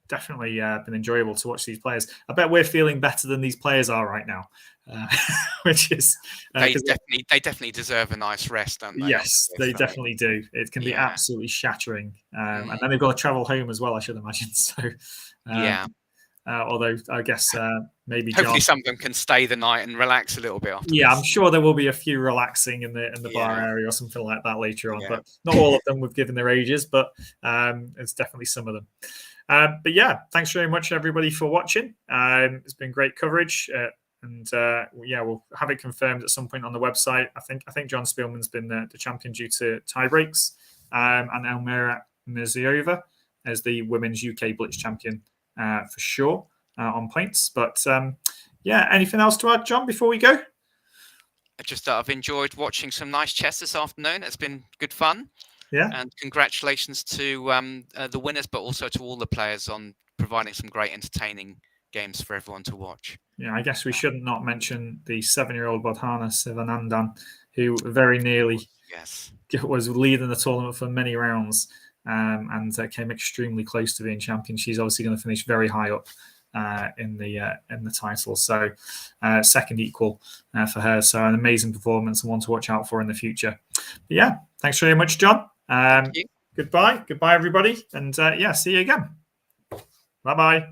definitely been enjoyable to watch these players. I bet we're feeling better than these players are right now, which is they definitely deserve a nice rest, don't they? Yes, they definitely do. It can be absolutely shattering, and then they've got to travel home as well, I should imagine. So although I guess maybe hopefully some of them can stay the night and relax a little bit after. Yeah, I'm sure there will be a few relaxing in the bar area or something like that later on, but not all of them. We've given their ages, but it's definitely some of them. But yeah, thanks very much everybody for watching. It's been great coverage, and we'll have it confirmed at some point on the website. I think John Spielman's been the champion due to tie breaks, and Elmira Mirziova as the women's UK Blitz champion for sure on points. But anything else to add, John, before we go? Just that I've enjoyed watching some nice chess this afternoon. It's been good fun. Yeah, and congratulations to the winners, but also to all the players on providing some great, entertaining games for everyone to watch. Yeah, I guess we shouldn't not mention the 7-year-old Bodhana Sivanandan, who very nearly was leading the tournament for many rounds and came extremely close to being champion. She's obviously going to finish very high up in the title, so second equal for her. So an amazing performance and one to watch out for in the future. But yeah, thanks very much, John. Goodbye everybody, and see you again. Bye.